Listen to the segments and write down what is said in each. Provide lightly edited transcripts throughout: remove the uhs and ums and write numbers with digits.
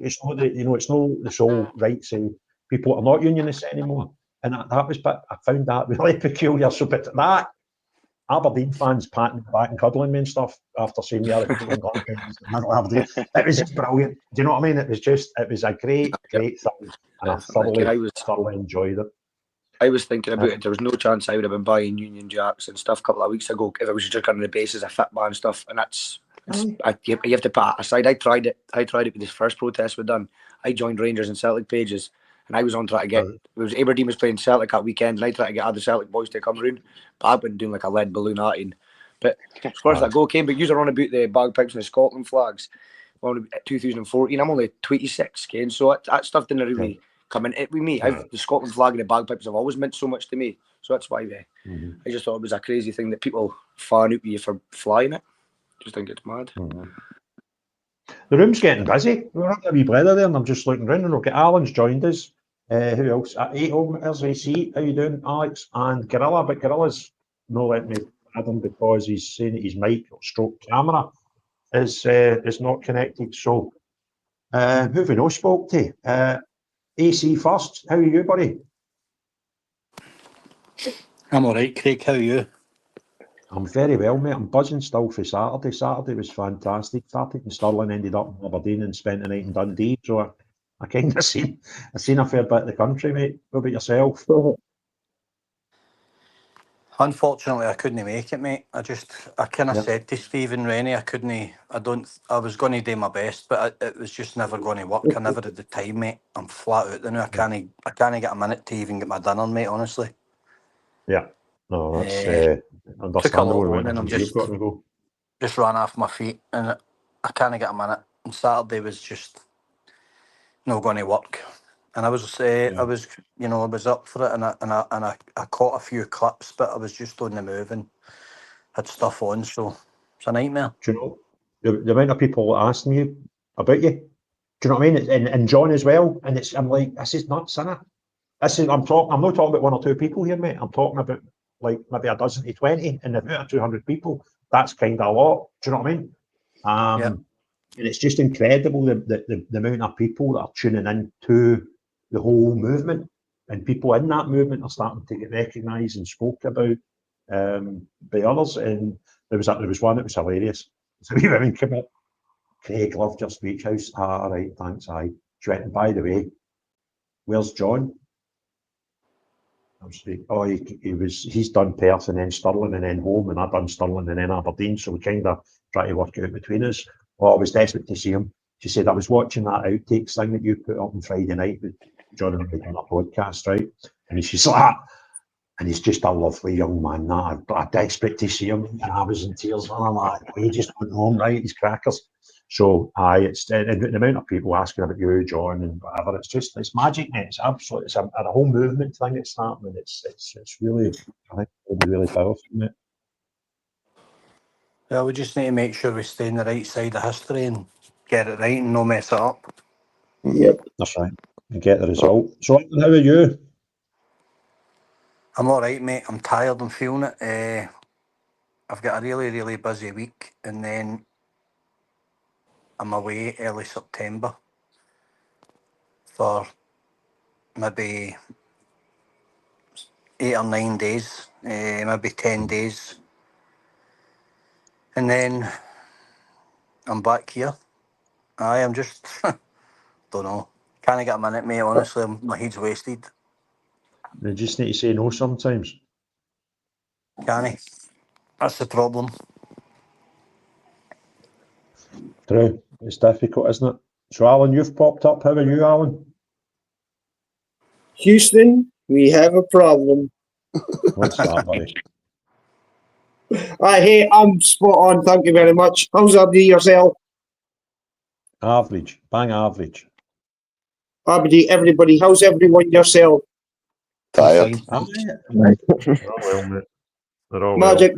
it's not it's not the sole rights of people that are not unionists anymore. And that was, but I found that really peculiar. So, but that Aberdeen fans patting me back and cuddling me and stuff after seeing me out of Aberdeen, it was just brilliant. Do you know what I mean? It was a great thing, and I thoroughly enjoyed it. I was thinking about it. There was no chance I would have been buying Union Jacks and stuff a couple of weeks ago if it was just on the basis of Fitman and stuff. And you have to put that aside. I tried it with this first protest we done. I joined Rangers and Celtic pages. And I was on trying to get, it was Aberdeen was playing Celtic that weekend, and I tried to get other Celtic boys to come round. But I've been doing like a lead balloon arting. But as far as that goal came, but you were on about the bagpipes and the Scotland flags. Well, 2014, I'm only 26, Ken, so that stuff didn't really come in with me. The Scotland flag and the bagpipes have always meant so much to me. So that's why I just thought it was a crazy thing that people fan out with you for flying it. Just think it's mad. The room's getting busy. We're having a wee blether there, and I'm just looking around, and okay, Alan's joined us. Who else? There's AC. How you doing, Alex? And Gorilla, but Gorilla's not letting me add him because he's saying that his mic or stroke camera is not connected. So, who have we not spoke to? AC first. How are you, buddy? I'm all right, Craig. How are you? I'm very well, mate. I'm buzzing still for Saturday. Saturday was fantastic. Started in Stirling, ended up in Aberdeen, and spent the night in Dundee. So I kind of seen a fair bit of the country, mate. What about yourself? Unfortunately, I couldn't make it, mate. I kind of said to Stephen Rennie, I was going to do my best, but it was just never going to work. I never had the time, mate. I'm flat out there now. I can't get a minute to even get my dinner, mate, honestly. Yeah. No, that's understandable. And I'm just ran off my feet, and I can't get a minute. And Saturday was just not going to work. And I was up for it, and I caught a few clips, but I was just on the move and had stuff on, so it's a nightmare. Do you know the amount of people asking you about you? Do you know what I mean? And John as well. And I'm like, this is nuts, isn't it? I'm not talking about one or two people here, mate. I'm talking about like maybe a dozen to 20, and about 200 people. That's kind of a lot. Do you know what I mean? And it's just incredible the amount of people that are tuning in to the whole movement, and people in that movement are starting to get recognised and spoke about by others. And there was one that was hilarious. So we women came up. Craig, loved your speech house. All right, thanks. She went, and by the way, where's John? I was like, oh, he's done Perth and then Stirling and then home, and I've done Stirling and then Aberdeen. So we kind of try to work out between us. Oh, I was desperate to see him. She said, I was watching that outtakes thing that you put up on Friday night with John and I on a podcast, right? And she's like, and he's just a lovely young man. That I'm desperate to see him, and I was in tears. And I'm like, he just went home, right? He's crackers. So, it's the amount of people asking about you, John, and whatever. It's magic, mate. It's absolute. It's a whole movement thing that's starting. It's really, I think, really powerful, mate. Well, we just need to make sure we stay on the right side of history and get it right and not mess it up. Yep, that's right. And get the result. So, how are you? I'm all right, mate. I'm tired. I'm feeling it. I've got a really, really busy week, and then I'm away early September for maybe 8 or 9 days, maybe 10 days. And then I'm back here. I'm just, don't know. Can't get a minute, mate, honestly. My head's wasted. You just need to say no sometimes. Can he? That's the problem. True. It's difficult, isn't it? So, Alan, you've popped up. How are you, Alan? Houston, we have a problem. What's that, buddy? Hey, I'm spot on. Thank you very much. How's yourself? Average. Bang average. Everybody. How's everyone yourself? Tired. Magic.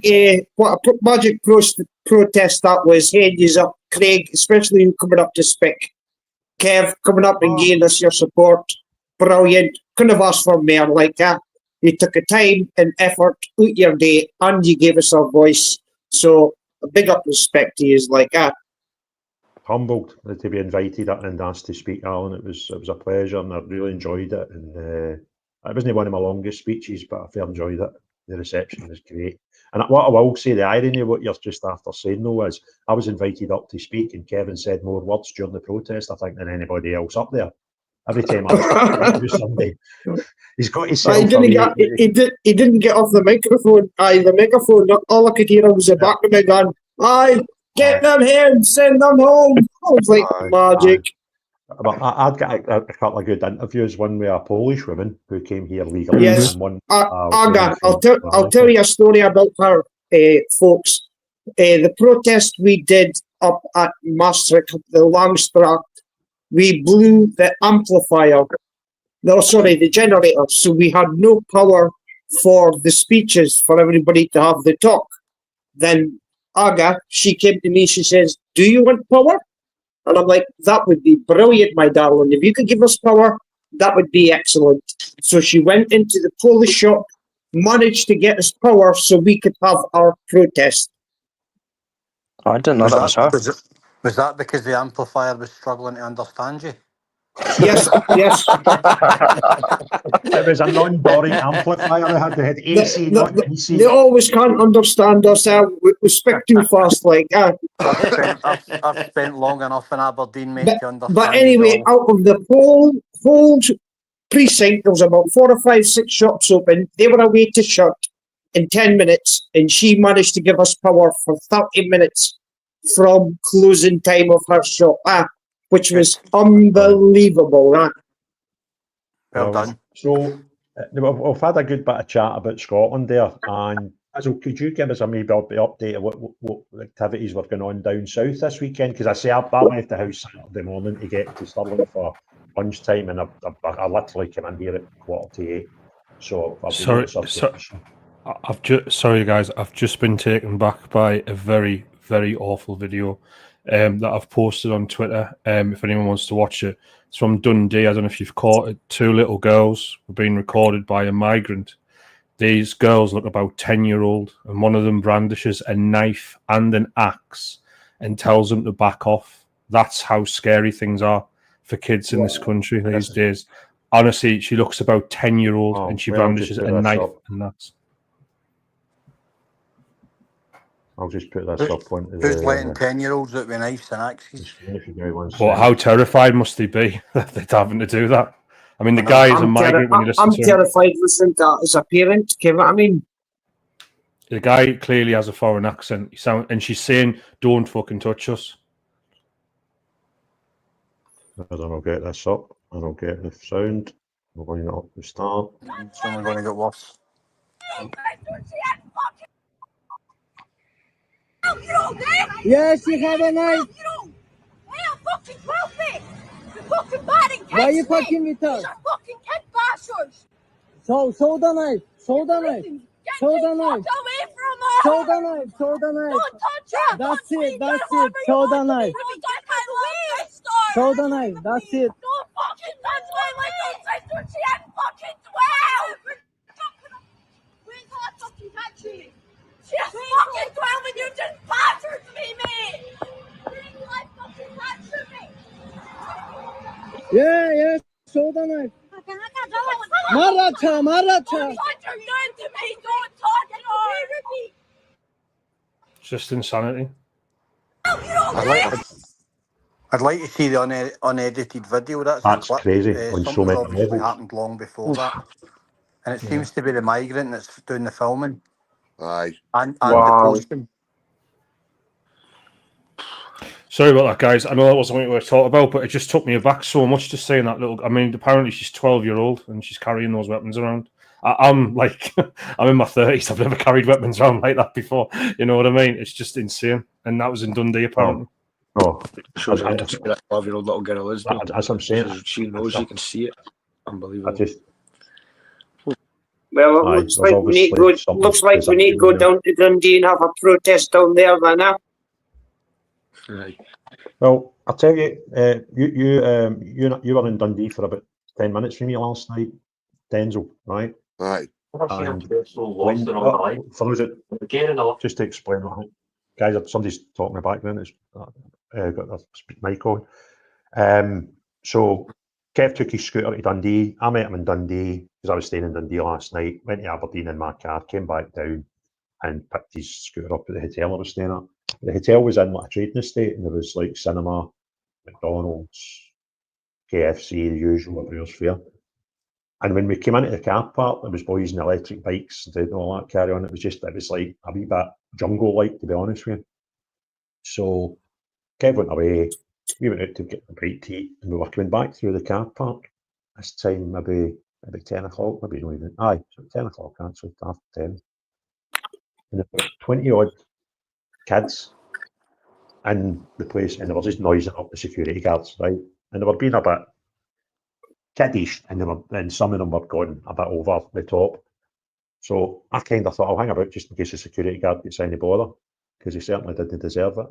Hey, what a magic protest that was. Heads up, Craig, especially you coming up to speak. Kev, coming up and giving us your support. Brilliant. Couldn't have asked for more like that. You took a time and effort out your day, and you gave us our voice. So a big up respect to you like that. humbled to be invited and asked to speak, Alan. It was a pleasure, and I really enjoyed it. And it wasn't one of my longest speeches, but I fairly enjoyed it. The reception was great. And what I will say, the irony of what you're just after saying, though, is I was invited up to speak, and Kevin said more words during the protest, I think, than anybody else up there. Every time I do something, he's got himself. He didn't get off the microphone. The megaphone. All I could hear was the back of me going, "Aye, get them here and send them home." I was like, magic. But I'd got a couple of good interviews. One with a Polish woman who came here legally. Yes, and one, Aga, I'll tell you a story about her, folks. The protest we did up at Maastricht, the Langstraat, we blew the amplifier. No, sorry, the generator. So we had no power for the speeches for everybody to have the talk. Then Aga, she came to me. She says, "Do you want power?" And I'm like, "That would be brilliant, my darling. If you could give us power, that would be excellent." So she went into the Polish shop, managed to get us power so we could have our protest. I didn't know that was her. Was that because the amplifier was struggling to understand you? Yes, yes. It was a non-boring amplifier. They had AC, not DC. They always can't understand us. We speak too fast, like that. I've spent long enough in Aberdeen, mate, to understand. But anyway, out of the whole precinct, there was about 4 or 5, 6 shops open. They were away to shut in 10 minutes, and she managed to give us power for 30 minutes from closing time of her shop, which was unbelievable. Well done. So we've had a good bit of chat about Scotland there, and so could you give us a maybe update of what activities were going on down south this weekend? Because I say I left the house Saturday morning to get to Stirling for lunchtime, and I literally came in here at 7:45. So sorry guys, I've just been taken back by a very, very awful video that I've posted on Twitter. If anyone wants to watch it, it's from Dundee. I don't know if you've caught it. 2 little girls were being recorded by a migrant. These girls look about 10-year-old, and one of them brandishes a knife and an axe and tells them to back off. That's how scary things are for kids in this country these days. Honestly, she looks about 10-year-old, and she brandishes a knife and that's. I'll just put this up on. Who's letting 10-year-olds out with knives and axes? Well, how terrified must they be that they're having to do that? I mean, the guy is a migrant when you listen to him. I'm terrified listening to that as a parent. You know what I mean? The guy clearly has a foreign accent. And she's saying, "Don't fucking touch us." I don't get this up. I don't get the sound. We're going up the start. It's only going to get worse. Yeah, she had a knife. Why are you fucking with her? Show the knife. Show the knife. Show the knife. Show the knife. Show the knife. That's it. That's it. Show the knife. Show the knife. That's it. She's fucking 12 and you just battered me, mate! Yeah, show the knife. Maratha. Don't touch her gun to me! Don't touch her! It's just insanity. I'd like to see the unedited video. That's clip. Crazy. Something obviously happened long before that. And it seems to be the migrant that's doing the filming. Aye. And the posting. Sorry about that, guys. I know that wasn't what we were talking about, but it just took me aback so much just saying that little. I mean, apparently she's 12-year-old and she's carrying those weapons around. I'm like, I'm in my 30s. I've never carried weapons around like that before. You know what I mean? It's just insane. And that was in Dundee, apparently. Shows how tough that 12-year-old little girl is. As I'm saying, she knows you can see it. Unbelievable. Well, it looks like we need to go down to Dundee and have a protest down there, then. Right. Well, I'll tell you, you were in Dundee for about 10 minutes from me last night, Denzel, right? Aye. For those that, just to explain what happened. guys, somebody's talking in the background. It's got the mic on. So Kev took his scooter to Dundee. I met him in Dundee because I was staying in Dundee last night. Went to Aberdeen in my car, came back down and picked his scooter up at the hotel I was staying at. The hotel was in like a trading estate, and there was like cinema, McDonald's, KFC, the usual Brewers Fayre. And when we came into the car park, there was boys in electric bikes and all that carry on. It was like a wee bit jungle-like, to be honest with you. So Kev went away. We went out to get a bite to eat, and we were coming back through the car park. This time, maybe 10 o'clock, maybe not even. Aye, so 10 o'clock actually, after 10. And there were 20 odd kids in the place, and they were just noising up the security guards, right? And they were being a bit kiddish, and some of them were going a bit over the top. So I kind of thought I'll hang about just in case the security guard gets any bother, because he certainly didn't deserve it.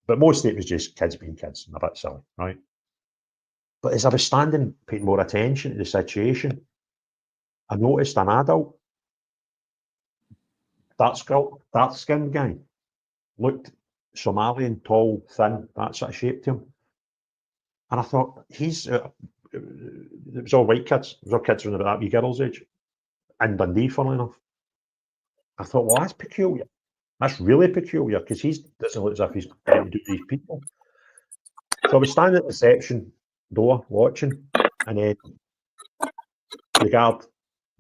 But mostly it was just kids being kids and a bit silly, right? But as I was standing, paying more attention to the situation, I noticed an adult, dark-skinned guy, looked Somalian, tall, thin, that sort of shape to him. And I thought, it was all white kids. It was all kids around about that wee girl's age. In Dundee, funnily enough. I thought, well, that's peculiar. That's really peculiar, because he doesn't look as if he's going to do these people. So I was standing at the reception door watching, and then the guard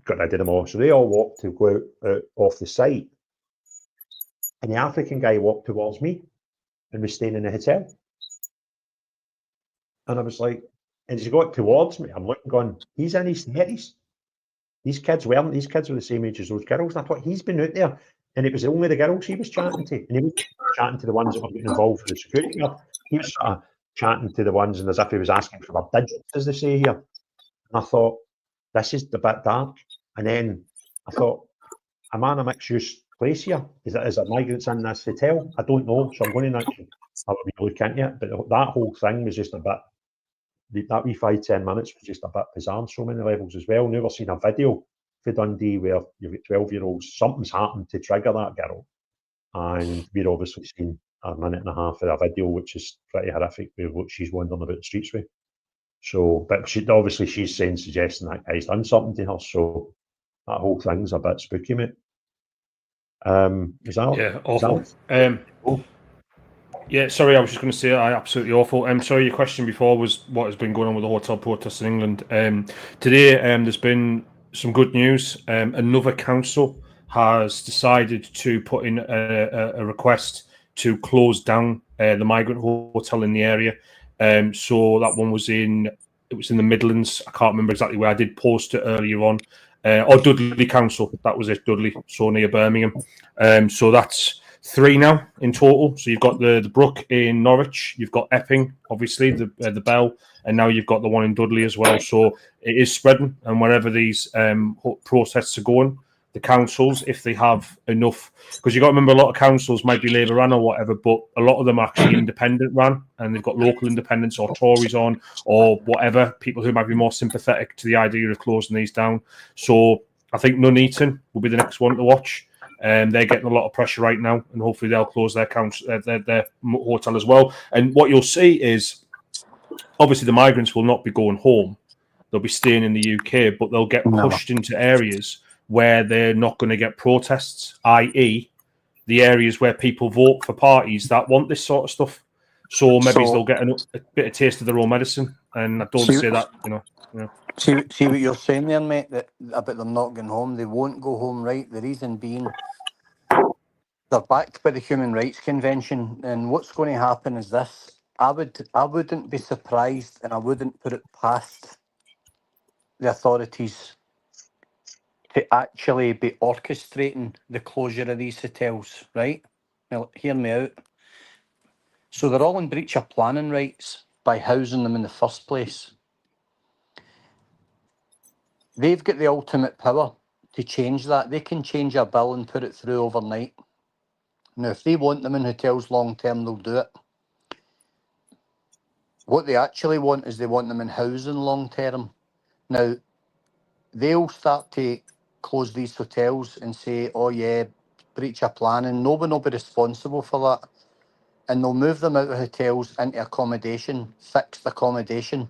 got rid of them all. So they all walked to go out off the site. And the African guy walked towards me and was staying in the hotel. And I was like, and as he got towards me, I'm looking going, he's in his 30s. These kids were the same age as those girls. And I thought, he's been out there. And it was only the girls he was chatting to. And he was chatting to the ones that were getting involved with the security guard. He was sort of chatting to the ones, and as if he was asking for their digits, as they say here. And I thought, this is a bit dark. And then I thought, am I in a mixed-use place here? Is there migrants in this hotel? I don't know. So I'm going to actually have a wee look into it. But that whole thing was just a bit, that wee 5-10 minutes was just a bit bizarre on so many levels as well. Never seen a video for Dundee where you've got 12-year-olds. Something's happened to trigger that girl. And we're obviously seeing a minute and a half of a video, which is pretty horrific, with what she's wandering about the streets with. So, but she's suggesting that guy's done something to her. So that whole thing's a bit spooky, mate. Is that? Yeah, awful. Yeah, sorry, I was just going to say, absolutely awful. Sorry, your question before was what has been going on with the hotel protests in England. Today, there's been some good news. Another council has decided to put in a request to close down the migrant hotel in the area. So that one was in the Midlands. I can't remember exactly where. I did post it earlier on. Or Dudley Council, that was it, Dudley, so near Birmingham. So that's 3 now in total. So you've got the Brook in Norwich, you've got Epping, obviously, the Bell, and now you've got the one in Dudley as well. So it is spreading, and wherever these protests are going, the councils, if they have enough, because you've got to remember, a lot of councils might be Labour run or whatever, but a lot of them are actually independent run, and they've got local independents or Tories on or whatever, people who might be more sympathetic to the idea of closing these down. So I think Nuneaton will be the next one to watch. They're getting a lot of pressure right now, and hopefully they'll close their hotel as well. And what you'll see is, obviously, the migrants will not be going home; they'll be staying in the UK, but they'll get pushed into areas where they're not going to get protests, i.e., the areas where people vote for parties that want this sort of stuff. So maybe they'll get a bit of taste of their own medicine, and I don't say that, See what you're saying there, mate, about them not going home. They won't go home, right? The reason being, they're backed by the Human Rights Convention, and what's going to happen is this. I wouldn't be surprised, and I wouldn't put it past the authorities to actually be orchestrating the closure of these hotels, right? Now, hear me out. So they're all in breach of planning rights by housing them in the first place. They've got the ultimate power to change that. They can change a bill and put it through overnight. Now, if they want them in hotels long term, they'll do it. What they actually want is they want them in housing long term. Now, they'll start to close these hotels and say, oh yeah, breach of planning. No one will be responsible for that. And they'll move them out of hotels into accommodation, fixed accommodation.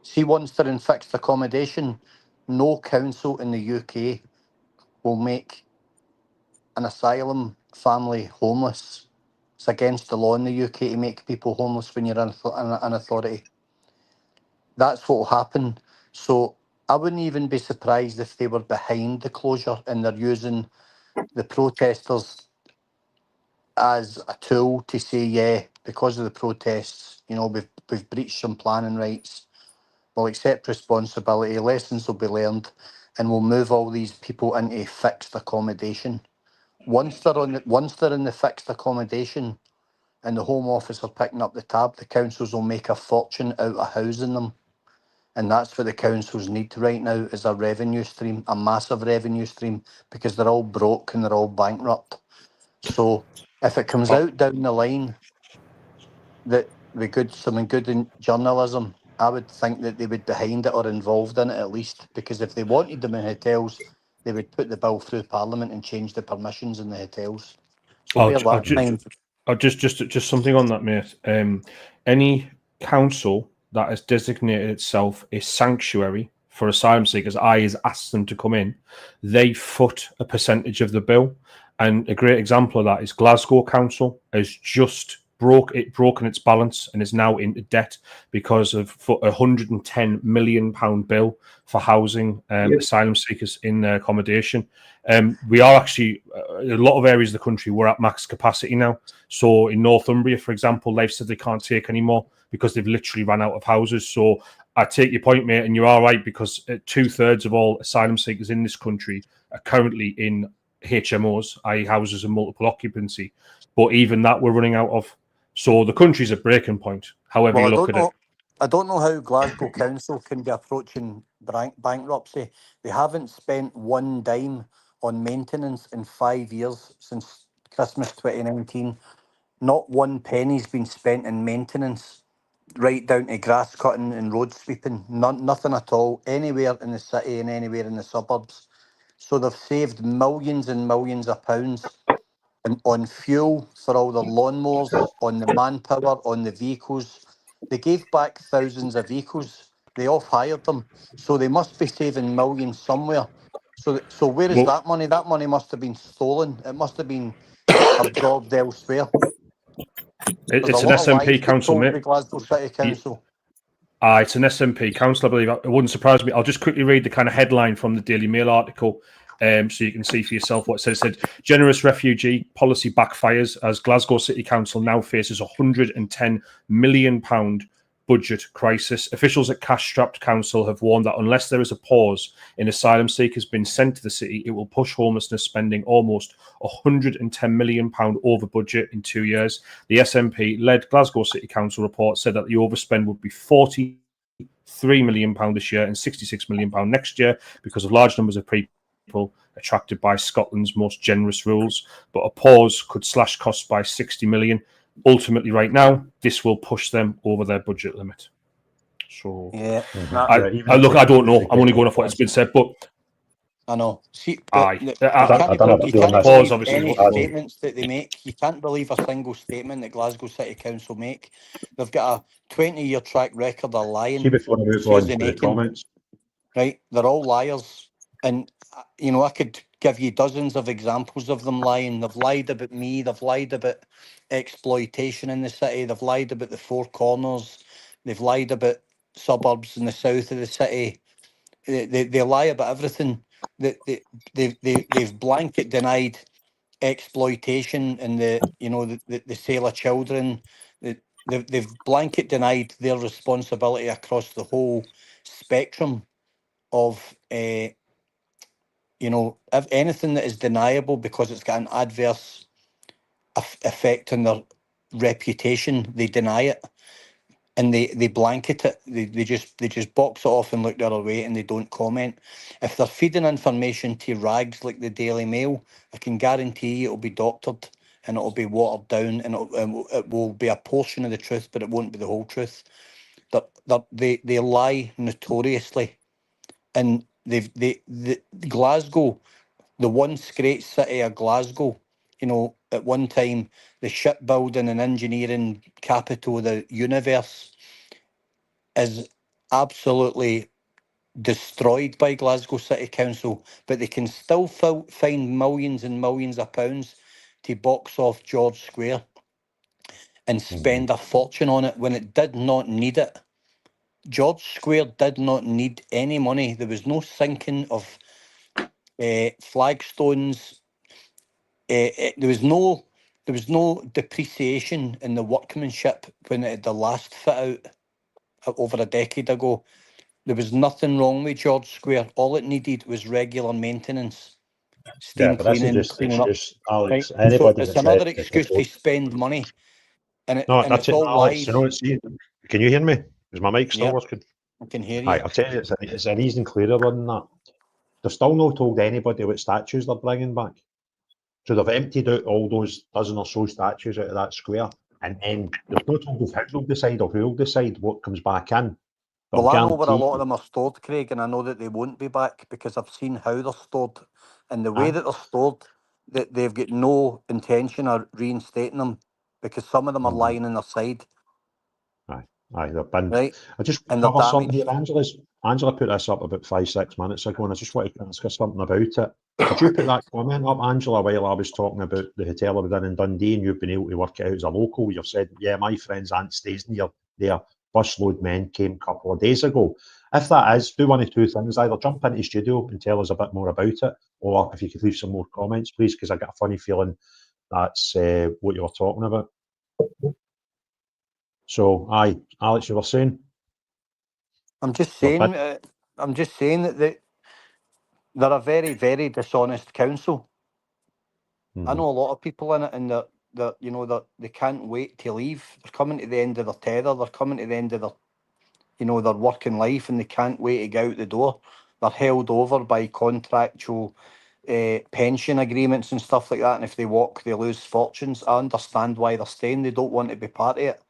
See, once they're in fixed accommodation, no council in the UK will make an asylum family homeless. It's against the law in the UK to make people homeless when you're an authority. That's what will happen. So I wouldn't even be surprised if they were behind the closure and they're using the protesters as a tool to say, yeah, because of the protests, you know, we've breached some planning rights. We'll accept responsibility, lessons will be learned, and we'll move all these people into fixed accommodation. Once they're in the fixed accommodation and the Home Office are picking up the tab, the councils will make a fortune out of housing them. And that's what the councils need right now, is a revenue stream, a massive revenue stream, because they're all broke and they're all bankrupt. So if it comes out down the line that something good in journalism, I would think that they would be behind it or involved in it at least, because if they wanted them in hotels, they would put the bill through Parliament and change the permissions in the hotels. So just something on that, mate. Any council that has designated itself a sanctuary for asylum seekers, has asked them to come in, they foot a percentage of the bill. And a great example of that is Glasgow Council has just broken its balance and is now into debt because of a £110 million bill for housing asylum seekers in their accommodation. We are actually, a lot of areas of the country, we're at max capacity now. So in Northumbria, for example, they've said they can't take any more because they've literally run out of houses. So I take your point, mate, and you're all right, because 2/3 of all asylum seekers in this country are currently in HMOs, i.e. houses of multiple occupancy. But even that we're running out of. So the country's at breaking point, however you look at it. I don't know how Glasgow Council can be approaching bankruptcy. They haven't spent one dime on maintenance in 5 years since Christmas 2019. Not one penny's been spent in maintenance, right down to grass cutting and road sweeping. Nothing at all, anywhere in the city and anywhere in the suburbs. So they've saved millions and millions of pounds on fuel for all the lawnmowers, on the manpower, on the vehicles. They gave back thousands of vehicles. They off-hired them. So they must be saving millions somewhere. So where is that money? That money must have been stolen. It must have been absorbed elsewhere. It's an SNP council, mate. The Glasgow City Council. It's an SNP council, I believe. It wouldn't surprise me. I'll just quickly read the kind of headline from the Daily Mail article, so you can see for yourself what it says. It said, generous refugee policy backfires as Glasgow City Council now faces £110 million budget crisis. Officials at cash-strapped council have warned that unless there is a pause in asylum seekers being sent to the city, it will push homelessness spending almost £110 million over budget in 2 years. The SNP-led Glasgow City Council report said that the overspend would be £43 million this year and £66 million next year because of large numbers of people attracted by Scotland's most generous rules. But a pause could slash costs by £60 million. Ultimately, right now, this will push them over their budget limit. So, yeah, I don't know. I'm only going off what's been said, but I know. See, obviously statements that they make. You can't believe a single statement that Glasgow City Council make. They've got a 20-year track record of lying. Before I move on to the comments, right? They're all liars, and you know I could give you dozens of examples of them lying. They've lied about me. They've lied about exploitation in the city. They've lied about the Four Corners. They've lied about suburbs in the south of the city. They lie about everything. They've blanket denied exploitation and the sale of children. They've blanket denied their responsibility across the whole spectrum of if anything that is deniable because it's got an adverse effect on their reputation, they deny it. And they blanket it. They just box it off and look the other way, and they don't comment. If they're feeding information to rags like the Daily Mail, I can guarantee you it'll be doctored and it'll be watered down, and it will be a portion of the truth, but it won't be the whole truth. They lie notoriously, and Glasgow, the once great city of Glasgow, you know, at one time, the shipbuilding and engineering capital of the universe is absolutely destroyed by Glasgow City Council, but they can still find millions and millions of pounds to box off George Square and spend a fortune on it when it did not need it. George Square did not need any money. There was no sinking of flagstones. There was no depreciation in the workmanship when it had the last fit out over a decade ago. There was nothing wrong with George Square. All it needed was regular maintenance, steam but this is cleaning, just cleaning up. excuse, Alex. Right? So Anybody it's that another says excuse to spend money, and no, it's that's it, all Alex. You lies. know, can you hear me? Is my mic still Yeah, working? I can hear you. I'll tell you, it's an easy and clearer than that. They've still not told anybody what statues they're bringing back. So they've emptied out all those dozen or so statues out of that square, and then they've not told us how they'll decide or who'll decide what comes back in. Well, I know where a lot guarantee of them are stored, Craig, and I know that they won't be back because I've seen how they're stored. And the way that they're stored, that they've got no intention of reinstating them because some of them are lying on their side. Aye, they're binned. Right. I just And they're cover something here. damaged. Angela put this up about 5-6 minutes ago, and I just wanted to ask her something about it. Did you put that comment up, Angela, while I was talking about the hotel I was in Dundee, and you've been able to work it out as a local? You've said, yeah, my friend's aunt stays near there. Busload men came a couple of days ago. If that is, do one of two things. Either jump into the studio and tell us a bit more about it, or if you could leave some more comments, please, because I got a funny feeling that's what you were talking about. So, aye, Alex, you were saying? I'm just saying that they're a very, very dishonest council. I know a lot of people in it, and that you know that they can't wait to leave. They're coming to the end of their tether. They're coming to the end of their working life, and they can't wait to get out the door. They're held over by contractual pension agreements and stuff like that. And if they walk, they lose fortunes. I understand why they're staying. They don't want to be part of it.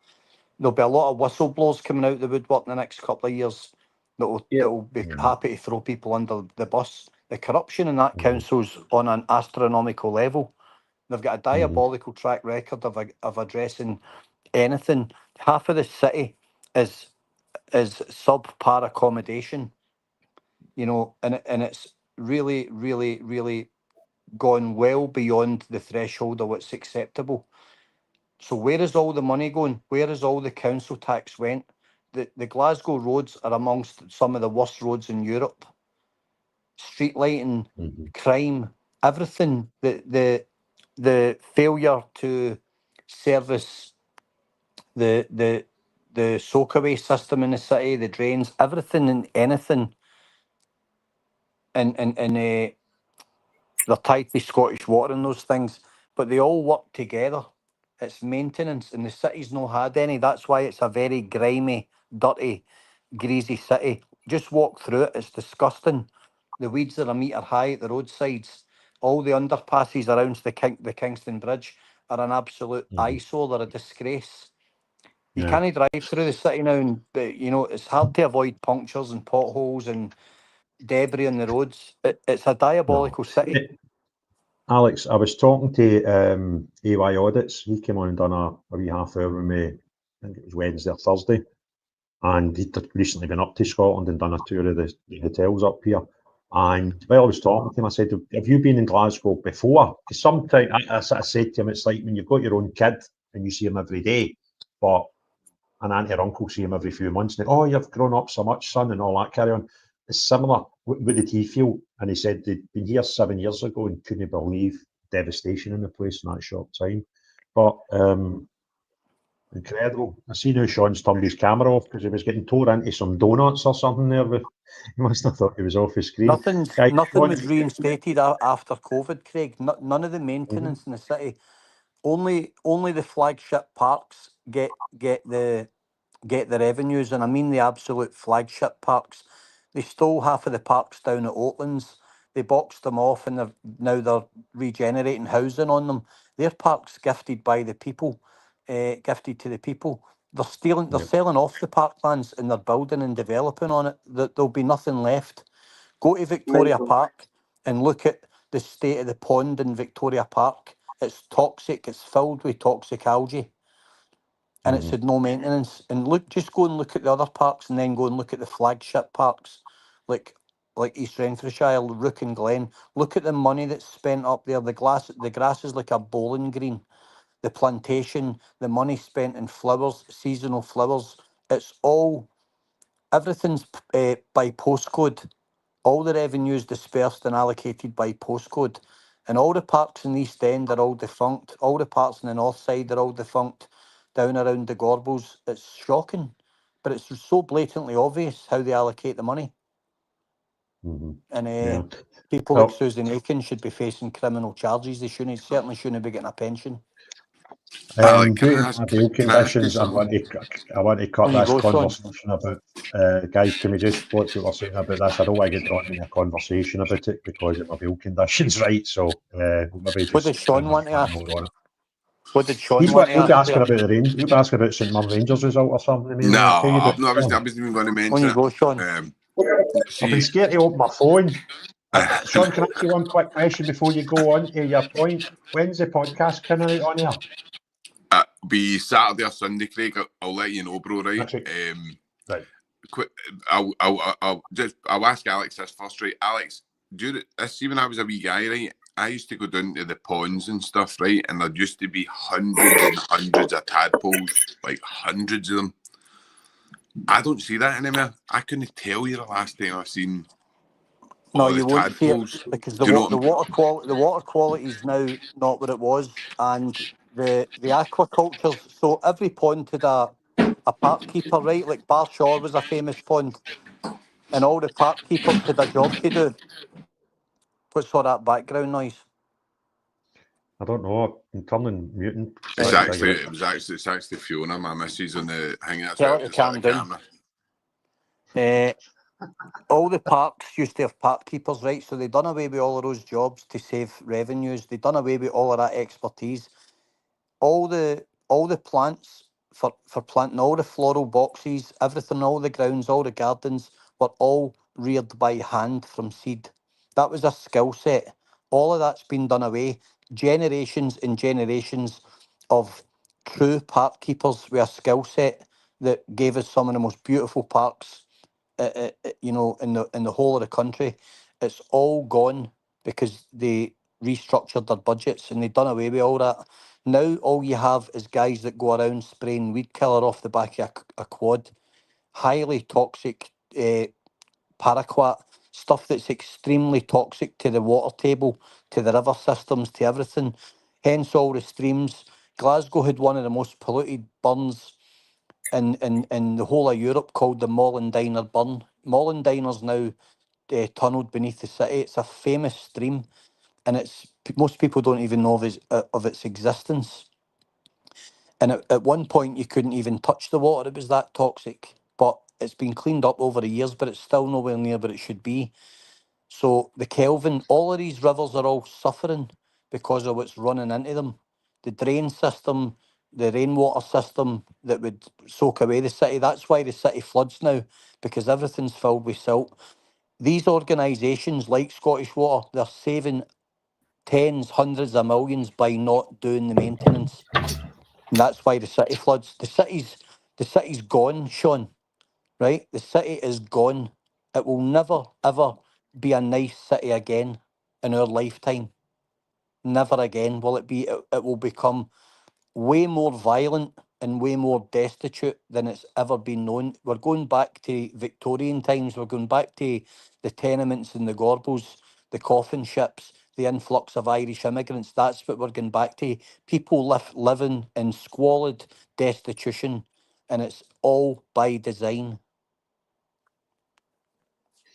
There'll be a lot of whistleblowers coming out the woodwork in the next couple of years that will be happy to throw people under the bus. The corruption in that council's on an astronomical level. They've got a diabolical track record of addressing anything. Half of the city is subpar accommodation, you know, and it's really, really, really gone well beyond the threshold of what's acceptable. So where is all the money going? Where is all the council tax went? The Glasgow roads are amongst some of the worst roads in Europe. Street lighting, crime, everything. The failure to service the soakaway system in the city, the drains, everything and anything. And they're tied to Scottish Water and those things, but they all work together. It's maintenance, and the city's not had any. That's why it's a very grimy, dirty, greasy city. Just walk through it. It's disgusting. The weeds are a metre high at the roadsides. All the underpasses around the Kingston Bridge are an absolute eyesore. They're a disgrace. You can't drive through the city now, and you know it's hard to avoid punctures and potholes and debris on the roads. It's a diabolical city. Alex, I was talking to AY Audits. He came on and done a wee half hour with me. I think it was Wednesday or Thursday, and he'd recently been up to Scotland and done a tour of the hotels up here. And while I was talking to him, I said, "Have you been in Glasgow before?" Because sometimes I said to him, "It's like when you've got your own kid and you see him every day, but an auntie or uncle see him every few months, and they, oh, you've grown up so much, son, and all that carry on." It's similar. What did he feel? And he said they'd been here 7 years ago and couldn't believe devastation in the place in that short time. But incredible. I see now Sean's turned his camera off because he was getting tore into some donuts or something there. But he must have thought he was off his screen. Nothing was reinstated after COVID, Craig. None of the maintenance in the city. Only the flagship parks get the revenues, and I mean the absolute flagship parks. They stole half of the parks down at Oatlands. They boxed them off, and they're regenerating housing on them. Their parks gifted by the people, gifted to the people. They're selling off the parklands, and they're building and developing on it. There'll be nothing left. Go to Victoria Park and look at the state of the pond in Victoria Park. It's toxic. It's filled with toxic algae, and it's had no maintenance. And just go and look at the other parks, and then go and look at the flagship parks, like East Renfrewshire, Rook and Glen. Look at the money that's spent up there. The grass is like a bowling green. The plantation, the money spent in flowers, seasonal flowers. It's all, everything's by postcode. All the revenue is dispersed and allocated by postcode. And all the parks in the East End are all defunct. All the parks in the North Side are all defunct. Down around the Gorbals, it's shocking. But it's so blatantly obvious how they allocate the money. And people like Susan Aiken should be facing criminal charges. They certainly shouldn't be getting a pension. Due to my bail conditions, I want to cut this conversation about. Guys, can we just watch what we're saying about this? I don't want to get drawn into a conversation about it because of my bail conditions, right? So maybe just. What did Sean want to ask? What did Sean He'll want be to ask? asking about the Rangers. He'll be asking about St Mirren Rangers result or something. No, I wasn't even going to mention it. Go, Sean. I've been scared to open my phone. Sean, can I ask you one quick question before you go on to your point? When's the podcast coming out on here? It'll be Saturday or Sunday, Craig. I'll let you know, bro. Right. Right. I'll ask Alex this first, right? Alex, see when I was a wee guy, right? I used to go down to the ponds and stuff, right? And there used to be hundreds and hundreds of tadpoles, like hundreds of them. I don't see that anymore. I couldn't tell you the last time I've seen. No, you won't see it because the water quality is now not what it was, and the aquaculture. So every pond had a park keeper, right? Like Barshore was a famous pond, and all the park keepers had a job to do. What's all that background noise? I don't know. I'm turning muting. It's actually Fiona, my missus, on the hanging out the camera. All the parks used to have park keepers, right? So they done away with all of those jobs to save revenues. They done away with all of that expertise. All the plants for planting all the floral boxes, everything, all the grounds, all the gardens were all reared by hand from seed. That was a skill set. All of that's been done away. Generations and generations of true park keepers with a skill set that gave us some of the most beautiful parks, in the whole of the country. It's all gone because they restructured their budgets and they've done away with all that. Now all you have is guys that go around spraying weed killer off the back of a quad, highly toxic paraquat, stuff that's extremely toxic to the water table, to the river systems, to everything. Hence all the streams. Glasgow had one of the most polluted burns in the whole of Europe, called the Mollendiner Burn. Mollendiner's now tunnelled beneath the city. It's a famous stream, and most people don't even know of its existence. And at one point, you couldn't even touch the water. It was that toxic. But it's been cleaned up over the years, but it's still nowhere near what it should be. So the Kelvin, all of these rivers are all suffering because of what's running into them. The drain system, the rainwater system that would soak away the city. That's why the city floods now, because everything's filled with silt. These organisations like Scottish Water, they're saving tens, hundreds of millions by not doing the maintenance. And that's why the city floods. The city's gone, Sean, right? The city is gone. It will never, ever be a nice city again in our lifetime. Never again will it be. It will become way more violent and way more destitute than it's ever been known. We're going back to Victorian times. We're going back to the tenements and the Gorbals, the coffin ships, the influx of Irish immigrants. That's what we're going back to. People living in squalid destitution, and it's all by design.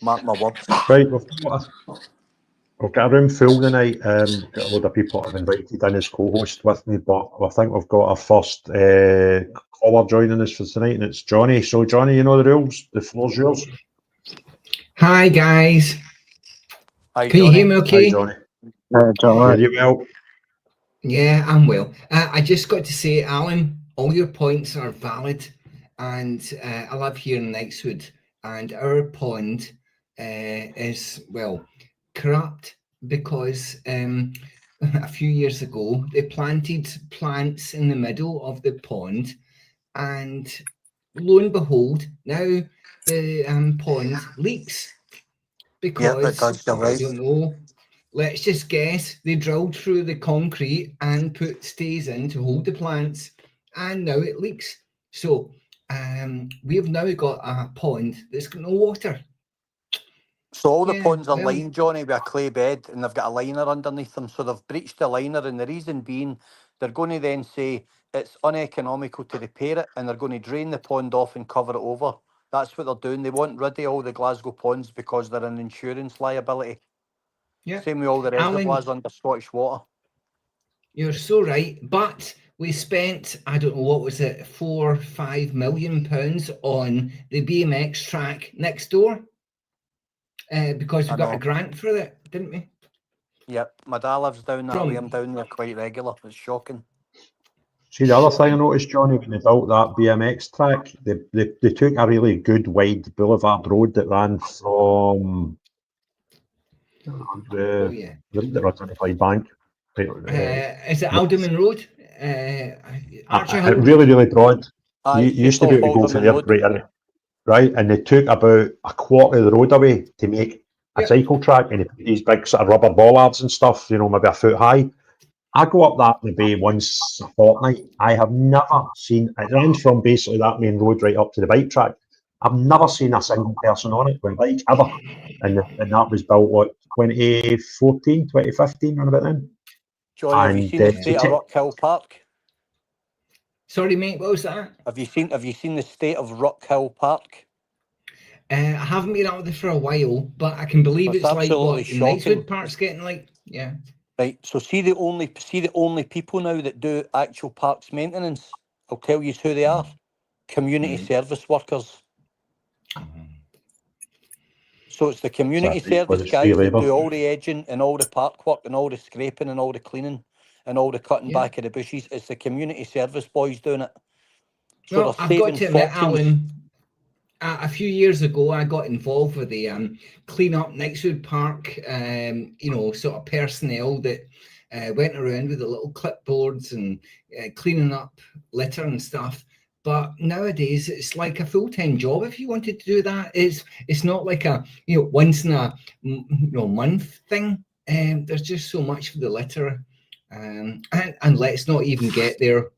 Mark my words. Right, we've got a room full tonight. Got a load of people I've invited in as co-host with me, but I think we've got our first caller joining us for tonight, and it's Johnny. So, Johnny, you know the rules. The floor's yours. Hi, guys. Hi, Can you hear me okay? Hi, Johnny. John. You well? Yeah, I'm well. I just got to say, Alan, all your points are valid, and I live here in Knightswood, and our pond is, well, corrupt because a few years ago, they planted plants in the middle of the pond, and lo and behold, now the pond leaks because I don't know. Let's just guess they drilled through the concrete and put stays in to hold the plants, and now it leaks. So we've now got a pond that's got no water. So all the ponds are lined, Johnny, with a clay bed, and they've got a liner underneath them. So they've breached the liner, and the reason being they're going to then say it's uneconomical to repair it, and they're going to drain the pond off and cover it over. That's what they're doing. They want rid of all the Glasgow ponds because they're an insurance liability. Yeah. Same with all the reservoirs under Scottish Water. You're so right. But we spent, I don't know, what was it, £4 or £5 million on the BMX track next door because we got a grant for it, didn't we? Yep. My dad lives down that way. I'm down there quite regular. It's shocking. See, the other thing I noticed, Johnny, when they built that BMX track, they took a really good wide boulevard road that ran from the road that runs into Clyde Bank. Is it Alderman Road? Archer Hill? Really, really broad. You used to be able to go for there, right? And they took about a quarter of the road away to make a cycle track, and they put these big sort of rubber bollards and stuff, you know, maybe a foot high. I go up that maybe once a fortnight. I have never seen, it runs from basically that main road right up to the bike track. I've never seen a single person on it with a bike, ever. And that was built, what, 2014, 2015, around about then? Johnny, have you seen the state of Rock Hill Park? Sorry, mate, what was that? Have you seen the state of Rock Hill Park? I haven't been out there for a while, but I can believe it's like what Knightswood Park's getting like. Yeah. Right. So see the only people now that do actual parks maintenance. I'll tell you who they are. Community service workers. So it's the community service guys that do all the edging and all the park work and all the scraping and all the cleaning and all the cutting back of the bushes. It's the community service boys doing it. So well, I've got to admit, Alan, a few years ago, I got involved with the Clean Up Knightswood Park, you know, sort of personnel that went around with the little clipboards and cleaning up litter and stuff. But nowadays, it's like a full-time job. If you wanted to do that, it's not like a once in a month thing. There's just so much for the litter, and let's not even get there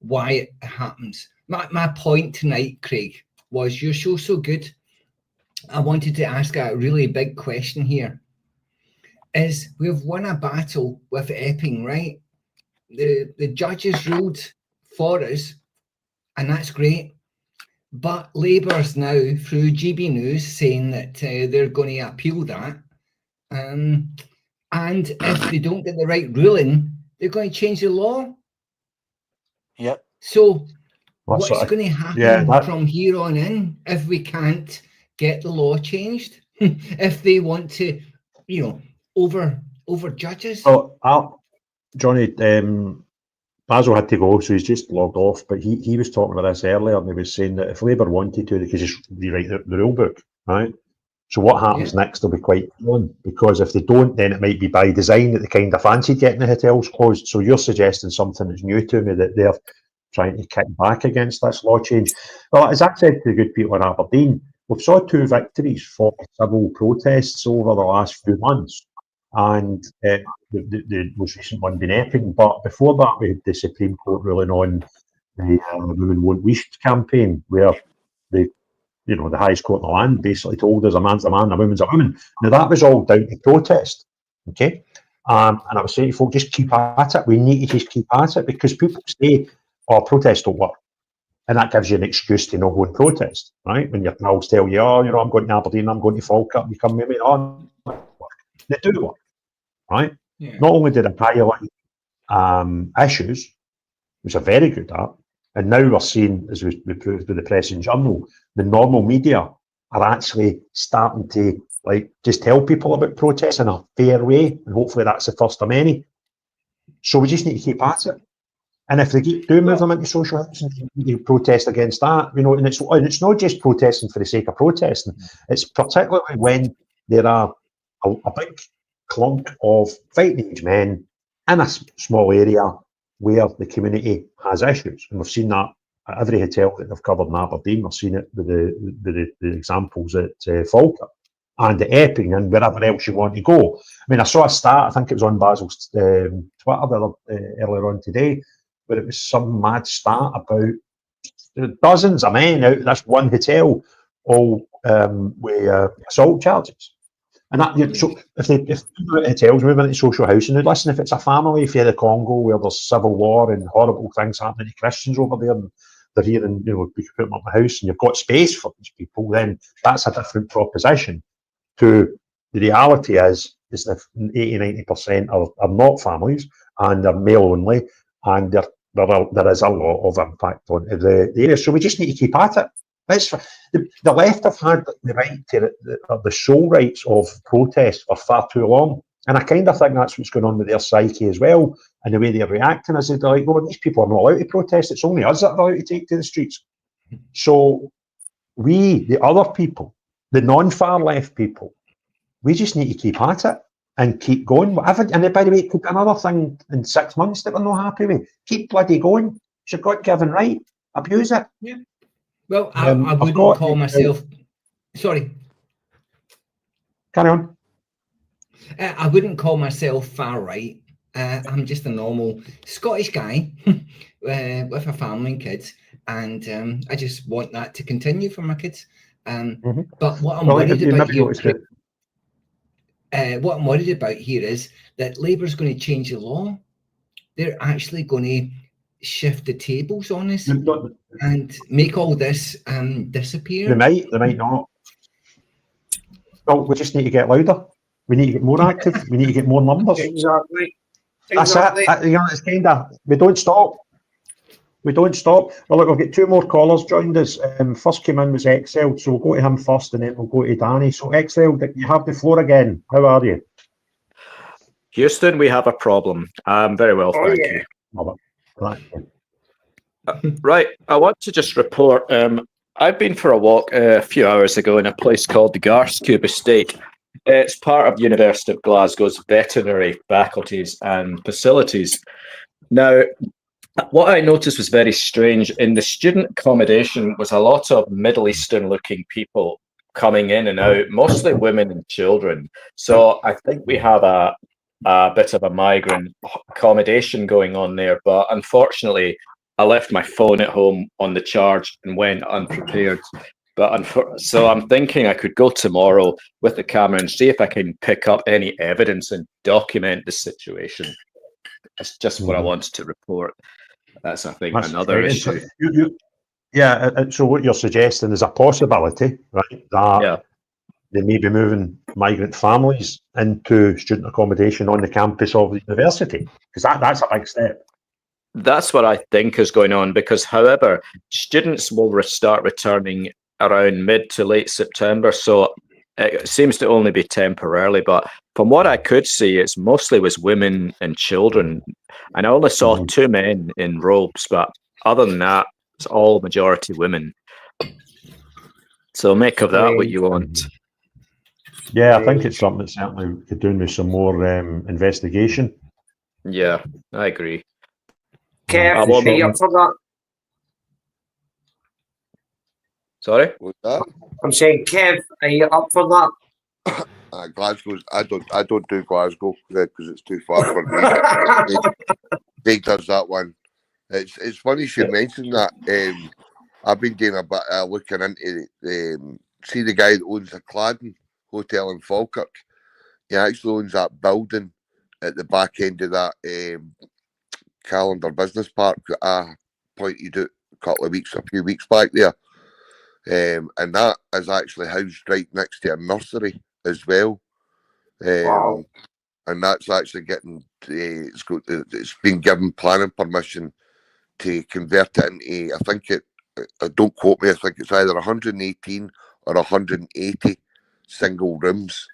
why it happens. My point tonight, Craig, was your show so good. I wanted to ask a really big question here. Is we've won a battle with Epping, right? The judges ruled for us. And that's great. But Labour's now, through GB News, saying that they're going to appeal that. And if they don't get the right ruling, they're going to change the law. Yep. So what's going to happen from here on in if we can't get the law changed? If they want to, over judges? Oh, Johnny, Basil had to go, so he's just logged off. But he was talking about this earlier, and he was saying that if Labour wanted to, they could just rewrite the rule book, right? So what happens next will be quite appealing, because if they don't, then it might be by design that they kind of fancy getting the hotels closed. So you're suggesting something that's new to me, that they're trying to kick back against this law change. Well, as I said to the good people in Aberdeen, we've saw 2 victories for civil protests over the last few months. And the most recent one being Epping, but before that we had the Supreme Court ruling on the Women Won't Least campaign, where the highest court in the land basically told us a man's a man, a woman's a woman. Now that was all down to protest, okay? And I was saying to folk, just keep at it. We need to just keep at it, because people say, "Oh, protest don't work," and that gives you an excuse to not go and protest, right? When your pals tell you, "Oh, I'm going to Aberdeen, I'm going to Falkirk," you come with me, "Oh, they do work." Right? Yeah. Not only did it highlight issues, which are very good at, and now we're seeing, as we proved with the Press and Journal, the normal media are actually starting to just tell people about protests in a fair way, and hopefully that's the first of many. So we just need to keep at it. And if they do move them into social housing, you protest against that, and it's not just protesting for the sake of protesting. It's particularly when there are a big clunk of fighting age men in a small area where the community has issues. And we've seen that at every hotel that they've covered in Aberdeen. We've seen it with the examples at Falkirk and at Epping and wherever else you want to go. I mean, I saw a stat, I think it was on Basil's Twitter earlier on today, where it was some mad stat about dozens of men out of this one hotel, all with assault charges. And that, so if people at hotels moving into social housing, listen, if it's a family for the Congo where there's civil war and horrible things happening to Christians over there, and they're here and we can put them up in the house and you've got space for these people, then that's a different proposition. To the reality is that 80-90% are not families and they're male only, and there is a lot of impact on the area. So we just need to keep at it. The left have had the right to the sole rights of protest for far too long, and I kind of think that's what's going on with their psyche as well, and the way they're reacting is they're like, well, these people are not allowed to protest, it's only us that are allowed to take to the streets. So we, the other people, the non-far left people, we just need to keep at it and keep going. Whatever, and by the way, it could be another thing in 6 months that we're not happy with. Keep bloody going. It's your God-given right. Abuse it. Yeah. Well, I wouldn't call myself. Sorry. Carry on. I wouldn't call myself far right. I'm just a normal Scottish guy with a family and kids, and I just want that to continue for my kids. But what I'm worried about here, what I'm worried about here is that Labour's going to change the law. They're actually going to shift the tables on us and make all this disappear. They might not. Well, we just need to get louder. We need to get more active. We need to get more numbers. Exactly. That's it. It's kind of, we don't stop. We don't stop. Well, look, we'll get two more callers joined us. First came in was Excel, so we'll go to him first and then we'll go to Danny. So Excel, you have the floor again. How are you? Houston, we have a problem. Very well, thank you. Right, I want to just report, I've been for a walk a few hours ago in a place called the Garscube Estate. It's part of University of Glasgow's veterinary faculties and facilities. Now, what I noticed was very strange. In the student accommodation was a lot of Middle Eastern looking people coming in and out, mostly women and children. So I think we have a bit of a migrant accommodation going on there, but unfortunately I left my phone at home on the charge and went unprepared. So I'm thinking I could go tomorrow with the camera and see if I can pick up any evidence and document the situation. That's just what I wanted to report. That's, I think, another issue. So what you're suggesting is a possibility, right, that they may be moving migrant families into student accommodation on the campus of the university, because that's a big step. That's what I think is going on, because, however, students will start returning around mid to late September, so it seems to only be temporarily, but from what I could see, it's mostly was women and children, and I only saw 2 men in robes, but other than that, it's all majority women. So make of that what you want. Yeah, I think it's something that certainly could do with some more investigation. Yeah, I agree. Kev, are you up for that? Sorry? What's that? I'm saying, Kev, are you up for that? Glasgow's. I don't do Glasgow because it's too far for me. Big does that one. It's funny you mentioned that. I've been doing a bit looking into see the guy that owns the Cladden Hotel in Falkirk. He actually owns that building at the back end of that Calendar Business Park that I pointed out a few weeks back there. And that is actually housed right next to a nursery as well. Wow. And that's actually getting it's been given planning permission to convert it into, I think don't quote me, I think it's either 118 or 180 single rooms.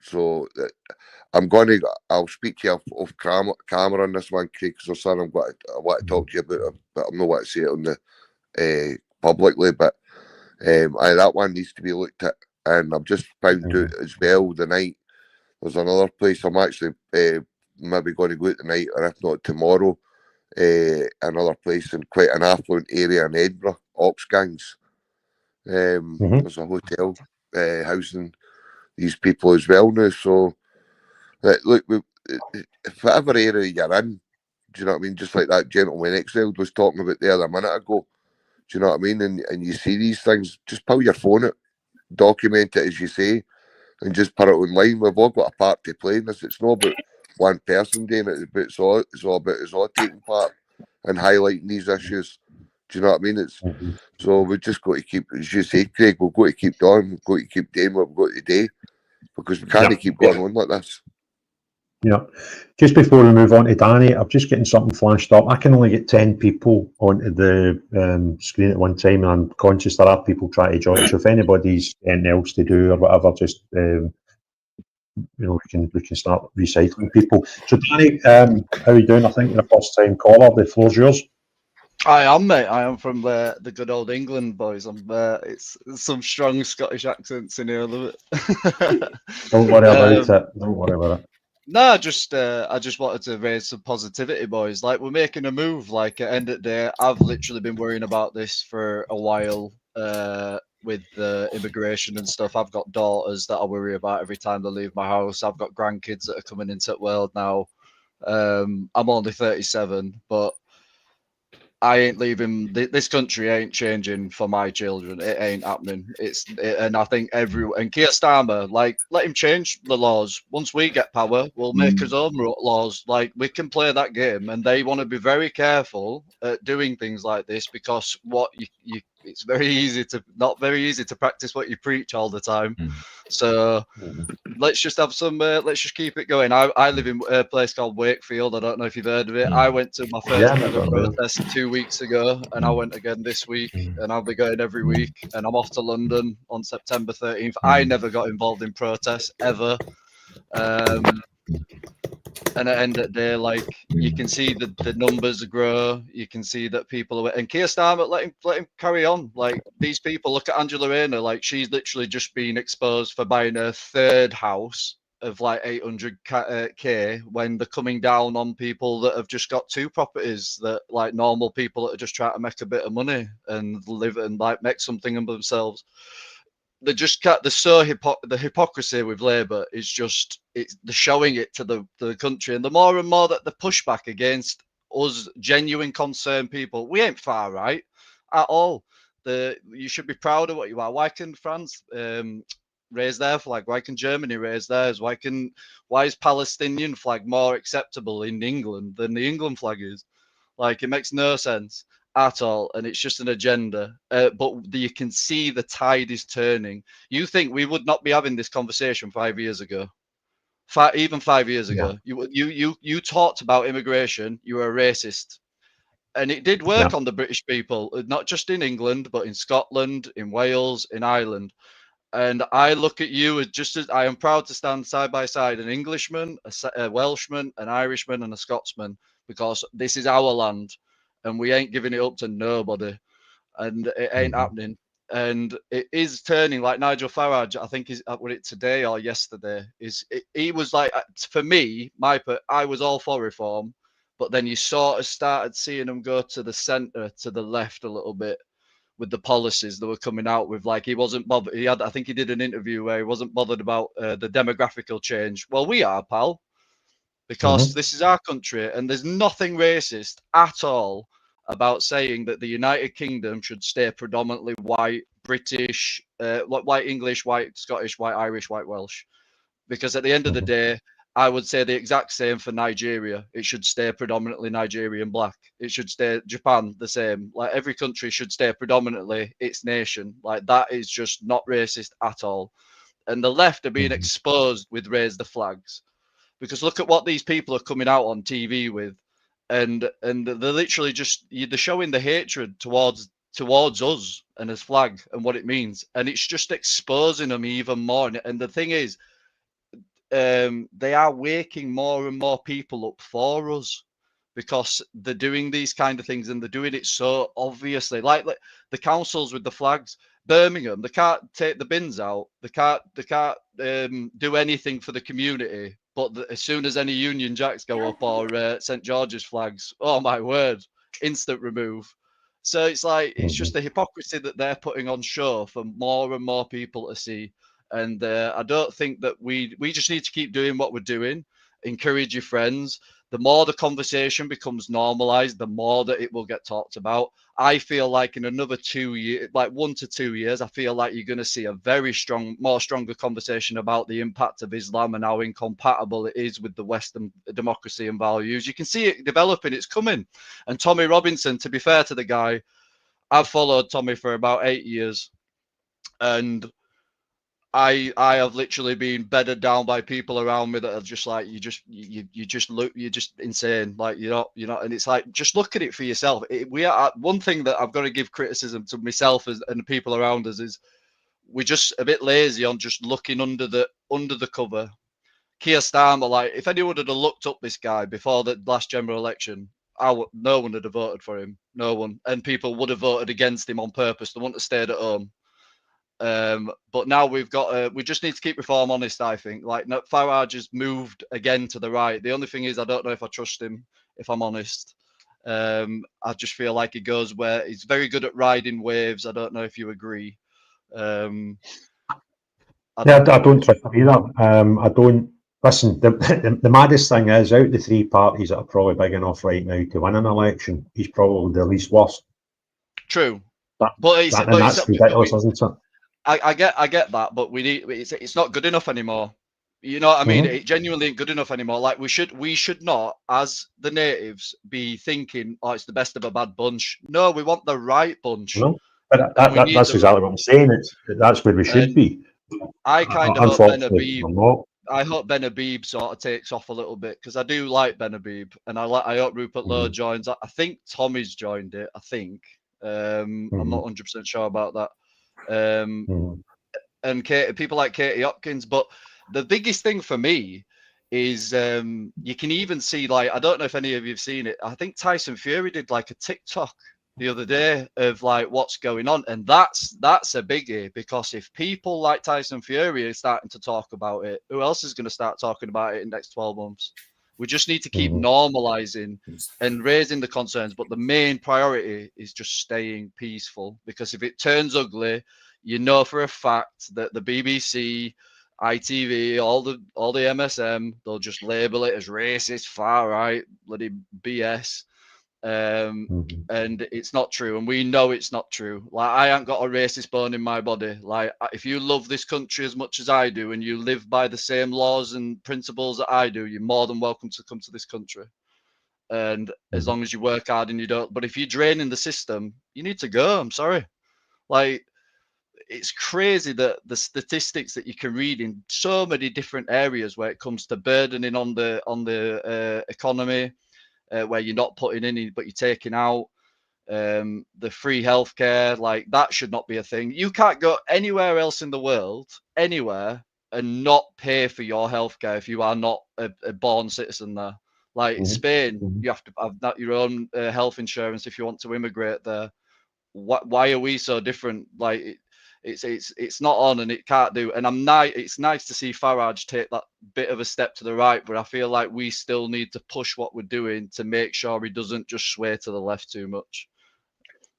So I'll speak to you off camera on this one, Craig, because I want to talk to you about it, but I'm not want to say it on the publicly, but that one needs to be looked at. And I've just found out as well the night There's another place I'm actually maybe going to go tonight, or if not tomorrow. Another place in quite an affluent area in Edinburgh, Oxgangs. There's a hotel housing these people as well now. So, look, whatever area you're in, do you know what I mean? Just like that gentleman Exiled was talking about there a minute ago. Do you know what I mean? And you see these things, just pull your phone out, document it as you say, and just put it online. We've all got a part to play in this. It's not about one person doing it, but it's all about us all taking part and highlighting these issues. Do you know what I mean? So we've just got to keep, as you say, Craig, we've got to keep doing, we've got to keep doing what we've got to do, because we can't keep going on like this. Yeah. Just before we move on to Danny, I'm just getting something flashed up. I can only get 10 people onto the screen at one time, and I'm conscious there are people trying to join. So if anybody's anything else to do or whatever, just we can start recycling people. So Danny, how are you doing? I think you're a first time caller. The floor's yours. I am, mate. I am from the good old England boys. It's some strong Scottish accents in here. I love it. Don't worry about it. Don't worry about it. No, I just wanted to raise some positivity, boys. Like, we're making a move. Like, at the end of the day, I've literally been worrying about this for a while with the immigration and stuff. I've got daughters that I worry about every time they leave my house. I've got grandkids that are coming into the world now. I'm only 37, but I ain't leaving. This country ain't changing for my children. It ain't happening. And I think and Keir Starmer, like, let him change the laws. Once we get power, we'll make his own laws. Like, we can play that game, and they want to be very careful at doing things like this, because it's not very easy to practice what you preach all the time. So let's just have some. Let's just keep it going. I live in a place called Wakefield. I don't know if you've heard of it. I went to my first ever protest 2 weeks ago, and I went again this week, and I'll be going every week. And I'm off to London on September 13th. I never got involved in protests ever. And at the end of the day, like, you can see the numbers grow. You can see that people are, and Keir Starmer, let him carry on. Like, these people, look at Angela Rayner. Like, she's literally just been exposed for buying a third house of like 800k when they're coming down on people that have just got 2 properties, that like normal people that are just trying to make a bit of money and live and like make something of themselves. They just can't. The hypocrisy with Labour is just, they're showing it to the country, and the more and more that the pushback against us genuine concerned people, we ain't far right at all. You should be proud of what you are. Why can France raise their flag? Why can Germany raise theirs? Why is Palestinian flag more acceptable in England than the England flag is? Like, it makes no sense at all, and it's just an agenda. But you can see the tide is turning. You think we would not be having this conversation 5 years ago? Even 5 years ago, you talked about immigration. You were a racist, and it did work on the British people, not just in England, but in Scotland, in Wales, in Ireland. And I look at you as just as I am proud to stand side by side, an Englishman, a Welshman, an Irishman, and a Scotsman, because this is our land. And we ain't giving it up to nobody, and it ain't happening. And it is turning, like Nigel Farage, I think he's with it today or yesterday. He was like, for me, I was all for reform, but then you sort of started seeing him go to the centre, to the left a little bit with the policies that were coming out with. Like, he wasn't bothered. I think he did an interview where he wasn't bothered about the demographical change. Well, we are, pal. Because this is our country, and there's nothing racist at all about saying that the United Kingdom should stay predominantly white, British, white English, white Scottish, white Irish, white Welsh. Because at the end of the day, I would say the exact same for Nigeria. It should stay predominantly Nigerian black. It should stay Japan the same. Like, every country should stay predominantly its nation. Like, that is just not racist at all. And the left are being exposed with raise the flags. Because look at what these people are coming out on TV with, and they're literally just, they're showing the hatred towards us and his flag and what it means, and it's just exposing them even more. And the thing is, they are waking more and more people up for us, because they're doing these kind of things, and they're doing it so obviously. Like the councils with the flags, Birmingham, they can't take the bins out. They can't do anything for the community. But as soon as any Union Jacks go up or St George's flags, oh my word, instant remove. So it's like, it's just the hypocrisy that they're putting on show for more and more people to see. And I don't think that we just need to keep doing what we're doing. Encourage your friends. The more the conversation becomes normalized, the more that it will get talked about. I feel like in another 2 years, like 1 to 2 years, I feel like you're going to see a very stronger conversation about the impact of Islam and how incompatible it is with the Western democracy and values. You can see it developing, it's coming. And Tommy Robinson, to be fair to the guy, I've followed Tommy for about 8 years, and I have literally been bedded down by people around me that are just like, you're just insane. Like, you're not, and it's like, just look at it for yourself. We are, one thing that I've got to give criticism to myself and the people around us is we're just a bit lazy on just looking under the cover. Keir Starmer, like, if anyone had looked up this guy before the last general election, no one would have voted for him. No one. And people would have voted against him on purpose. They wouldn't have stayed at home. But now we just need to keep reform honest, I think. Like, Farage has moved again to the right. The only thing is, I don't know if I trust him, if I'm honest. I just feel like he goes where he's very good at riding waves. I don't know if you agree. I don't trust him either. I don't. Listen, the maddest thing is, out the three parties that are probably big enough right now to win an election, he's probably the least worst. True. But that's ridiculous, isn't it? I get that, but it's not good enough anymore. You know what I mean? It genuinely ain't good enough anymore. Like, we should not, as the natives, be thinking, oh, it's the best of a bad bunch. No, we want the right bunch. No, but that's exactly what I'm saying. That's where we should be. I kind of hope Ben Habib. I hope Ben Habib sort of takes off a little bit, because I do like Ben Habib, and I hope Rupert Lowe joins. I think Tommy's joined it. I think. I'm not 100% sure about that. And people like Katie Hopkins, but the biggest thing for me is you can even see, like, I don't know if any of you have seen it. I think Tyson Fury did like a TikTok the other day of like what's going on, and that's a biggie, because if people like Tyson Fury are starting to talk about it, who else is going to start talking about it in the next 12 months? We just need to keep normalizing and raising the concerns, but the main priority is just staying peaceful, because if it turns ugly, you know for a fact that the BBC, ITV, all the MSM, they'll just label it as racist, far right, bloody BS. And it's not true, and we know it's not true. Like, I ain't got a racist bone in my body. Like, if you love this country as much as I do, and you live by the same laws and principles that I do, you're more than welcome to come to this country. And as long as you work hard and you don't, but if you're draining the system, you need to go. I'm sorry. Like, it's crazy that the statistics that you can read in so many different areas where it comes to burdening on the economy. Where you're not putting in, but you're taking out, the free healthcare, like, that should not be a thing. You can't go anywhere else in the world, anywhere, and not pay for your healthcare if you are not a born citizen there. Like in Spain, you have to have your own health insurance if you want to immigrate there. Why are we so different? Like, it's not on, and it can't do. And it's nice to see Farage take that bit of a step to the right, but I feel like we still need to push what we're doing to make sure he doesn't just sway to the left too much.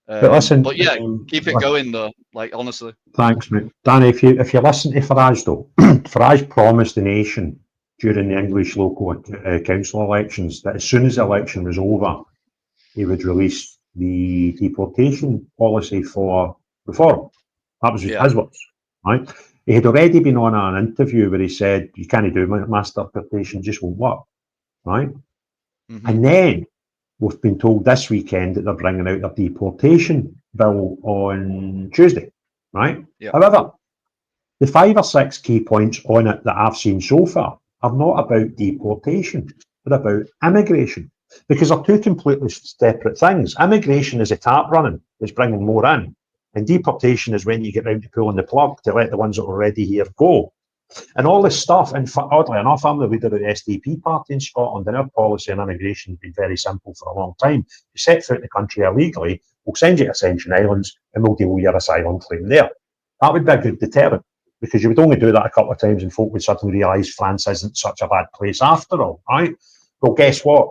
But listen, but yeah, keep it going though. Like, honestly. Thanks, mate. Danny, if you listen to Farage though, Farage promised the nation during the English local council elections that as soon as the election was over, he would release the deportation policy for reform. That was his words, right? He had already been on an interview where he said, you can't do mass deportation, just won't work, right? And then we've been told this weekend that they're bringing out their deportation bill on Tuesday, right? However, the 5 or 6 key points on it that I've seen so far are not about deportation, but about immigration, because they're two completely separate things. Immigration is a tap running, it's bringing more in. And deportation is when you get round to pulling the plug to let the ones that are already here go. And all this stuff, and oddly enough, I'm the leader of the SDP party in Scotland, and our policy on immigration has been very simple for a long time. You set foot in the country illegally, we'll send you to Ascension Islands, and we'll deal with your asylum claim there. That would be a good deterrent, because you would only do that a couple of times and folk would suddenly realise France isn't such a bad place after all, right? Well, guess what?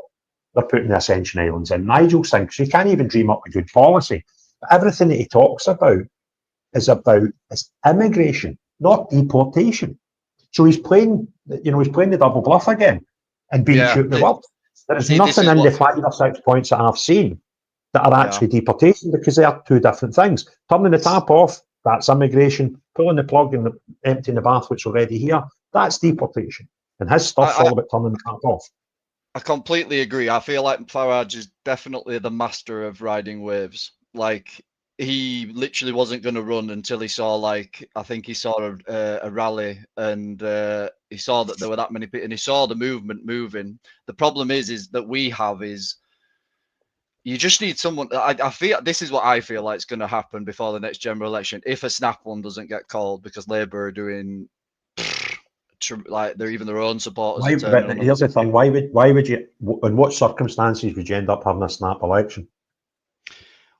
They're putting the Ascension Islands in. Nigel thinks you can't even dream up a good policy. But everything that he talks about is immigration, not deportation. So he's playing the double bluff again and being shooting the world. There is nothing in the 5 or 6 points that I've seen that are actually deportation, because they are two different things. Turning the tap off, that's immigration. Pulling the plug and emptying the bath, which is already here, that's deportation. And his stuff's all about turning the tap off. I completely agree. I feel like Farage is definitely the master of riding waves. Like, he literally wasn't going to run until he saw, like, I think he saw a rally, and he saw that there were that many people, and he saw the movement moving. The problem is that you just need someone. I feel this is what I feel like is going to happen before the next general election, if a snap one doesn't get called, because Labour are doing like they're even their own supporters. Here's the thing: why would you? In what circumstances would you end up having a snap election?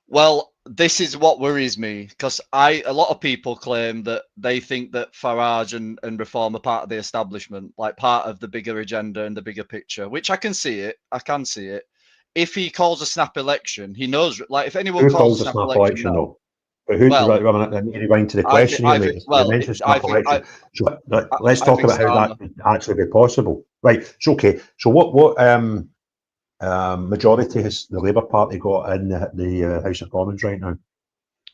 Well, this is what worries me, because a lot of people claim that they think that Farage and Reform are part of the establishment, like part of the bigger agenda and the bigger picture, which I can see it. If he calls a snap election, he knows, like, if anyone calls a snap election, though? But who? I need to go into the question. You mentioned snap election. Let's talk about how that could actually be possible. Right. So okay. So what majority has the Labour Party got in the House of Commons right now?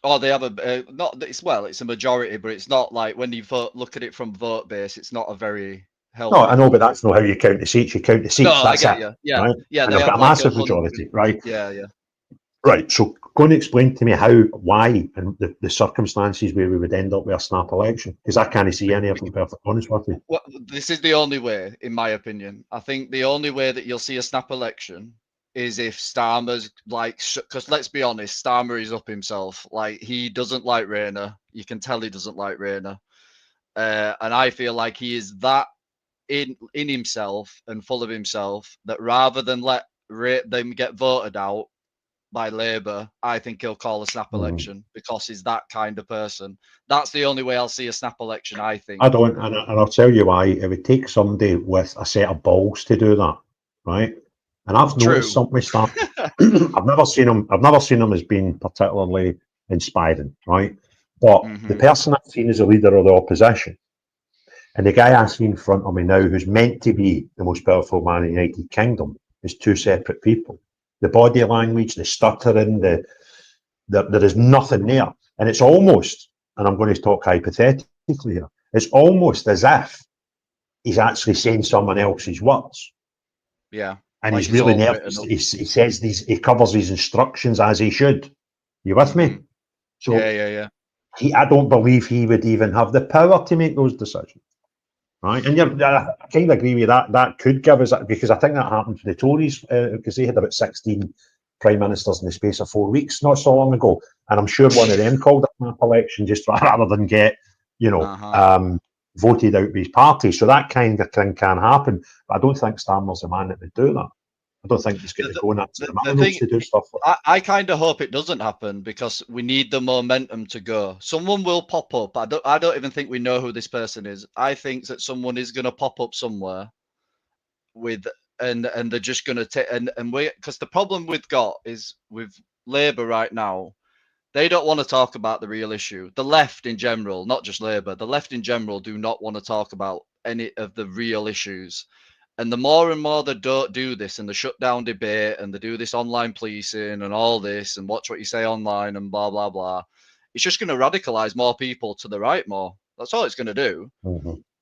Oh, they have it's a majority, but it's not like, when you look at it from vote base, it's not a very healthy. No, I know, but that's not how you count the seats. You count the seats. No, that's I get it. you. Yeah, right? yeah. And They they've have got a like massive majority, right? Yeah. Right. So go and explain to me why, and the circumstances where we would end up with a snap election, because I can't see any of them, perfectly honest with you. Well, this is the only way, in my opinion. I think the only way that you'll see a snap election is if Starmer's because let's be honest, Starmer is up himself. Like, he doesn't like Rayner. You can tell he doesn't like Rayner. And I feel like he is that in himself and full of himself that rather than let them get voted out by Labour, I think he'll call a snap election, because he's that kind of person. That's the only way I'll see a snap election, I think. I don't, and I'll tell you why. It would take somebody with a set of balls to do that, right? And I've noticed something with Starmer. I've never seen him as being particularly inspiring, right? But the person I've seen as a leader of the opposition, and the guy I see in front of me now, who's meant to be the most powerful man in the United Kingdom, is two separate people. The body language, the stuttering, there is nothing there. And it's almost, and I'm going to talk hypothetically here, it's almost as if he's actually saying someone else's words. Yeah. And like he's really nervous. He says he covers his instructions as he should. You with me? So yeah. I don't believe he would even have the power to make those decisions. Right, and I kind of agree with that. That could give us, because I think that happened to the Tories, because they had about 16 prime ministers in the space of 4 weeks, not so long ago. And I'm sure one of them called a snap election just rather than get, voted out by his party. So that kind of thing can happen. But I don't think Starmer's the man that would do that. I don't think he's going to go in to do stuff like that. I kind of hope it doesn't happen, because we need the momentum to go. Someone will pop up. I don't even think we know who this person is. I think that someone is going to pop up somewhere and they're just going to take and wait, because the problem we've got is with Labour right now, they don't want to talk about the real issue. The left in general, not just Labour, the left in general do not want to talk about any of the real issues. And the more and more they don't do this, and they shut down debate, and they do this online policing and all this, and watch what you say online and blah, blah, blah, it's just going to radicalize more people to the right more. That's all it's going to do.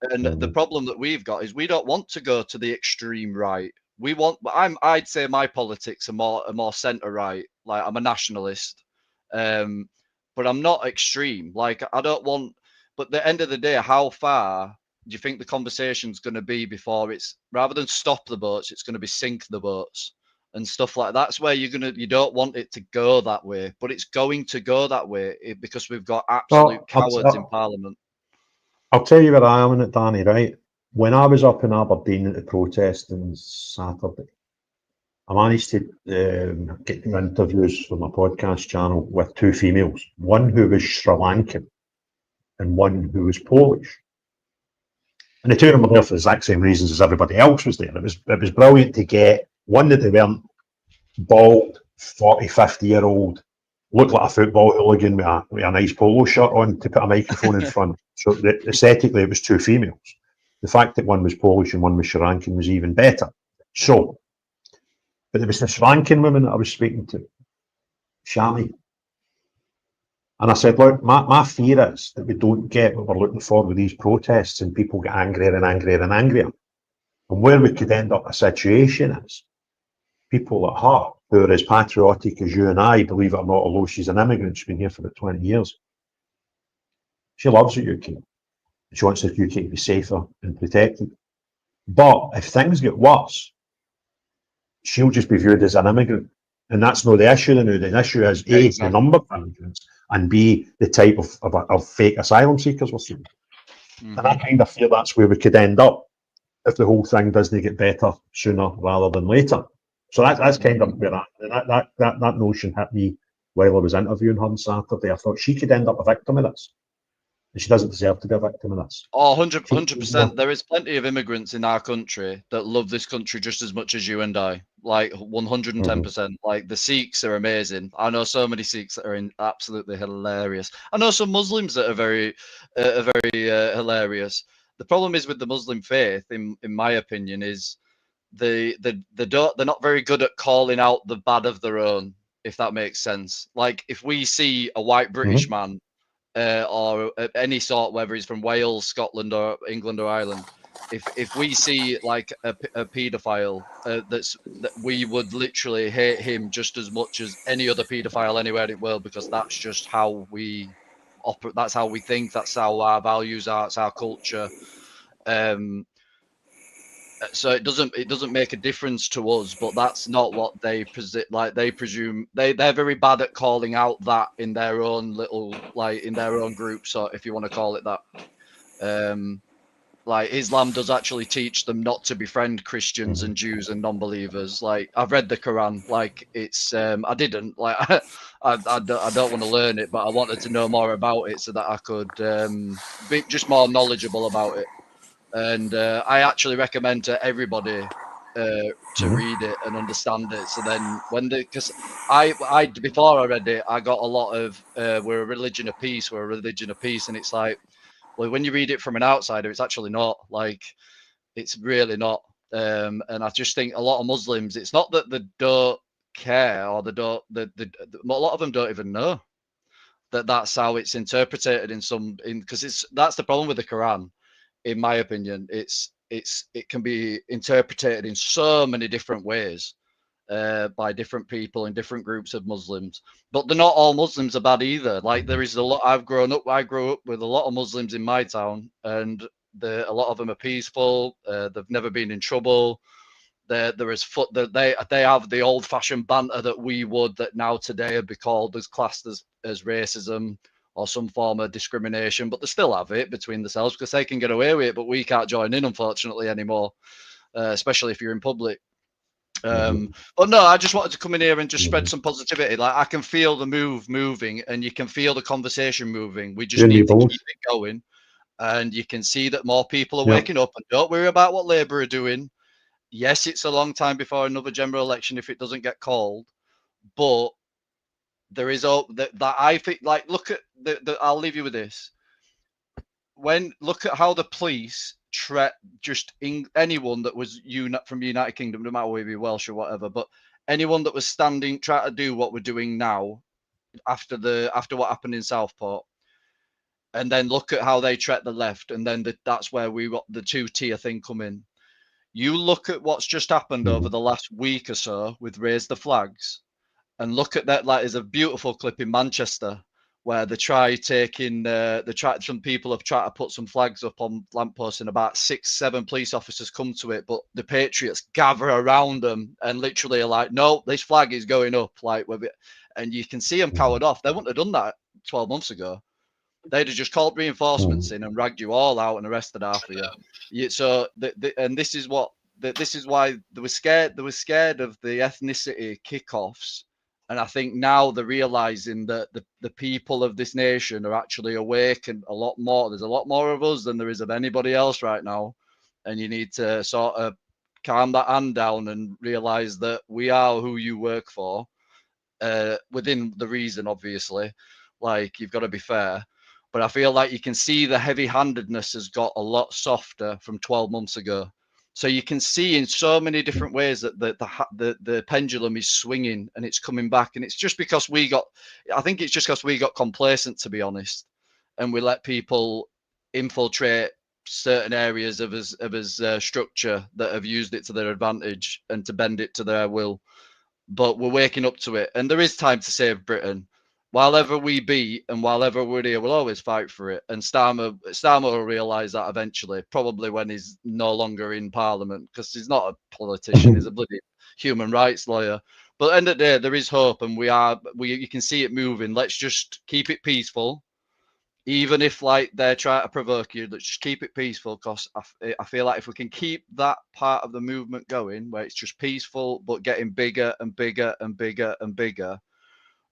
And the problem that we've got is we don't want to go to the extreme right. I'd say my politics are more centre right. Like, I'm a nationalist, but I'm not extreme. Like, I don't want. But at the end of the day, how far do you think the conversation's going to be before it's, rather than stop the boats, it's going to be sink the boats and stuff like that? That's where you don't want it to go that way, but it's going to go that way because we've got absolute cowards in Parliament. I'll tell you where I am in it, Danny, right? When I was up in Aberdeen at the protest on Saturday, I managed to get interviews for my podcast channel with two females. One who was Sri Lankan, and one who was Polish. And the two of them were there for the exact same reasons as everybody else was there. It was brilliant to get one, that they weren't bald, 40, 50-year-old, looked like a football hooligan with a nice polo shirt on, to put a microphone in front. So aesthetically, it was two females. The fact that one was Polish and one was Sri Lankan was even better. So, but there was this Sri Lankan woman that I was speaking to, Shami. And I said, look, my fear is that we don't get what we're looking for with these protests, and people get angrier and angrier and angrier. And where we could end up a situation is people like her, who are as patriotic as you and I, believe it or not, although she's an immigrant, she's been here for about 20 years. She loves the UK. She wants the UK to be safer and protected. But if things get worse, she'll just be viewed as an immigrant. And that's not the issue now. The issue is A, the number of immigrants, and B, the type of fake asylum seekers we're seeing. And I kind of fear that's where we could end up if the whole thing doesn't get better sooner rather than later. So that's kind of where that notion hit me while I was interviewing her on Saturday. I thought she could end up a victim of this. And she doesn't deserve to be a victim of this. Oh, 100%. There is plenty of immigrants in our country that love this country just as much as you and I. Like 110%. Like the Sikhs are amazing. I know so many Sikhs that are absolutely hilarious. I know some Muslims that are very hilarious. The problem is with the Muslim faith, in my opinion, is they're not very good at calling out the bad of their own, if that makes sense. Like if we see a white British man or any sort, whether he's from Wales, Scotland, or England or Ireland, if we see like a paedophile, that we would literally hate him just as much as any other paedophile anywhere in the world, because that's just how we operate. That's how we think. That's how our values are. It's our culture. So it doesn't make a difference to us, but that's not what they presume. They're very bad at calling out that in their own little, like in their own group, so if you want to call it that. Like Islam does actually teach them not to befriend Christians and Jews and non-believers. Like I've read the Quran, like it's I didn't like I don't want to learn it, but I wanted to know more about it so that I could be just more knowledgeable about it. And I actually recommend to everybody to read it and understand it. So then because I before I read it, I got a lot of we're a religion of peace, and it's like, well, when you read it from an outsider, it's actually not. Like, it's really not. And I just think a lot of Muslims, it's not that they don't care or a lot of them don't even know that that's how it's interpreted because that's the problem with the Quran, in my opinion. It can be interpreted in so many different ways by different people in different groups of Muslims, but they're not all Muslims are bad either. Like there is a lot. I grew up with a lot of Muslims in my town, and a lot of them are peaceful. They've never been in trouble. They have the old-fashioned banter that now today would be called classed as racism or some form of discrimination, but they still have it between themselves because they can get away with it, but we can't join in, unfortunately, anymore, especially if you're in public. But no, I just wanted to come in here and just spread some positivity. Like I can feel the moving, and you can feel the conversation moving. We just need to keep it going, and you can see that more people are waking up. And don't worry about what Labour are doing. Yes, it's a long time before another general election if it doesn't get called, but there is that I think. Like, look at I'll leave you with this. Look at how the police anyone that was from the United Kingdom, no matter whether you're Welsh or whatever, but anyone that was trying to do what we're doing now after what happened in Southport, and then look at how they treat the left, and then that's where we got the two-tier thing come in. You look at what's just happened over the last week or so with Raise the Flags, and look at that. Like, there's a beautiful clip in Manchester where some people have tried to put some flags up on lampposts, and about 6-7 police officers come to it, but the patriots gather around them and literally are like, no, this flag is going up. And you can see them cowered off. They wouldn't have done that 12 months ago. They'd have just called reinforcements in and ragged you all out and arrested half of you. So, and this is why they were scared. They were scared of the ethnicity kickoffs And I think now they're realizing that the people of this nation are actually awake, and a lot more. There's a lot more of us than there is of anybody else right now. And you need to sort of calm that hand down and realize that we are who you work for, within the reason, obviously. Like, you've got to be fair. But I feel like you can see the heavy-handedness has got a lot softer from 12 months ago. So you can see in so many different ways that the pendulum is swinging and it's coming back. And it's just because I think it's just because we got complacent, to be honest, and we let people infiltrate certain areas of his structure that have used it to their advantage and to bend it to their will. But we're waking up to it, and there is time to save Britain. While ever we be and while ever we're here, we'll always fight for it. And Starmer will realise that eventually, probably when he's no longer in Parliament, because he's not a politician, he's a bloody human rights lawyer. But at the end of the day, there is hope, and you can see it moving. Let's just keep it peaceful. Even if like they're trying to provoke you, let's just keep it peaceful, because I feel like if we can keep that part of the movement going, where it's just peaceful but getting bigger and bigger and bigger and bigger,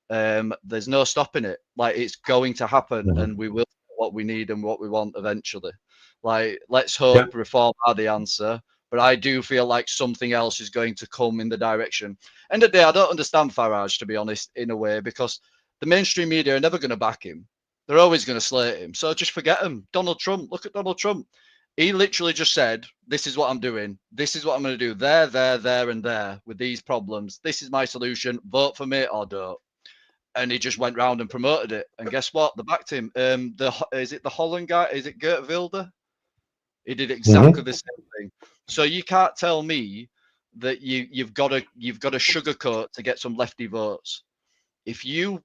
there's no stopping it. Like, it's going to happen, and we will get what we need and what we want eventually. Like, let's hope reform are the answer, but I do feel like something else is going to come in the direction. End of the day, I don't understand Farage, to be honest, in a way, because the mainstream media are never going to back him. They're always going to slate him. So just forget him. Donald Trump, look at Donald Trump. He literally just said, this is what I'm doing. This is what I'm going to do. There, and there with these problems. This is my solution. Vote for me or don't. And he just went round and promoted it. And guess what? They backed him. Is it the Holland guy? Is it Geert Wilde? He did exactly the same thing. So you can't tell me that you've got to sugarcoat to get some lefty votes. If you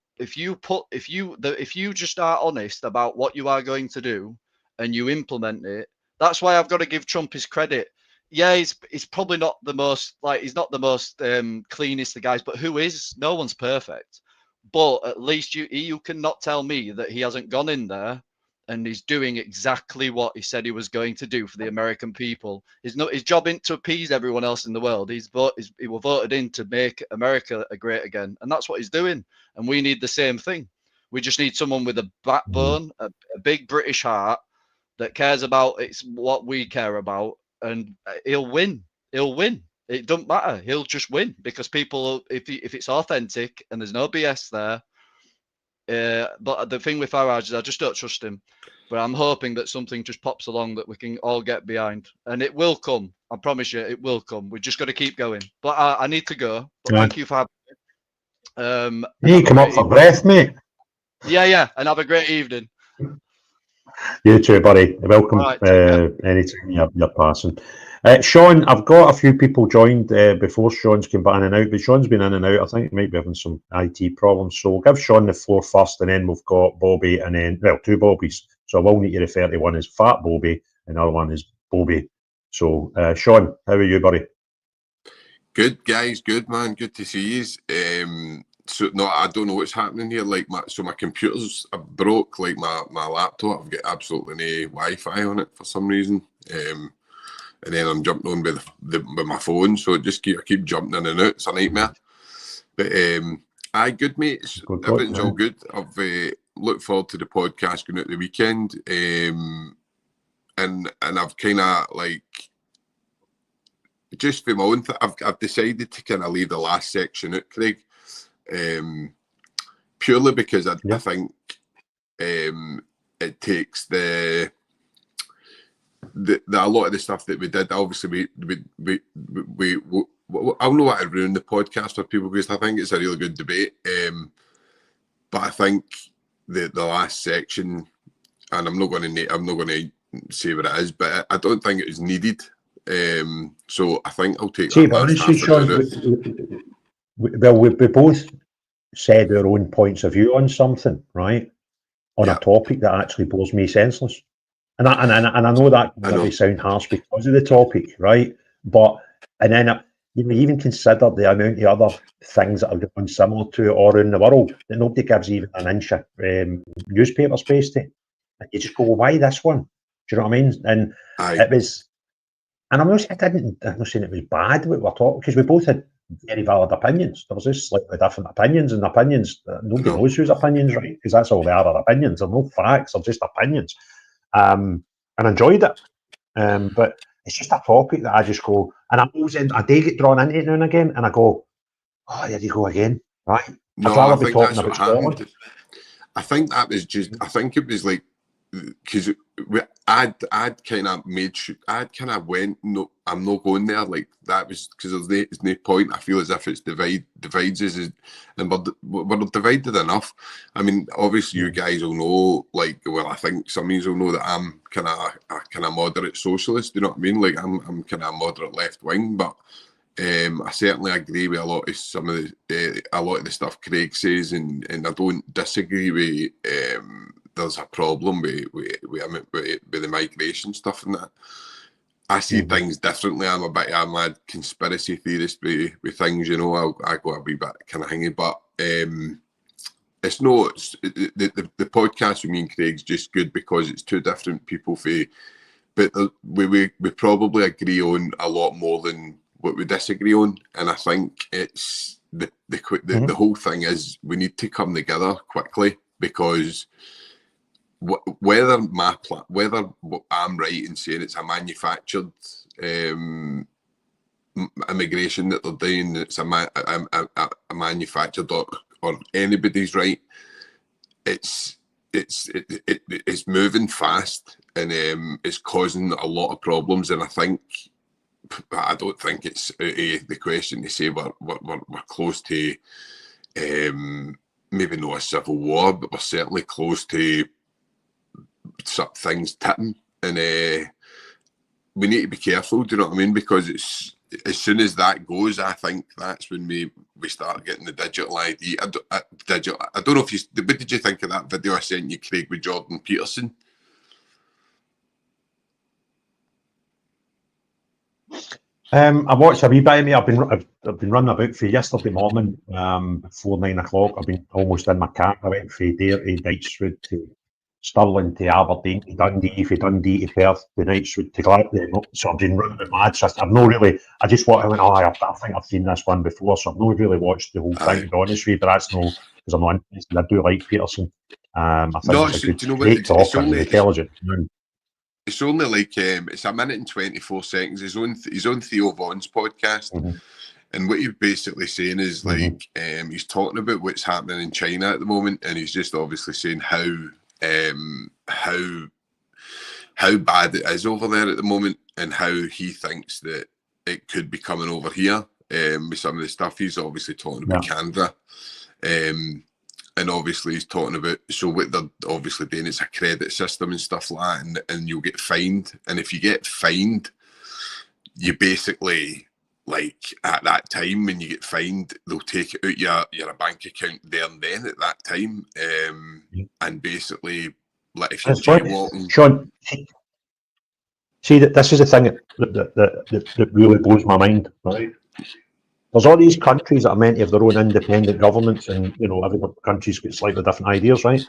just are honest about what you are going to do and you implement it, that's why I've got to give Trump his credit. Yeah, he's probably not the most, like, he's not the most cleanest of guys, but who is? No one's perfect. But at least you cannot tell me that he hasn't gone in there and he's doing exactly what he said he was going to do for the American people. His job isn't to appease everyone else in the world. He was voted in to make America great again, and that's what he's doing. And we need the same thing. We just need someone with a backbone, a big British heart that cares about it's what we care about, and he'll win. He'll win. It doesn't matter. He'll just win, because people, if it's authentic and there's no BS there. But the thing with Farage is I just don't trust him. But I'm hoping that something just pops along that we can all get behind, and it will come. I promise you, it will come. We just got to keep going. But I need to go. But thank you for having me. You come up for breath, mate. Yeah, and have a great evening. You too, buddy. Welcome. Anytime you're passing. Sean, I've got a few people joined before Sean's came back in and out, but Sean's been in and out. I think he might be having some IT problems. So we'll give Sean the floor first, and then we've got Bobby, and then, well, two Bobbies. So I will need to refer to one as Fat Bobby, and the other one is Bobby. So, Sean, how are you, buddy? Good, guys. Good, man. Good to see you. So no, I don't know what's happening here. Like, my computer's broke. Like my laptop, I've got absolutely no Wi-Fi on it for some reason. And then I'm jumping on with my phone, so I keep jumping in and out. It's a nightmare. But good, mates. Everything's all good. I've looked forward to the podcast going out the weekend, and I've kind of like, just for my own I've decided to kind of leave the last section out, Craig, purely because I think it takes a lot of the stuff that we did. Obviously, we I don't know what I'd ruin the podcast for people, because I think it's a really good debate. But I think the last section, and I'm not going to say what it is, but I don't think it was needed. So I think I'll take that last half Sean, well, we both said our own points of view on something, right? On a topic that actually bores me senseless. And I know that maybe sound harsh because of the topic, right? But, and then you even consider the amount of other things that are going similar to it or in the world that nobody gives even an inch of newspaper space to. And you just go, why this one? Do you know what I mean? And it was, and I'm not saying it was bad what we're talking, because we both had very valid opinions. There was just slightly different opinions, and opinions, nobody knows whose opinions right, because that's all they are opinions. They're no facts, they're just opinions. And I enjoyed it. But it's just a topic that I just go, and I do get drawn into it now and again, and I go, oh, there you go again, right? No, I'd rather I be think talking that's about what happened. Scotland. I think that was just, I think it was like, because I'd kind of made sure, I'd kind of went, no, I'm not going there. Like, that was, because there's no point. I feel as if it's divides us, and we're divided enough. I mean, obviously you guys will know, like, well, I think some of you will know that I'm kind of moderate socialist, you know what I mean? Like, I'm kind of moderate left wing, but I certainly agree with a lot of the stuff Craig says, and I don't disagree with there's a problem with the migration stuff and that. I see things differently. I'm a bit of a mad conspiracy theorist with things, you know. I go a wee bit kind of hangy, but it's no. The podcast with me and Craig's just good because it's two different people. But we probably agree on a lot more than what we disagree on, and I think it's the whole thing is we need to come together quickly, because whether I'm right in saying it's a manufactured immigration that they're doing, it's a manufactured, or anybody's right, it's moving fast, and it's causing a lot of problems. And I don't think it's the question to say we're close to maybe not a civil war, but we're certainly close to some things tipping, and we need to be careful. Do you know what I mean? Because it's, as soon as that goes, I think that's when we start getting the digital ID. I don't know if you. What did you think of that video I sent you, Craig, with Jordan Peterson? I watched a wee bit of me. I've been running about for yesterday morning, before 9 o'clock. I've been almost in my car. I went from there to Knightswood to Stirling to Aberdeen to Dundee, from Dundee to Perth to Knightswood to Glasgow. So I've been running about mad. So I've not really. I just watched. I went, I think I've seen this one before. So I've not really watched the whole thing, to be honest with you. But that's no, because I'm not interested. I do like Peterson. I think he's a good, great talker and intelligent. It's only like it's a minute and 24 seconds. He's on Theo Vaughan's podcast, and what he's basically saying is like he's talking about what's happening in China at the moment, and he's just obviously saying how bad it is over there at the moment, and how he thinks that it could be coming over here with some of the stuff. He's obviously talking about Canada. And obviously he's talking about, so what they're obviously doing, it's a credit system and stuff like that, and you'll get fined. And if you get fined, you basically, like, at that time when you get fined, they'll take it out your bank account there and then at that time. And basically, like, if you're jaywalking... Sean, see, this is the thing that really blows my mind, right? There's all these countries that are meant to have their own independent governments, and, you know, every country's got slightly different ideas, right?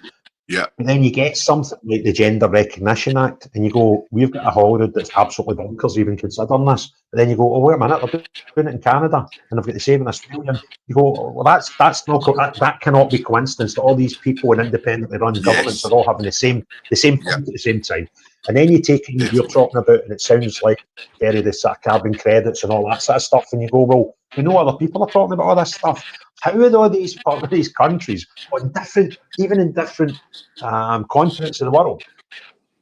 Yeah. And then you get something like the Gender Recognition Act, and you go, we've got a Hollywood that's absolutely bonkers even considering this. But then you go, oh, wait a minute, they're doing it in Canada, and they've got the same in Australia. You go, well, that's not, that cannot be coincidence that all these people in independently run governments are all having the same thing at the same time. And then you take what you're talking about, and it sounds like very this sort of carbon credits and all that sort of stuff, and you go, well, we know other people are talking about all this stuff. How are all these countries, on different, even in different continents of the world,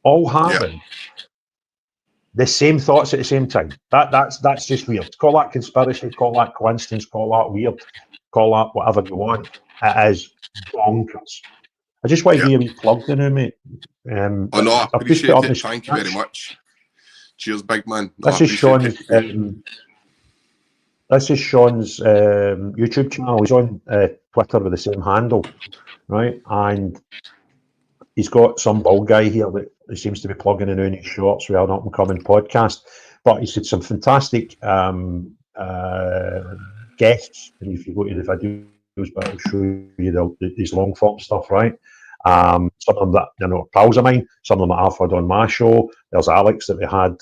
all having the same thoughts at the same time? That's just weird. Call that conspiracy, call that coincidence, call that weird, call that whatever you want. It is bonkers. I just want to give you a plug there, mate. I appreciate it. Thank you very much. Cheers, big man. This is Sean's. This is Sean's YouTube channel. He's on Twitter with the same handle, right? And he's got some bald guy here that he seems to be plugging in his shorts with an up-and-coming podcast. But he's had some fantastic guests. And if you go to the videos, but I'll show you these long-form stuff, right? Some of them that, you know, pals of mine, some of them that I've had on my show. There's Alex that we had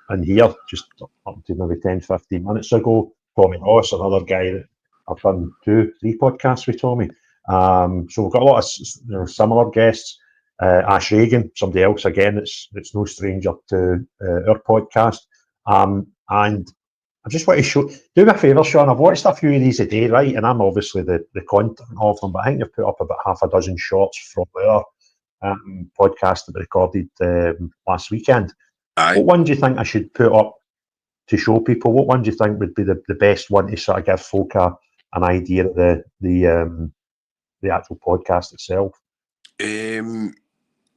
in here just up to maybe 10-15 minutes ago. Tommy Ross, another guy that I've done 2-3 podcasts with Tommy. So we've got a lot of similar guests. Ash Reagan, somebody else again that's no stranger to our podcast. And I just want to do me a favour, Sean. I've watched a few of these a day, right? And I'm obviously the content of them, but I think you've put up about half a dozen shorts from our podcast that we recorded last weekend. What one do you think I should put up to show people? What one do you think would be the best one to sort of give folk an idea of the actual podcast itself?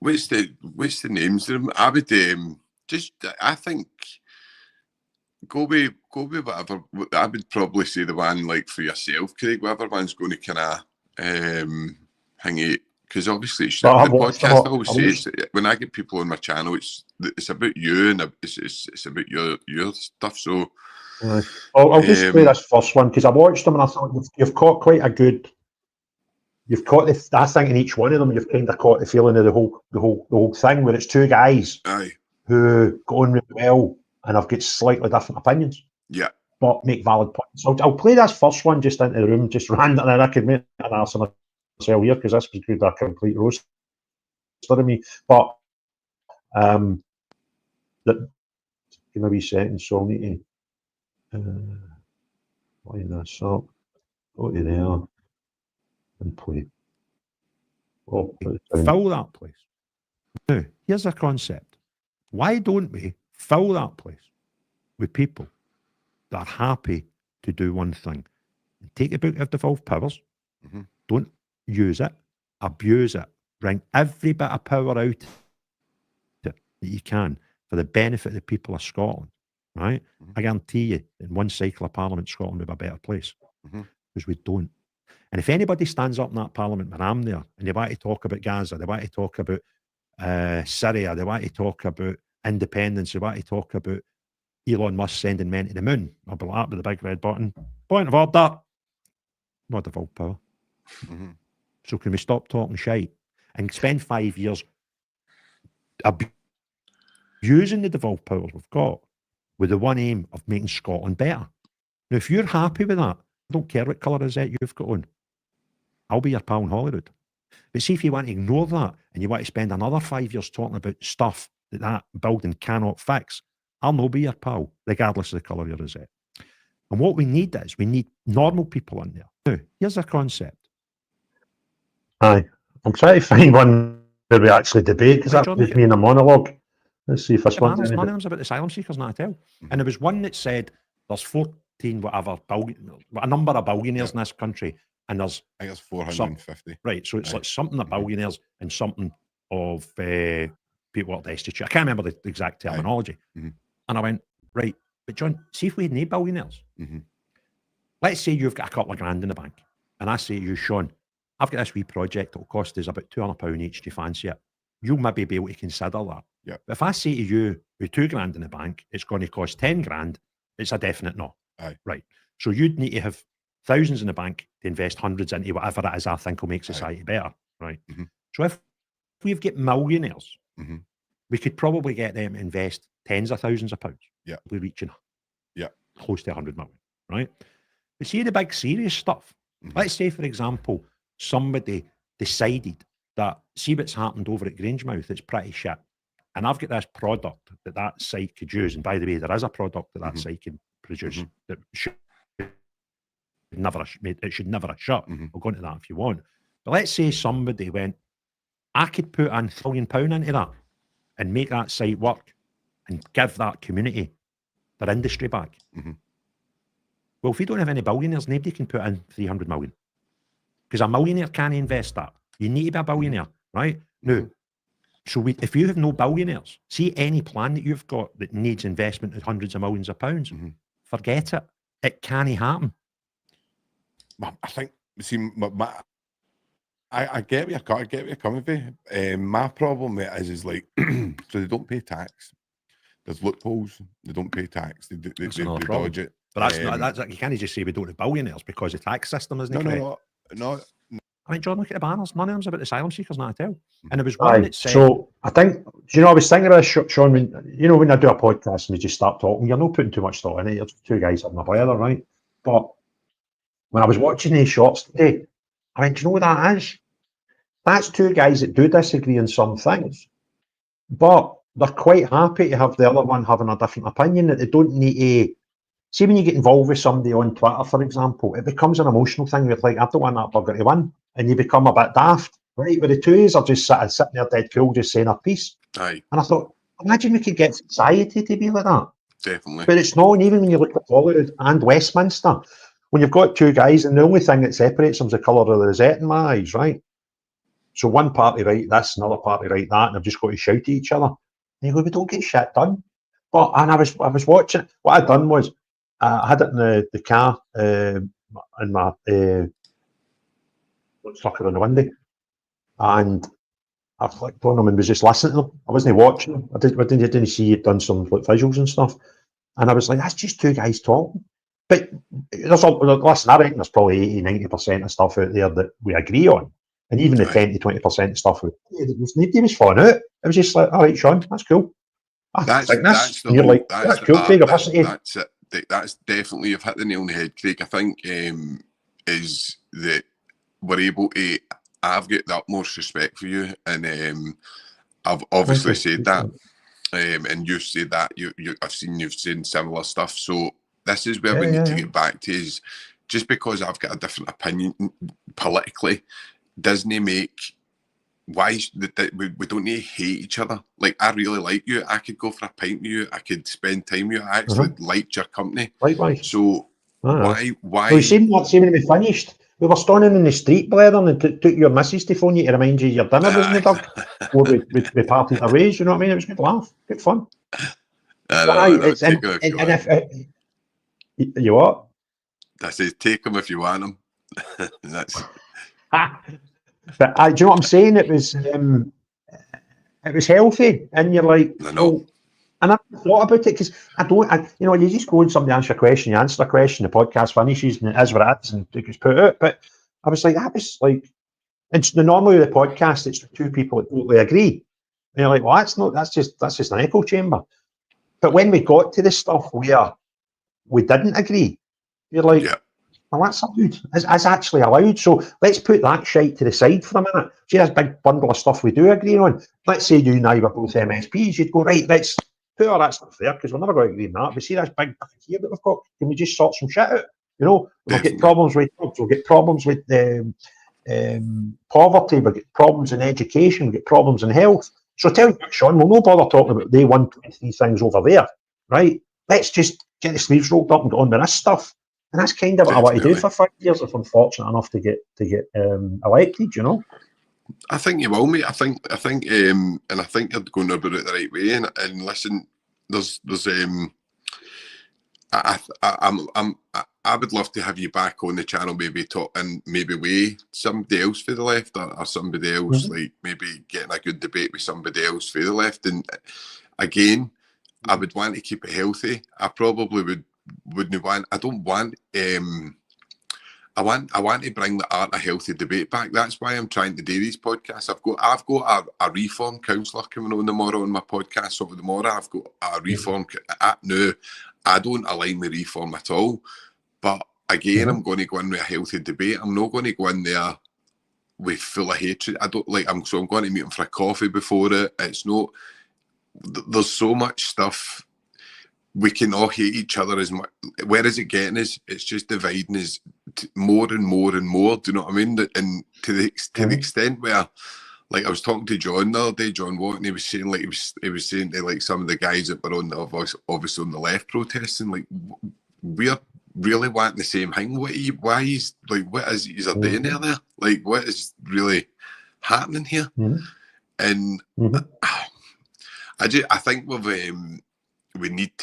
What's the names of them? I would I think go with whatever. I would probably say the one like for yourself, Craig. Whatever one's going to kind of hang it, because obviously it's the podcast. I always say when I get people on my channel, it's about you and it's about your stuff. So I'll just play this first one because I watched them and I thought you've caught quite a good. You've caught I think in each one of them you've kind of caught the feeling of the whole thing where it's two guys who go on really well and have got slightly different opinions. Yeah. But make valid points. So I'll play this first one just into the room, just randomly, and I can make an answer myself here because this was good, a complete roast of me. But give me a wee second, so I'll need to line this up. Go to there. And play. Fill that place. Now, here's a concept. Why don't we fill that place with people that are happy to do one thing? Take the book of devolved powers, don't use it, abuse it, bring every bit of power out of it that you can for the benefit of the people of Scotland, right? I guarantee you, in one cycle of Parliament, Scotland would be a better place because we don't. And if anybody stands up in that Parliament when I'm there and they want to talk about Gaza, they want to talk about Syria, they want to talk about independence, they want to talk about Elon Musk sending men to the moon, I'll be like with the big red button. Point of order. Not devolved power. So can we stop talking shite and spend 5 years abusing the devolved powers we've got with the one aim of making Scotland better? Now, if you're happy with that, I don't care what colour is that you've got on. I'll be your pal in Holyrood. But see, if you want to ignore that and you want to spend another 5 years talking about stuff that building cannot fix, I'll not be your pal, regardless of the colour of your rosette. And what we need is, we need normal people in there. Now, here's a concept. Aye. I'm trying to find one where we actually debate, because that was me in a monologue. Let's see if this one's none of them's about the asylum seekers, not at all. And there was one that said there's 14 whatever, a number of billionaires in this country, and there's I think it's 450. Right, so it's like something of billionaires and something of people that are destitute. I can't remember the exact terminology. And I went, right, but John, see if we had no billionaires. Let's say you've got a couple of grand in the bank, and I say to you, Sean, I've got this wee project that'll cost us about £200 each. Do you fancy it? You'll maybe be able to consider that. Yeah. But if I say to you, with 2 grand in the bank, it's going to cost 10 grand, it's a definite no. Aye. Right. So you'd need to have thousands in the bank to invest hundreds into whatever it is I think will make society better. Right. So if we've got millionaires, we could probably get them to invest tens of thousands of pounds. Yeah. We're reaching close to 100 million. Right. But see the big serious stuff. Let's say, for example, somebody decided that, see what's happened over at Grangemouth, it's pretty shit. And I've got this product that site could use. And by the way, there is a product that site can produce that should never have shut. We'll go into that if you want. But let's say somebody went, I could put in £1 million into that and make that site work and give that community their industry back. Well, if we don't have any billionaires, nobody can put in 300 million. Because a millionaire can't invest that. You need to be a billionaire, right? Now, so if you have no billionaires, see any plan that you've got that needs investment of hundreds of millions of pounds, forget it. It can't happen. I think, see, I get where you're coming from. My problem with it is like, so they don't pay tax. There's loopholes. They don't pay tax. They dodge it. But that's you can't just say we don't have billionaires because the tax system isn't correct. No. I mean, John, look at the banners. None of them's about the asylum seekers, not at all. And there was one that said... So, I think, I was thinking of this, Sean, when I do a podcast and we just start talking, you're not putting too much thought in it. You're two guys having a blather, right? But when I was watching these shots today, I went, do you know what that is? That's two guys that do disagree on some things, but they're quite happy to have the other one having a different opinion, that they don't need to. See, when you get involved with somebody on Twitter, for example, it becomes an emotional thing. You're like, I don't want that bugger to win. And you become a bit daft, right? But the two is are just sitting there dead cool, just saying a piece. Aye. And I thought, imagine we could get society to be like that. Definitely. But it's not, and even when you look at Holyrood and Westminster, when you've got two guys, and the only thing that separates them is the colour of the rosette in my eyes, right? So one party write this, another party write that, and they've just got to shout at each other. And you go, we don't get shit done. But, and I was watching, what I'd done was, I had it in the car, in my sucker on the window, and I flicked on them and was just listening to them. I wasn't watching them. I didn't see you'd done some like visuals and stuff. And I was like, that's just two guys talking. But listen, I reckon there's probably 80-90% of stuff out there that we agree on. And even the 10-20% of stuff, nobody was falling out. It was just like, all right, Sean, that's cool. That's cool, Craig. That's definitely, you've hit the nail on the head, Craig. I think is that we're able to. I've got the utmost respect for you, and I've obviously said that, and you've said that. I've seen you've said similar stuff. So this is where we need to get back to, is just because I've got a different opinion politically doesn't make why we don't need to hate each other. Like, I really like you. I could go for a pint with you. I could spend time with you. I actually liked your company. Likewise. So why? Well, you seemed when we finished, we were standing in the street, Blether, and took your missus to phone you to remind you your dinner wasn't done. Or we parted our ways, you know what I mean? It was a good laugh, good fun. You what? I say, take them if you want them. That's. But do you know what I'm saying? It was healthy, and you're like, I know. And I thought about it because you just go and somebody answer a question, you answer a question, the podcast finishes, and it is what it is, and it gets put out. But I was like, that was like, and normally with the podcast, it's two people that totally agree. And you're like, well, that's just an echo chamber. But when we got to the stuff where we didn't agree, you're like, well, that's allowed. It's actually allowed. So let's put that shite to the side for a minute. See, this big bundle of stuff we do agree on. Let's say you and I were both MSPs. You'd go, right, let's put all that stuff there because we're never going to agree on that. But see this big bucket here that we've got. Can we just sort some shit out? You know, we'll get problems with drugs. We'll get problems with poverty. We'll get problems in education. We'll get problems in health. So tell you, Sean, we'll no bother talking about the 123 things over there, right? Let's just get the sleeves rolled up and get on with this stuff. And that's kind of what I want to do for 5 years if I'm fortunate enough to get elected, you know. I think you will, mate. I think, and I think you're going about it the right way. And listen, there's I would love to have you back on the channel, maybe talk and maybe weigh somebody else for the left, or somebody else, like maybe getting a good debate with somebody else for the left. And again, I would want to keep it healthy. I probably wouldn't want. I don't want. I want to bring the art of healthy debate back. That's why I'm trying to do these podcasts. I've got a reform counsellor coming on tomorrow on my podcast. So tomorrow I've got a reform. No, I don't align with reform at all. But again, I'm going to go in with a healthy debate. I'm not going to go in there with full of hatred. I don't like. I'm going to meet him for a coffee before it. It's not. There's so much stuff. We can all hate each other as much. Where is it getting us? It's just dividing us more and more and more. Do you know what I mean? And to the extent where, like, I was talking to John the other day, John Watt, and he was saying, like, he was saying to like some of the guys that were on the obviously on the left protesting, like, we're really wanting the same thing. What is there doing there? Like, what is really happening here? And I think we need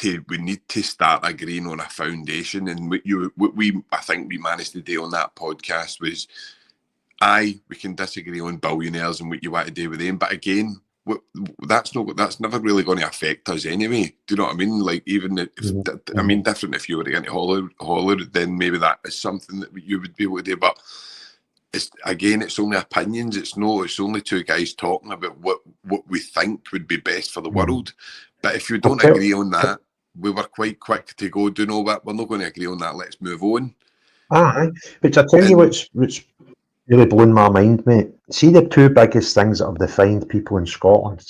to start agreeing on a foundation, and what we I think we managed to do on that podcast was, we can disagree on billionaires and what you want to do with them, but again, that's never really going to affect us anyway. Do you know what I mean? Like, even if, I mean, different if you were to get into Hollywood, then maybe that is something that you would be able to do, but it's only opinions. It's only two guys talking about what we think would be best for the world. But if you don't agree on that, we were quite quick to go, do you know what, we're not going to agree on that, let's move on. Aye, but I tell you what's really blown my mind, mate. See the two biggest things that have defined people in Scotland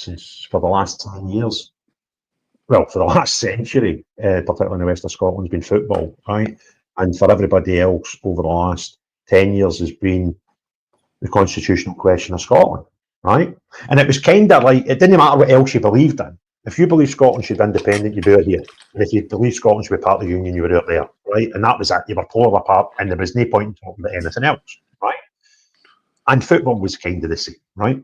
for the last 10 years. Well, for the last century, particularly in the west of Scotland, has been football, right? And for everybody else over the last 10 years has been the constitutional question of Scotland, right? And it was kind of like, it didn't matter what else you believed in. If you believe Scotland should be independent, you do it here. And if you believe Scotland should be part of the Union, you were out there, right? And that was it. You were polar apart, and there was no point in talking about anything else, right? And football was kind of the same, right?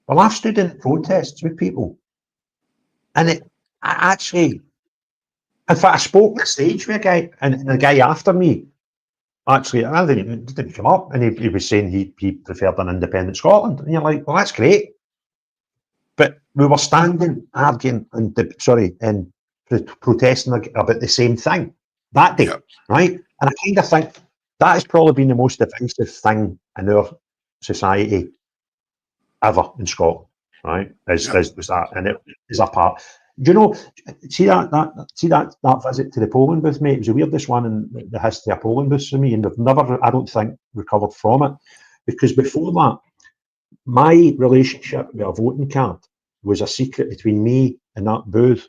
Well, I've stood in protests with people, and I actually, in fact, I spoke on stage with a guy, and the guy after me, actually, I didn't come up, and he was saying he preferred an independent Scotland, and you're like, well, that's great. But we were standing, arguing, and protesting about the same thing that day, right? And I kind of think that has probably been the most divisive thing in our society ever in Scotland, right? Was that, and it is a part. Do you know? See that visit to the polling booth, mate? It was the weirdest one in the history of polling booths for me, and we've never, I don't think, recovered from it, because before that, my relationship with a voting card was a secret between me and that booth.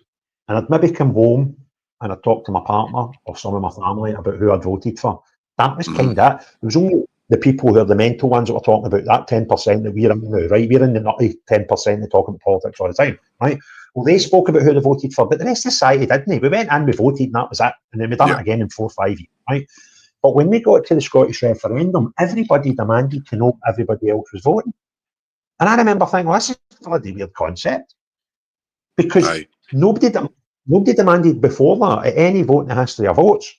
And I'd maybe come home and I'd talk to my partner or some of my family about who I'd voted for. That was kind of it. It was only the people who are the mental ones that were talking about that 10% that we're in now, right? We're in the nutty 10% that talking about politics all the time, right? Well, they spoke about who they voted for, but the rest of society didn't. We went in, we voted, and that was it. And then we done it again in 4 or 5 years, right? But when we got to the Scottish referendum, everybody demanded to know everybody else was voting. And I remember thinking, well, this is a bloody weird concept. Because nobody demanded before that at any vote in the history of votes.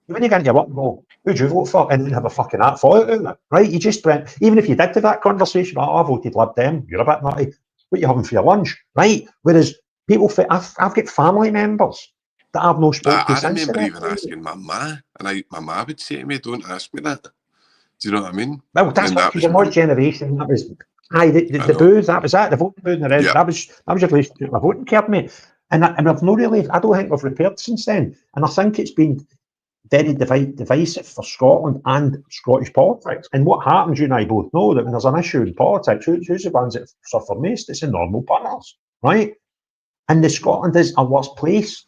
When you get into your work, well, who'd you vote for? And then have a fucking that fallout out of it, right? You just went, even if you did have that conversation, I voted Lib Dem, you're a bit nutty. What are you having for your lunch, right? Whereas people, I've got family members that I've no spoken to since. I remember even asking my ma, and my ma would say to me, don't ask me that. Do you know what I mean? Well, that's what your more generation, that was, the booth, that was that, the voting booth and the rest, that was your relationship with my voting card, mate. And I've not really, I don't think we've repaired since then. And I think it's been very divisive for Scotland and Scottish politics. And what happens, you and I both know that when there's an issue in politics, who's the ones that suffer most? It's the normal partners, right? And the Scotland is a worse place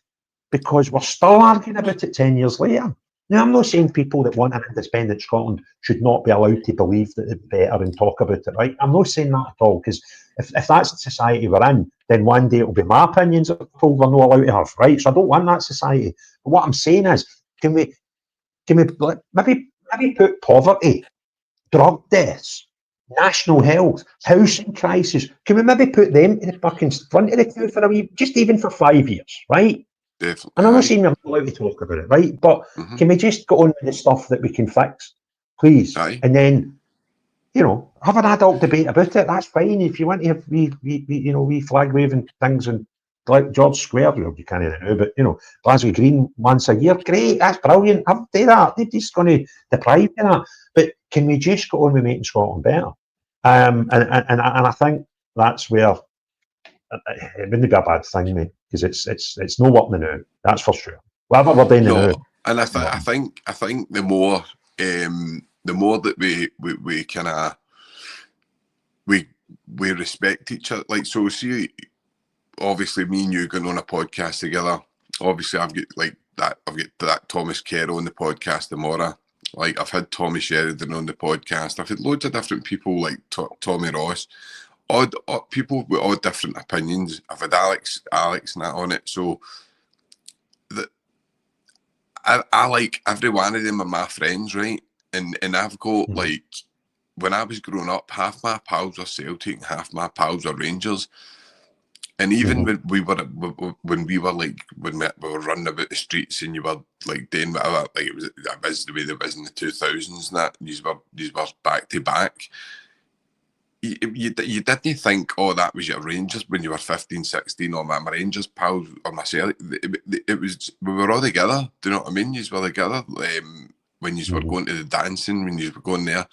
because we're still arguing about it 10 years later. Now, I'm not saying people that want an independent Scotland should not be allowed to believe that it's better and talk about it, right? I'm not saying that at all, because if that's the society we're in, then one day it'll be my opinions that people we're not allowed to have, right? So I don't want that society. But what I'm saying is, can we maybe put poverty, drug deaths, national health, housing crisis, can we maybe put them in the fucking front of the queue for a wee, just even for 5 years, right? Definitely. And I'm not saying we're not allowed to talk about it, right? But can we just go on with the stuff that we can fix, please? And then, you know, have an adult debate about it. That's fine. If you want to have wee flag waving things and like George Square, you can't do that now, but you know, Glasgow Green once a year, great, that's brilliant. Have do that. Nobody's going to deprive you of that. But can we just go on with making Scotland better? And I think that's where it wouldn't be a bad thing, mate, because it's no working now. That's for sure. Whatever we're doing now. And I think the more that we kind of we respect each other. Like, so see, obviously me and you going on a podcast together. Obviously I've got that Thomas Kerr on the podcast tomorrow. Like, I've had Tommy Sheridan on the podcast. I've had loads of different people like Tommy Ross. Odd people with all different opinions. I've had Alex and that on it. So I like every one of them are my friends, right? And I've got like, when I was growing up, half my pals were Celtic and half my pals were Rangers. And even when we were running about the streets and you were like doing whatever, like it was the way it was in the 2000s and that, these were back to back. You didn't think, oh, that was your Rangers when you were 15, 16, or my Rangers pals or my Celtic. It was, we were all together. Do you know what I mean? You were together when you were going to the dancing, when you were going there.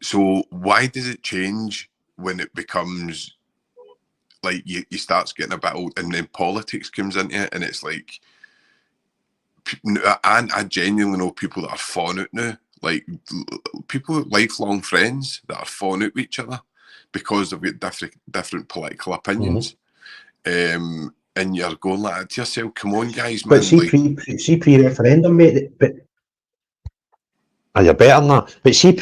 So why does it change when it becomes like you starts getting a bit old, and then politics comes into it, and it's like, I genuinely know people that are falling out now, like people, lifelong friends that are falling out with each other because they've got different political opinions. And you're going like to yourself, come on, guys, man. But see pre-referendum, mate. But you're better than that. But see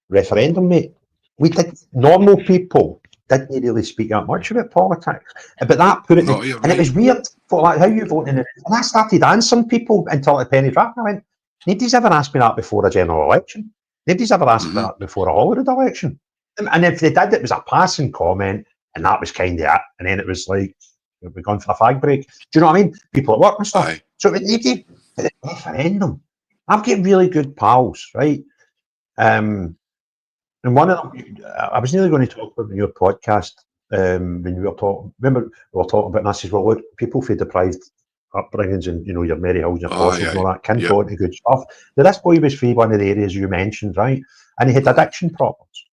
referendum, mate. We did. Normal people didn't really speak that much about politics. But that put it, and it was weird. For like how you voting, and I started answering people until the penny dropped. I went, nobody's ever asked me that before a general election. Nobody's ever asked me that before a Holyrood election. And if they did, it was a passing comment, and that was kind of it. And then it was like, we're going for a fag break. Do you know what I mean? People at work and stuff. Aye. So it needed a referendum. I've got really good pals, right? And one of them, I was nearly going to talk about your podcast when we were talking. Remember, we were talking about, and I says, well, look, people for deprived upbringings and, you know, your Mary Hills, your Fossils and all that can go into good stuff. Now, this boy was from one of the areas you mentioned, right? And he had addiction problems.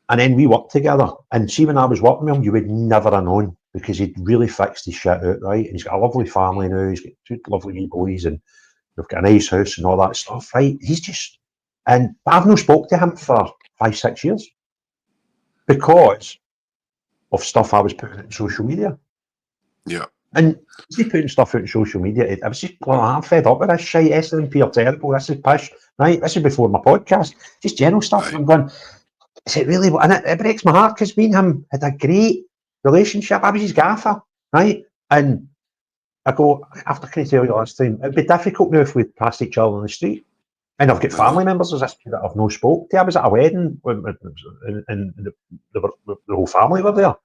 And then we worked together. And see, when I was working with him, you would never have known, because he'd really fixed his shit out, right? And he's got a lovely family now. He's got 2 lovely wee boys, and they've got a nice house and all that stuff, right? He's just, and I've not spoke to him for 5-6 years because of stuff I was putting on social media. Yeah. And he putting stuff out on social media. I was just, well, I'm fed up with this shit. SNP are terrible. This is pish, right? This is before my podcast. Just general stuff. And I'm going, is it really? And it breaks my heart, because me and him had a great relationship. I was his gaffer, right? And I go, after can I tell you last time, it'd be difficult now if we'd passed each other on the street. And I've got family members as that I've no spoke to. I was at a wedding and the whole family were there.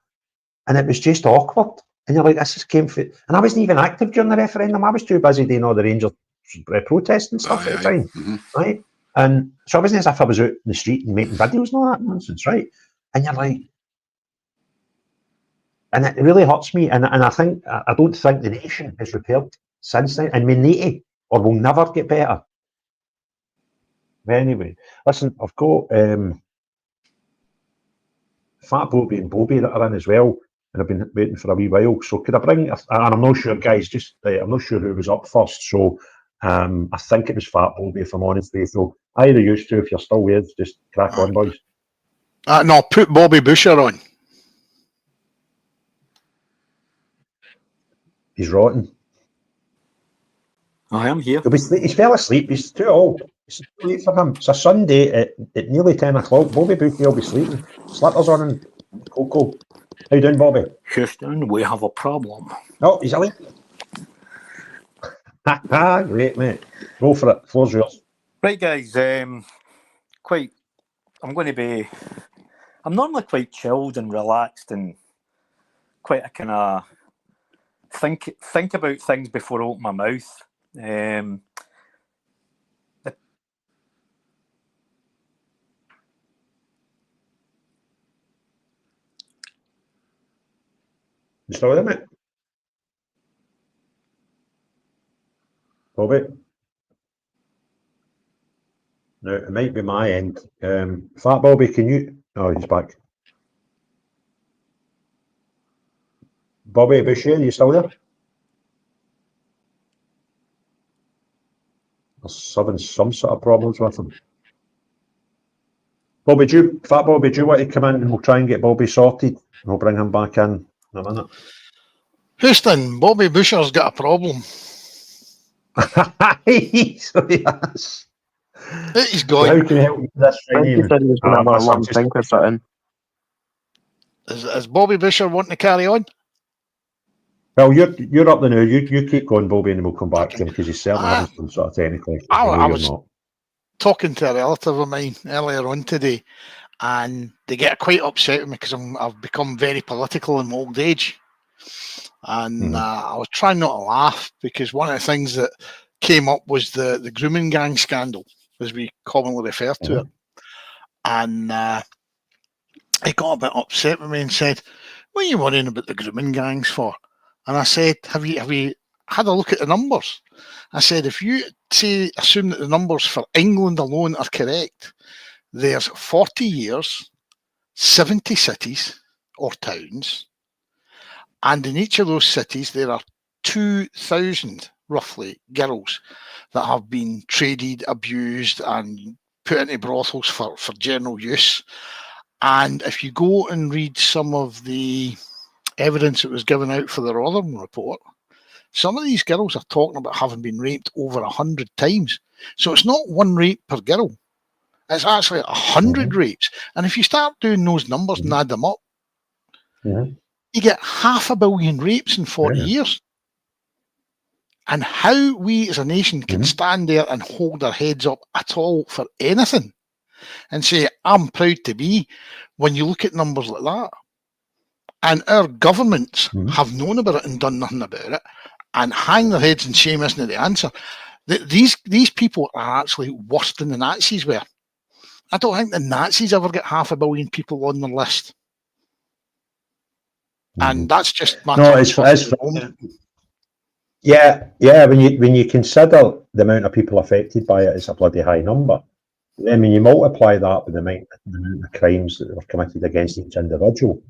And it was just awkward. And you're like, this just came for, and I wasn't even active during the referendum. I was too busy doing all the Rangers protests and stuff at the time, right? And so it wasn't as if I was out in the street and making videos and all that nonsense, right? And you're like, and it really hurts me. And I don't think the nation has repaired since then. And we need to, or we'll never get better. But anyway, listen, I've got Fat Bobby and Bobby that are in as well, and I've been waiting for a wee while. So could I bring, and I'm not sure, guys, I'm not sure who was up first. So I think it was Fat Bobby, if I'm honest with you. So either used to, if you're still with, just crack on, boys. No, put Bobby Busher on. He's rotten. I am here. He fell asleep. He's too old. It's too late for him. It's a Sunday at nearly 10 o'clock. Bobby Bushy will be sleeping. Slippers on and Coco. How you doing, Bobby? Houston, we have a problem. Oh, he's awake. Great, mate. Go for it. Floor's yours. Right, guys. I'm normally quite chilled and relaxed and quite a kind of think about things before I open my mouth. You still with it? Bobby? No, it might be my end. Fat Bobby, can you? Oh, he's back. Bobby Boucher, you still there? There's having some sort of problems with him. Bobby, Fat Bobby, do you want to come in and we'll try and get Bobby sorted? And we'll bring him back in a minute. Houston, Bobby Busher's got a problem. Yes. He's going. How can I help you this Is Bobby Busher wanting to carry on? Well, you're up the now. You keep going, Bobby, and we'll come back to him, because he's certainly having some sort of technical issues. I was talking to a relative of mine earlier on today, and they get quite upset with me because I've become very political in my old age. And I was trying not to laugh, because one of the things that came up was the grooming gang scandal, as we commonly refer to it. And he got a bit upset with me and said, "What are you worrying about the grooming gangs for?" And I said, have you had a look at the numbers? I said, if you assume that the numbers for England alone are correct, there's 40 years 70 cities or towns, and in each of those cities there are 2,000 roughly girls that have been traded, abused, and put into brothels for general use. And if you go and read some of the evidence that was given out for the Rotherham report, some of these girls are talking about having been raped over 100 times. So it's not one rape per girl. It's actually 100 rapes. And if you start doing those numbers and add them up, you get 500 million rapes in 40 years. And how we as a nation can stand there and hold our heads up at all for anything and say, I'm proud to be, when you look at numbers like that. And our governments have known about it and done nothing about it, and hang their heads in shame isn't the answer. These people are actually worse than the Nazis were. I don't think the Nazis ever get 500 million people on the list. And that's just my Yeah. When you consider the amount of people affected by it, it's a bloody high number. Then when you multiply that with the amount of crimes that were committed against each individual,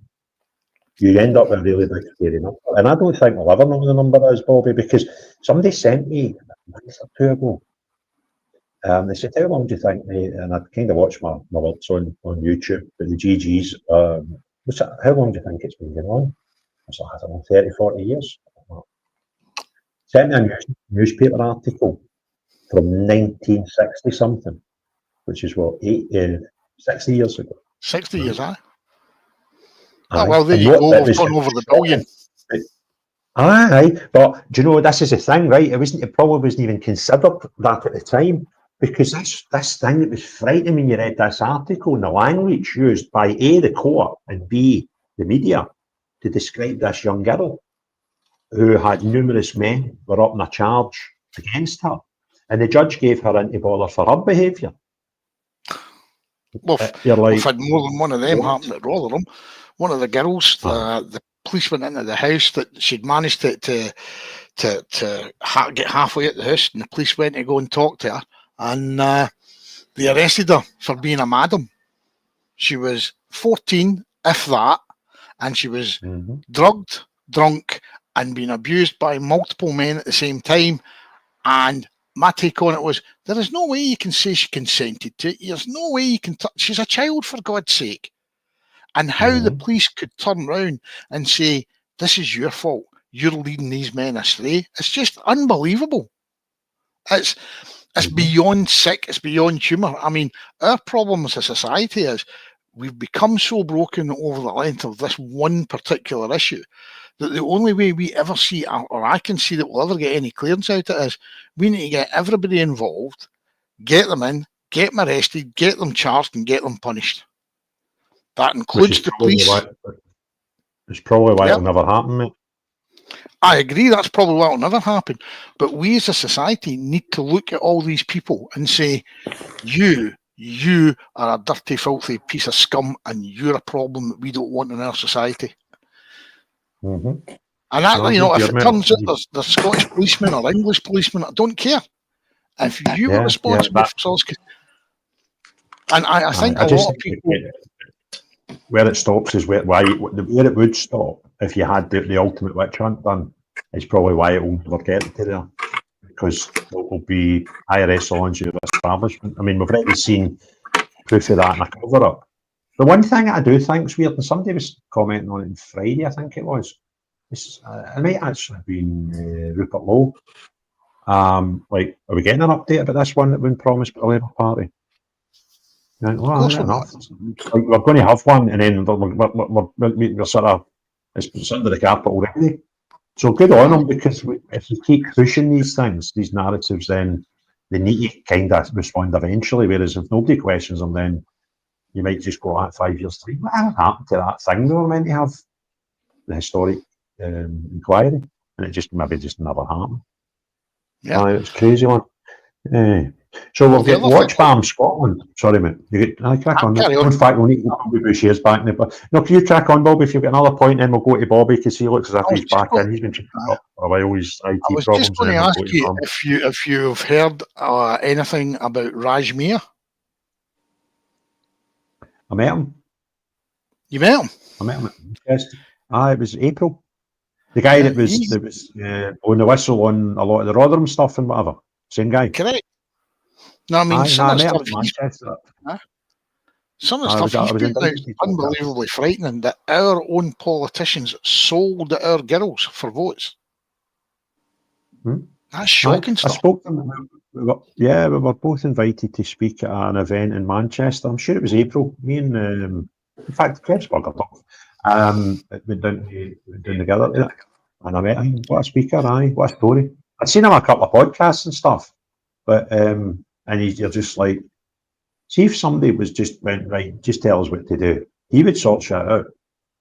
you end up with a really big scary number. And I don't think we'll ever know what the number is, Bobby, because somebody sent me a month or two ago. They said, how long do you think, and I kind of watched my works on YouTube, but the GGs, how long do you think it's been going on? I was like, I don't know, 30, 40 years. Sent me a newspaper article from 1960 something, which is what, 60 years ago. 60 years, aye. Oh, well, there you go. We've gone over the billion. Aye, but do you know, this is the thing, right? It probably wasn't even considered that at the time, because this thing that was frightening when you read this article and the language used by A, the court, and B, the media, to describe this young girl who had numerous men were up in a charge against her, and the judge gave her into bother for her behaviour. Well, we've had more than one of them happen at Rotherham. One of the girls, the police went into the house that she'd managed to get halfway at the house, and the police went to go and talk to her, and they arrested her for being a madam. She was 14, if that, and she was drugged, drunk, and being abused by multiple men at the same time. And my take on it was, there is no way you can say she consented to it. There's no way you can she's a child, for God's sake. And how the police could turn around and say, this is your fault, you're leading these men astray. It's just unbelievable. It's beyond sick, it's beyond humour. I mean, our problem as a society is we've become so broken over the length of this one particular issue that the only way we ever see, or I can see that we'll ever get any clearance out of it, is we need to get everybody involved, get them in, get them arrested, get them charged, and get them punished. That includes the police. It's probably why it'll never happen, mate. I agree, that's probably why it'll never happen. But we as a society need to look at all these people and say, you are a dirty, filthy piece of scum, and you're a problem that we don't want in our society. And that, if it turns out there's Scottish policemen or English policemen, I don't care. If you were responsible for something, and I think a lot of people. Where it stops is where it would stop if you had the ultimate witch hunt done. Is probably why it won't ever get to there, because it will be higher echelons of establishment. I mean, we've already seen proof of that in a cover-up. The one thing I do think is weird, and somebody was commenting on it on Friday, I think it was. It might actually have been Rupert Lowe. Are we getting an update about this one that been promised by the Labour Party? Well, enough. We're going to have one, and then we're sort of, it's under the carpet already. So good on them, because if we keep pushing these things, these narratives, then they need to kind of respond eventually. Whereas if nobody questions them, then you might just go at 5 years' time. What happened to that thing we were meant to have? The historic inquiry, and it just maybe never happened. Yeah, it's crazy one. So we'll get Watch Farm Scotland. Sorry, mate. Crack on. In fact, we'll need to Bobby Boucher's back now. But no, can you crack on, Bobby? If you've got another point, then we'll go to Bobby, because he looks as if he's back in. He's been checking up for a while. His IT problems. I was just going to ask you if you've heard anything about Raj Mir. I met him. You met him? I met him at Manchester. It was April. The guy that was on the whistle on a lot of the Rotherham stuff and whatever. Same guy. Correct. No, I mean, some of the stuff Manchester. Some of the stuff he's putting out is unbelievably frightening, that our own politicians sold our girls for votes. That's shocking stuff. I spoke to them. We were both invited to speak at an event in Manchester. I'm sure it was April. Me and, in fact, Krebsburg went down together. And I met him. What a speaker, what a story. I'd seen him on a couple of podcasts and stuff. But, and you're just like, see if somebody went, right, just tell us what to do. He would sort shit out,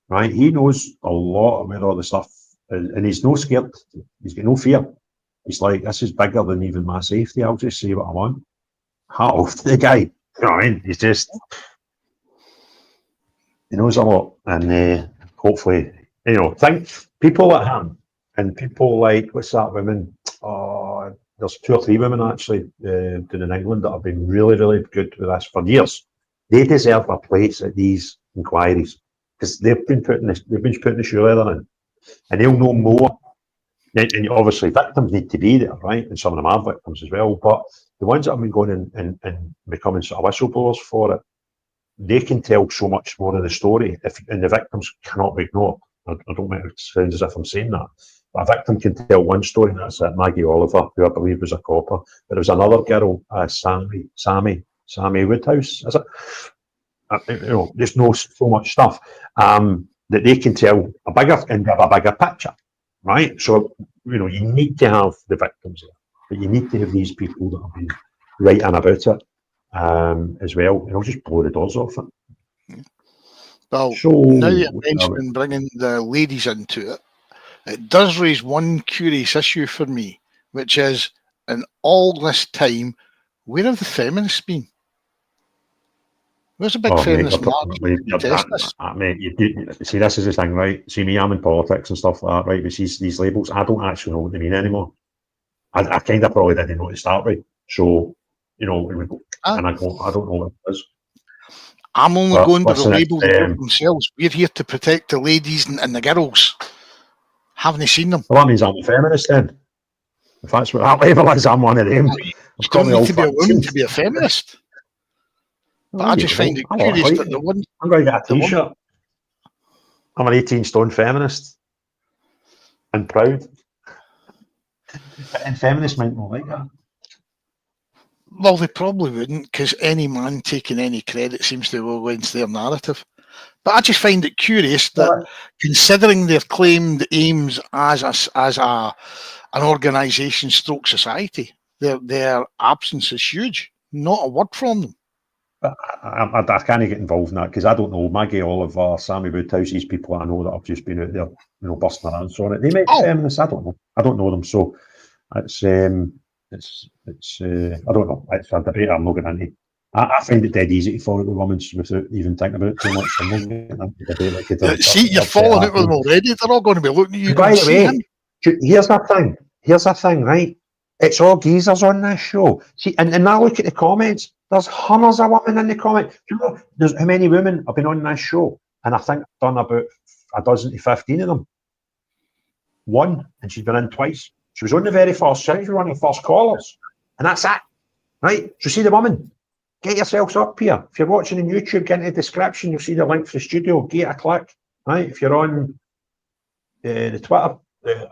right? He knows a lot about all the stuff, and he's no scared. He's got no fear. He's like, this is bigger than even my safety. I'll just say what I want. Hat off to the guy. You know what I mean? He's just, he knows a lot. And hopefully, think people like him and people like, what's that woman? Oh, there's 2 or 3 women actually down in England that have been really, really good with this for years. They deserve a place at these inquiries because they've been putting the shoe leather in, and they'll know more. And obviously, victims need to be there, right? And some of them are victims as well. But the ones that have been going and becoming sort of whistleblowers for it, they can tell so much more of the story, and the victims cannot be ignored. I don't make it sound as if I'm saying that. But a victim can tell one story, and that's Maggie Oliver, who I believe was a copper. But there was another girl, Sammy Woodhouse, is it? Just knows so much stuff that they can tell a bigger picture, right? So, you need to have the victims there, but you need to have these people that have been writing about it as well. It'll just blow the doors off it. Well, now that you mentioned bringing the ladies into it, it does raise one curious issue for me, which is, in all this time, where have the feminists been? Where's a big feminist march? See, this is the thing, right? See, me, I'm in politics and stuff like that, right? But these labels, I don't actually know what they mean anymore. I kind of probably didn't know to start with. So, and I don't know what it is. I'm only going by the label themselves. We're here to protect the ladies and the girls. Haven't you seen them? Well, that means I'm a feminist then. If that's what that label is, I'm one of them. You don't need to be a woman to be a feminist. But I just find it curious that the one... I'm going to get a t-shirt. I'm an 18-stone feminist. And proud. And feminists might not like that. Well, they probably wouldn't, because any man taking any credit seems to go against their narrative. But I just find it curious that, considering their claimed aims as an organisation stroke society, their absence is huge. Not a word from them. I can't get involved in that because I don't know. Maggie Oliver, Sammy Woodhouse, these people I know that have just been out there, busting their hands on it. They might be feminists. I don't know. I don't know them, so it's I don't know. It's a debate I'm not going into. I find it dead easy to fall out with women without even thinking about it too much. See, you're falling out with them already. They're all going to be looking at you. By the way, here's the thing, right? It's all geezers on this show. See, and now look at the comments. There's hundreds of women in the comments. There's how many women have been on this show? And I think I've done about a dozen to 15 of them. One, and she's been in twice. She was on the very first show. She was one of the first callers. And that's it. Right? So see the woman. Get yourselves up here. If you're watching on YouTube, get into the description. You'll see the link for the studio. Give it a click. Right? If you're on the Twitter,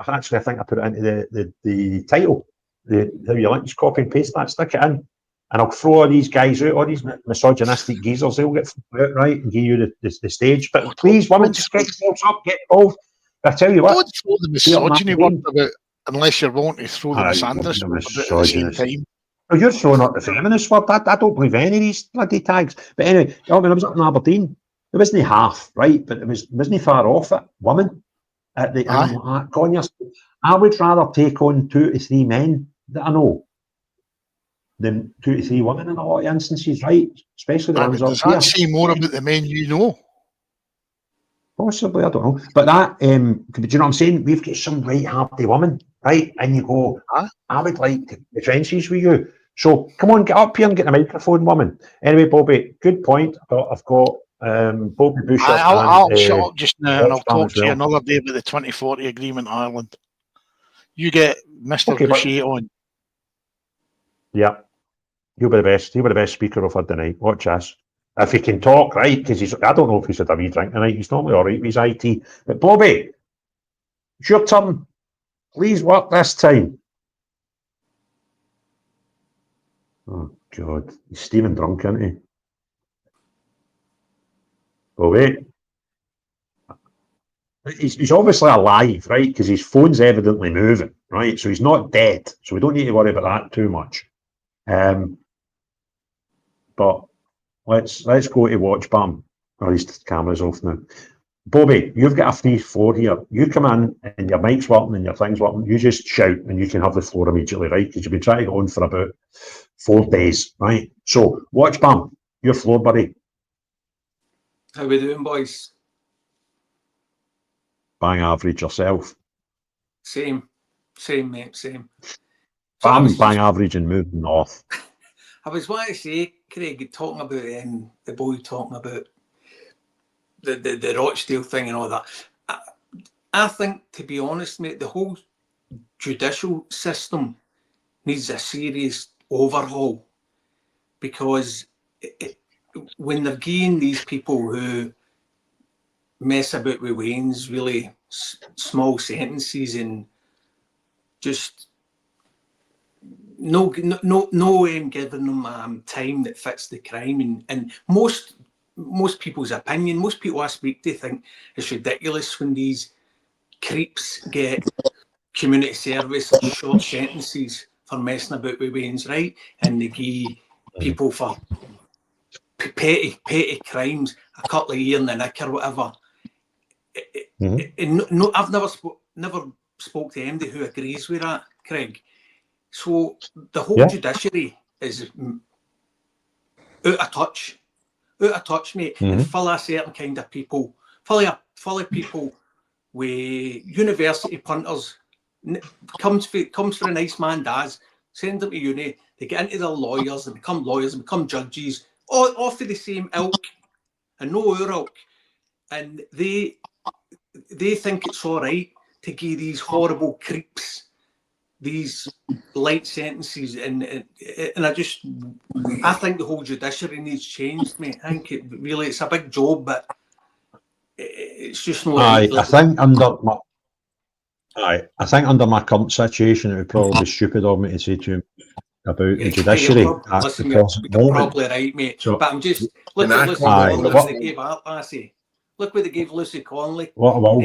I think I put it into the title. How you like, just copy and paste that, stick it in. And I'll throw all these guys out, all these misogynistic geezers, they'll get out, right, and give you the stage. But please, women, just get yourselves up, get involved. I tell you what. Don't throw the misogyny word about unless you're wanting to throw the misandrist word about at the same time. Well, you're throwing out the feminist word. I don't believe any of these bloody tags. But anyway, when I was up in Aberdeen, it wasn't half, right, but it wasn't far off it. Women. At the I would rather take on 2 to 3 men that I know than 2 to 3 women in a lot of instances, right? Especially the ones up here. Does that say more about the men you know? Possibly, I don't know. But that, do you know what I'm saying? We've got some right happy women, right? And you go, I would like to be trenches with you. So come on, get up here and get the microphone, woman. Anyway, Bobby, good point. I've got Bobby Boucher. I'll shut up just now and I'll Watchbam talk as to you well. another day about the 2040 agreement, Ireland. You get Mr. Okay, but- Boucher on. Yeah. He'll be the best. He'll be the best speaker I've had tonight. Watch this. If he can talk, right? Because I don't know if he's had a wee drink tonight. He's normally all right with his IT. But Bobby, it's your turn. Please work this time. Oh, God. He's Stephen drunk, isn't he? Bobby. He's obviously alive, right? Because his phone's evidently moving, right? So he's not dead. So we don't need to worry about that too much. But let's go to Watchbam. Or his camera's off now. Bobby, you've got a free floor here. You come in and your mic's working and your thing's working. You just shout and you can have the floor immediately, right? Because you've been trying to go on for about 4 days, right? So, Watchbam, your floor, buddy. How we doing, boys? Bang average yourself. Same, mate, same. Bang average and moving north. I was wanting to say, Craig, talking about the boy talking about the Rochdale thing and all that. I think, to be honest, mate, the whole judicial system needs a serious overhaul, because when they're getting these people who mess about with Wayne's really small sentences and just no giving them time that fits the crime, and most people's opinion, most people I speak to think it's ridiculous when these creeps get community service or short sentences for messing about with Wayne's, right? And they give people for petty crimes a couple of years in the nick or whatever. I've never spoke to anybody who agrees with that, Craig. So the whole judiciary is out of touch, mate, and full of certain kind of people, full of people with university punters. Comes for a nice man, does send them to uni. They get into their lawyers and become lawyers and become judges, all for the same ilk and no other ilk, and they think it's all right to give these horrible creeps these light sentences, and I think the whole judiciary needs changed, mate. I think it's a big job, but it's just not. I think under my current situation, it would probably be stupid of me to say to him about the judiciary. Listen, you're probably right, mate. So, but I'm just look at Lucy Conley. What they gave Art Lassie. Look what they gave Lucy Conley. What about?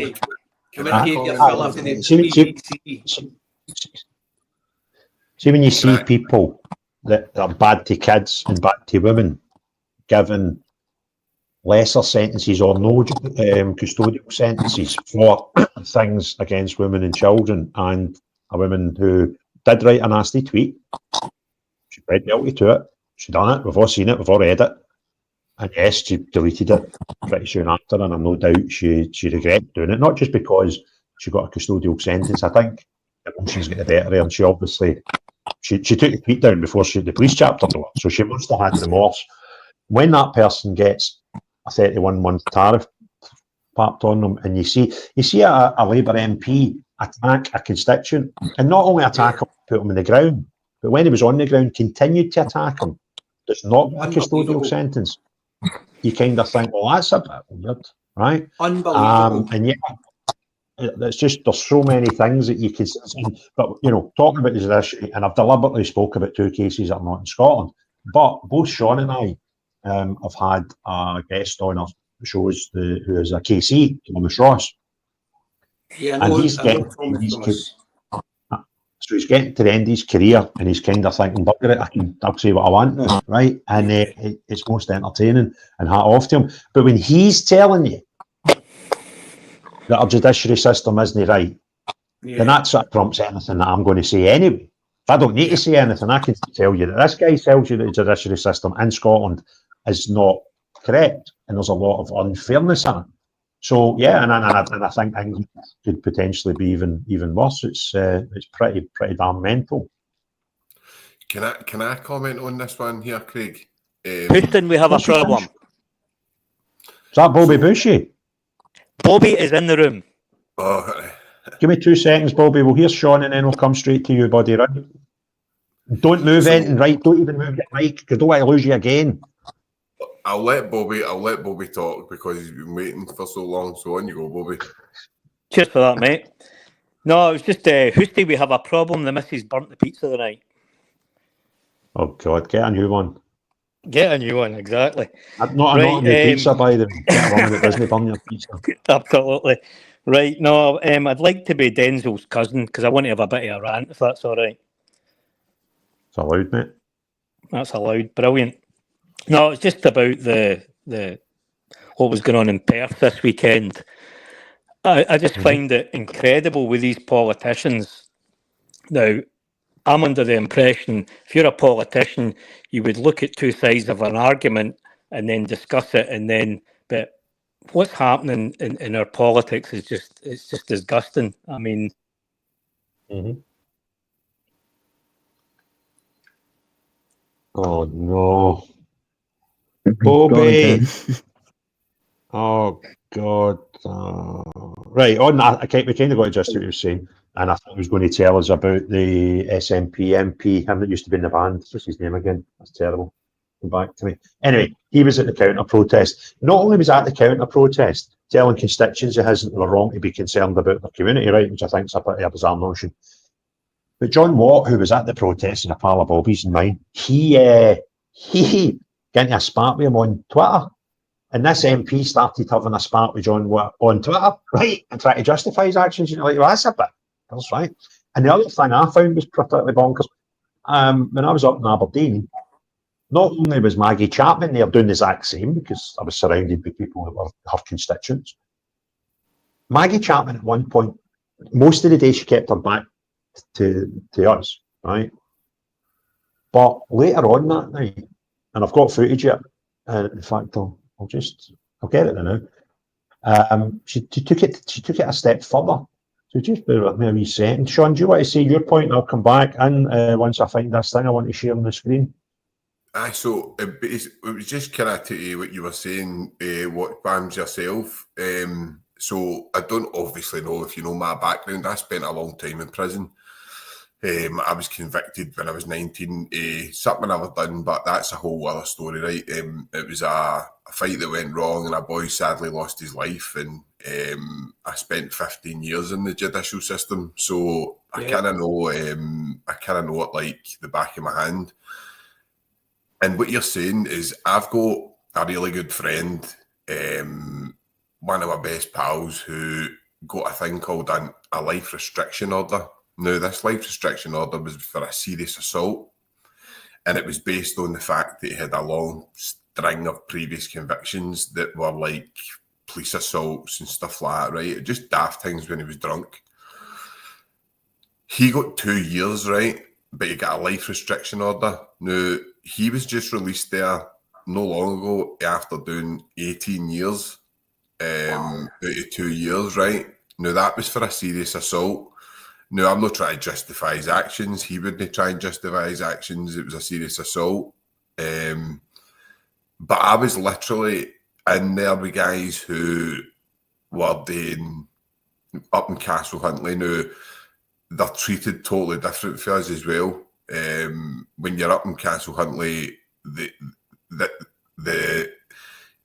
See, when you see people that are bad to kids and bad to women given lesser sentences or no custodial sentences for things against women and children, and a woman who did write a nasty tweet, she pled guilty to it, she done it, we've all seen it, we've all read it, and yes, she deleted it pretty soon after, and I've no doubt she regretted doing it, not just because she got a custodial sentence. I think emotions get the better of her, and she obviously she took the tweet down before the police chapter to her, so she must have had remorse. When that person gets a 31-month tariff papped on them, and you see a Labour MP attack a constituent, and not only attack him, put him on the ground, but when he was on the ground, continued to attack him, does not get a custodial sentence. You kind of think, well, that's a bit weird, right? Unbelievable. And yeah, it's just, there's so many things that you could, but talking about the judiciary, and I've deliberately spoke about 2 cases that are not in Scotland, but both Sean and I have had a guest on our shows who is a KC, Thomas Ross. Yeah, and he's getting to the end of his career, and he's kind of thinking, bugger it, I'll say what I want now, right? And it's most entertaining, and hat off to him. But when he's telling you that our judiciary system isn't right, then that sort of trumps anything that I'm going to say anyway. If I don't need to say anything, I can tell you that this guy tells you that the judiciary system in Scotland is not correct, and there's a lot of unfairness in it. So yeah, and I think England could potentially be even worse. It's pretty damn mental. Can I comment on this one here, Craig? Putin, we have a problem. Is that Bobby Bushy? Bobby is in the room. Oh, Give me 2 seconds, Bobby. We'll hear Sean and then we'll come straight to you, buddy, right? Don't move anything, right? Don't even move your mic, because I don't want to lose you again. I'll let Bobby talk because he's been waiting for so long. So on you go, Bobby. Cheers for that, mate. No, it was just, Hoosty, we have a problem. The missus burnt the pizza tonight. Oh, God, get a new one. Get a new one, exactly. Not a new pizza, by the way. Get one that doesn't burn your pizza. Absolutely. Right, no, I'd like to be Denzel's cousin because I want to have a bit of a rant, if that's all right. It's allowed, mate. That's allowed. Brilliant. No, it's just about the what was going on in Perth this weekend. I just find it incredible with these politicians. Now, I'm under the impression if you're a politician, you would look at 2 sides of an argument and then discuss it, but what's happening in our politics is just disgusting. I mean, Oh no, Bobby! Oh God! Right on that. We kind of got to just what you were saying, and I thought he was going to tell us about the SNP MP, him that used to be in the band. What's his name again? That's terrible. Come back to me. Anyway, he was at the counter protest. Not only was at the counter protest, telling constituents it hasn't were wrong to be concerned about their community, right? Which I think is a pretty bizarre notion. But John Watt, who was at the protest in a pile of Bobbies and mine, he got into a spat with him on Twitter. And this MP started having a spat with John Watt on Twitter, right? And trying to justify his actions. You're like, well, that's right. And the other thing I found was particularly bonkers. When I was up in Aberdeen, not only was Maggie Chapman there doing the exact same, because I was surrounded by people that were her constituents. Maggie Chapman at one point, most of the day she kept her back to us, right? But later on that night, and I've got footage of it, and in fact I'll get it now. She took it a step further. So just bear with me a wee second. Sean, do you want to say your point? I'll come back and once I find this thing I want to share on the screen. So it was just kind of to what you were saying, what bans yourself. So I don't obviously know if you know my background. I spent a long time in prison. I was convicted when I was 19. Something I never done, but that's a whole other story, right? It was a fight that went wrong, and a boy sadly lost his life. And I spent 15 years in the judicial system, so I kind of know. I kind of know it like the back of my hand. And what you're saying is, I've got a really good friend, one of my best pals, who got a thing called a life restriction order. Now, this life restriction order was for a serious assault, and it was based on the fact that he had a long string of previous convictions that were like police assaults and stuff like that, right? Just daft things when he was drunk. He got 2 years, right? But he got a life restriction order. Now, he was just released there no long ago after doing 18 years out of 2 years, right? Now, that was for a serious assault. Now, I'm not trying to justify his actions. He wouldn't try and justify his actions. It was a serious assault. But I was literally in there with guys who were doing up in Castle Huntly. Now, they're treated totally different for us as well. When you're up in Castle Huntly,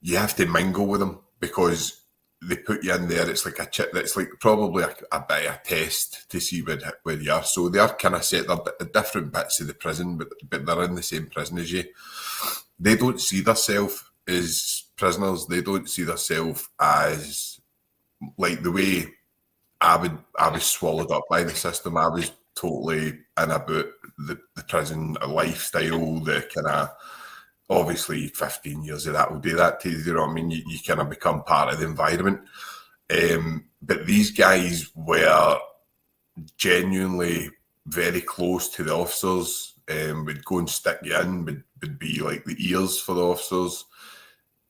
you have to mingle with them because they put you in there. It's like it's like probably a bit of a test to see where you are. So they are kind of set. They're different bits of the prison, but they're in the same prison as you. They don't see themselves as prisoners. They don't see themselves as like the way I was swallowed up by the system. I was totally in about the prison lifestyle, the kind of, obviously 15 years of that will do that to you, you know what I mean? You kind of become part of the environment. But these guys were genuinely very close to the officers, would go and stick you in, would be like the ears for the officers.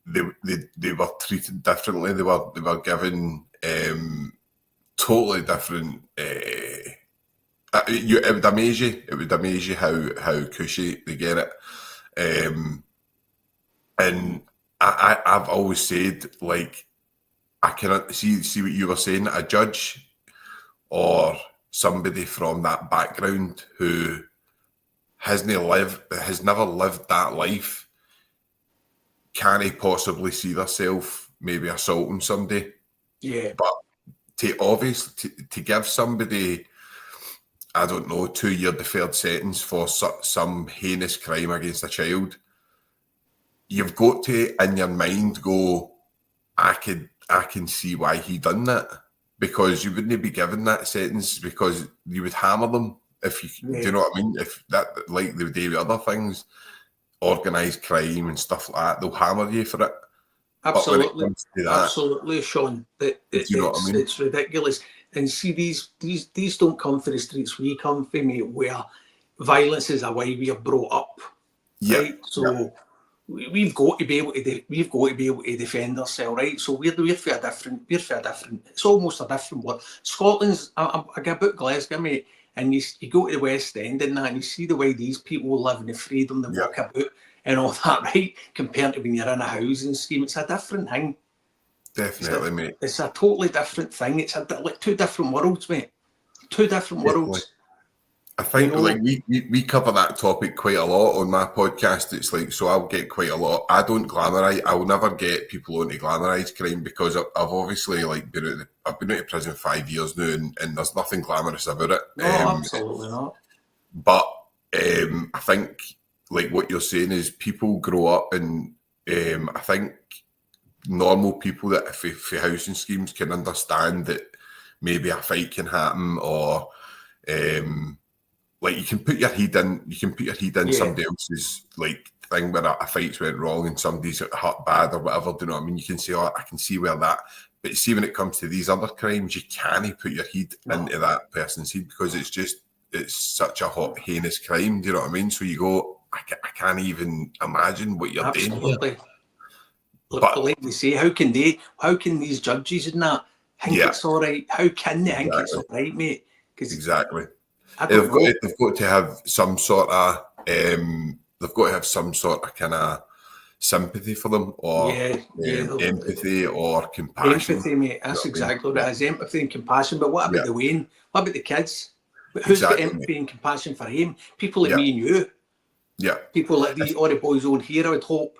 They were treated differently. They were given totally different. It would amaze you. It would amaze you how cushy they get it. And I've always said, like, I cannot see what you were saying. A judge or somebody from that background who has never lived that life, can he possibly see themselves maybe assaulting somebody? Yeah. But to give somebody, I don't know, 2-year deferred sentence for some heinous crime against a child, you've got to, in your mind, go, I can see why he done that, because you wouldn't be given that sentence because you would hammer them if you do you know what I mean? If that, like they do with other things, organised crime and stuff like that, they'll hammer you for it. Absolutely, but when it comes to that, absolutely, Sean. you know what I mean? It's ridiculous. And see, these don't come for the streets we come from, mate, where violence is a way we are brought up. Yeah. Right? So we've got to be able to defend ourselves, right? So we're for a different. It's almost a different world. Scotland's. I get about Glasgow, mate, and you go to the West End and that, and you see the way these people live in the freedom they walk about and all that, right? Compared to when you're in a housing scheme, it's a different thing. Definitely, mate. It's a totally different thing. It's like two different worlds, mate. Two different worlds. I think like we cover that topic quite a lot on my podcast. It's like, so I'll get quite a lot. I don't glamorize. I will never get people on to glamorize crime because I've obviously like I've been out of prison 5 years now, and there's nothing glamorous about it. No, absolutely not. But I think like what you're saying is people grow up, and I think normal people that for housing schemes can understand that maybe a fight can happen, or like you can put your head in somebody else's like thing where a fight's went wrong and somebody's hurt bad or whatever. Do you know what I mean? You can say, oh, I can see where that. But see, when it comes to these other crimes, you can't put your head into that person's head because it's such a heinous crime. Do you know what I mean? So you go, I can't even imagine what you're doing. But like we say, how can these judges and that think it's all right? How can they think it's all right, mate? Exactly. They've got to have some sort of kind of sympathy for them, or empathy or compassion. Empathy, mate. That's exactly what it is. Empathy and compassion. But what about the Wayne? What about the kids? But who's got empathy and compassion for him? People like me and you. Yeah. People like all the boys on here, I would hope,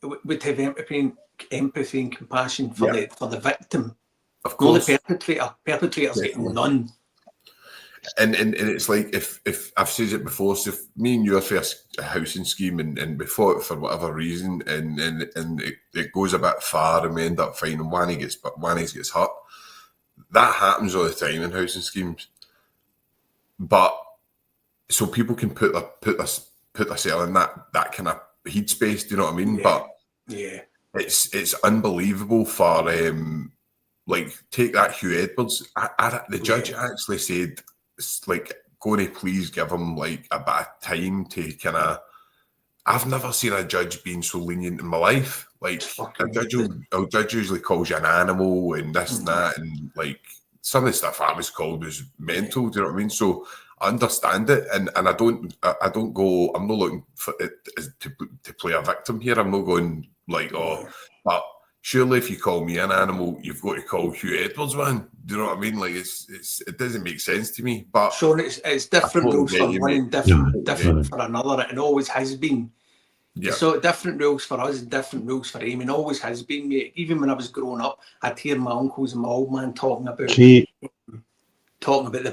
would have empathy and compassion for the victim. Of course. Not the perpetrator. Perpetrators getting none. And it's like if I've said it before, so if me and you are first a housing scheme and we fought for whatever reason and it goes a bit far and we end up finding one of gets hurt. That happens all the time in housing schemes. But so people can put themselves in that kind of headspace, do you know what I mean? But it's unbelievable for like take that Hugh Edwards. The judge actually said, like, going to please give him like a bit of time to kind of. I've never seen a judge being so lenient in my life. Like a judge usually calls you an animal and this and that, and like some of the stuff I was called was mental. Do you know what I mean? So I understand it, and I don't go. I'm not looking for it to play a victim here. I'm not going like, oh, but surely if you call me an animal, you've got to call Hugh Edwards one. Do you know what I mean? Like it doesn't make sense to me. But Sean, it's different rules for one and different for another, and always has been. Yeah. So different rules for us and different rules for him, and always has been, mate. Even when I was growing up, I'd hear my uncles and my old man talking about the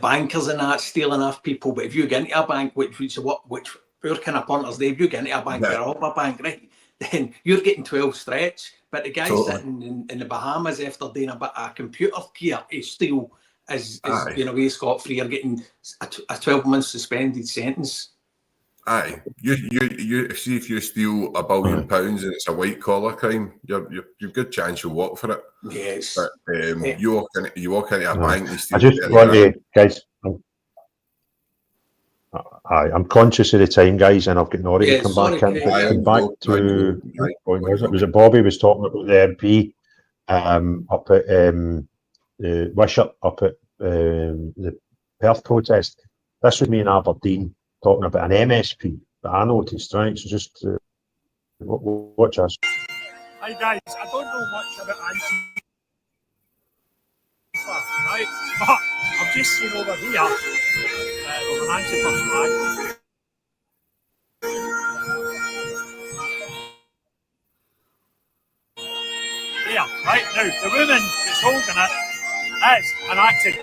bankers and that stealing off people. But if you get into a bank, which our kind of punters, if you get into a bank, you're up a bank, right? Then you're getting 12 stretch. But the guy sitting in the Bahamas after doing a bit of computer gear, he still is he's scot-free or getting a 12-month suspended sentence. Aye, you see if you steal £1 billion and it's a white collar crime, you've good chance you'll walk for it. Yes. But you walk into a bank and steal. I just want to, guys. I'm conscious of the time, guys, and I've got Norrie to come back in. Come back to was it Bobby was talking about the MP up at the Wishart up at the Perth protest. This was me in Aberdeen talking about an MSP that I noticed, right? So just watch us. Hi guys, I don't know much about Antifa, right? But I've just seen over here with an Antifa flag. There, right now, the woman that's holding it is an active.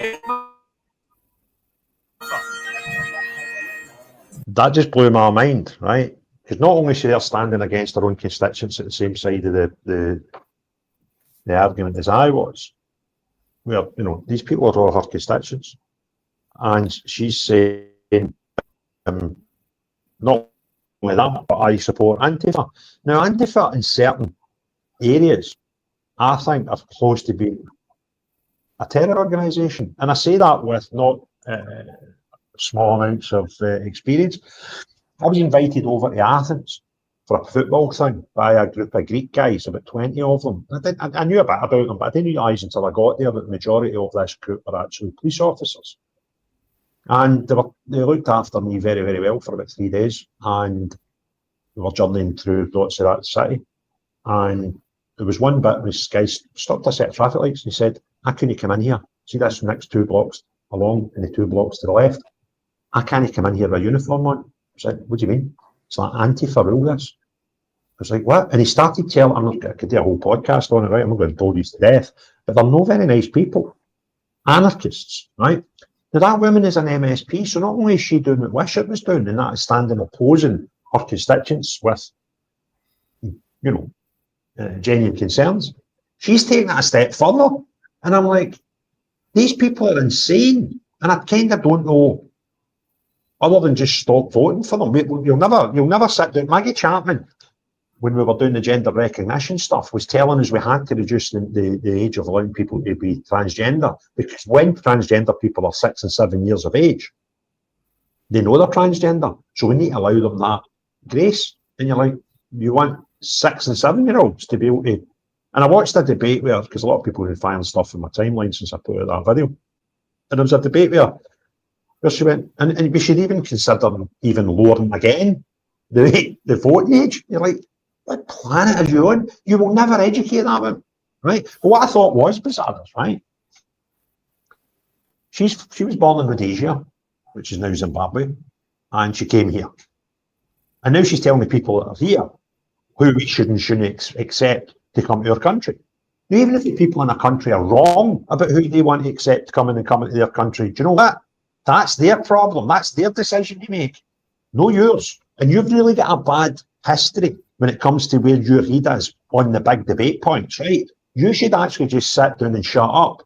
That just blew my mind, right? Because not only is she there standing against her own constituents at the same side of the argument as I was, where, you know, these people are all her constituents. And she's saying, not only that, but I support Antifa. Now, Antifa in certain areas, I think, are close to being a terror organisation. And I say that with not small amounts of experience. I was invited over to Athens for a football thing by a group of Greek guys, about 20 of them. I knew a bit about them, but I didn't realise until I got there that the majority of this group were actually police officers. And they looked after me very, very well for about 3 days. And we were journeying through lots of that city. And there was one bit where this guy stopped a set of traffic lights and he said, "I couldn't come in here. See this next 2 blocks along and the 2 blocks to the left? I can't come in here with a uniform on." I said, "What do you mean?" It's like Antifa rule this. I was like, "What?" And he started telling, I could do a whole podcast on it, right? I'm not going to bore you to death. But they're no very nice people. Anarchists, right? Now that woman is an MSP, so not only is she doing what Wishart was doing, and that is standing opposing her constituents with, you know, genuine concerns, she's taking it a step further. And I'm like, these people are insane. And I kind of don't know, other than just stop voting for them. You'll never sit down. Maggie Chapman, when we were doing the gender recognition stuff, was telling us we had to reduce the age of allowing people to be transgender, because when transgender people are 6 and 7 years of age, they know they're transgender. So we need to allow them that grace. And you're like, you want 6 and 7 year olds to be able to. And I watched a debate where, because a lot of people have been firing stuff in my timeline since I put out that video, and there was a debate where she went, and we should even consider even lowering again the voting age. You're like, what planet are you on? You will never educate that one, right? But what I thought was bizarre, right? She was born in Rhodesia, which is now Zimbabwe, and she came here. And now she's telling the people that are here who we should and shouldn't accept to come to our country. Now, even if the people in a country are wrong about who they want to accept to come in and come into their country, do you know what? That's their problem. That's their decision to make, no yours. And you've really got a bad history when it comes to where your head is on the big debate points, right? You should actually just sit down and shut up.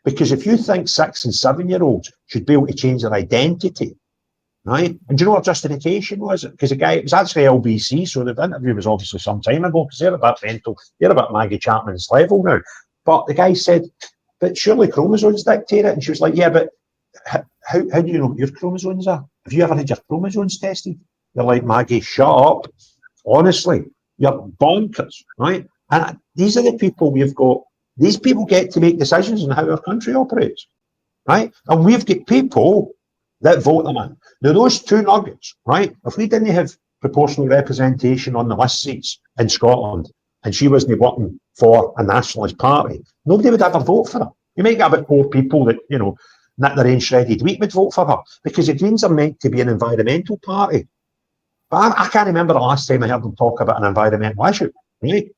Because if you think 6 and 7 year olds should be able to change their identity, right? And do you know what justification was? Because the guy, it was actually LBC, so the interview was obviously some time ago, because they're a bit mental, they're about Maggie Chapman's level now. But the guy said, but surely chromosomes dictate it. And she was like, yeah, but how do you know what your chromosomes are? Have you ever had your chromosomes tested? You're like, Maggie, shut up. Honestly, you're bonkers, right? And these are the people we've got. These people get to make decisions on how our country operates, right? And we've got people that vote them in. Now, those 2 nuggets, right? If we didn't have proportional representation on the list seats in Scotland, and she wasn't working for a nationalist party, nobody would ever vote for her. You might get about 4 people that, you know, knit their own shredded wheat would vote for her, because the Greens are meant to be an environmental party. But I can't remember the last time I heard them talk about an environmental issue, right?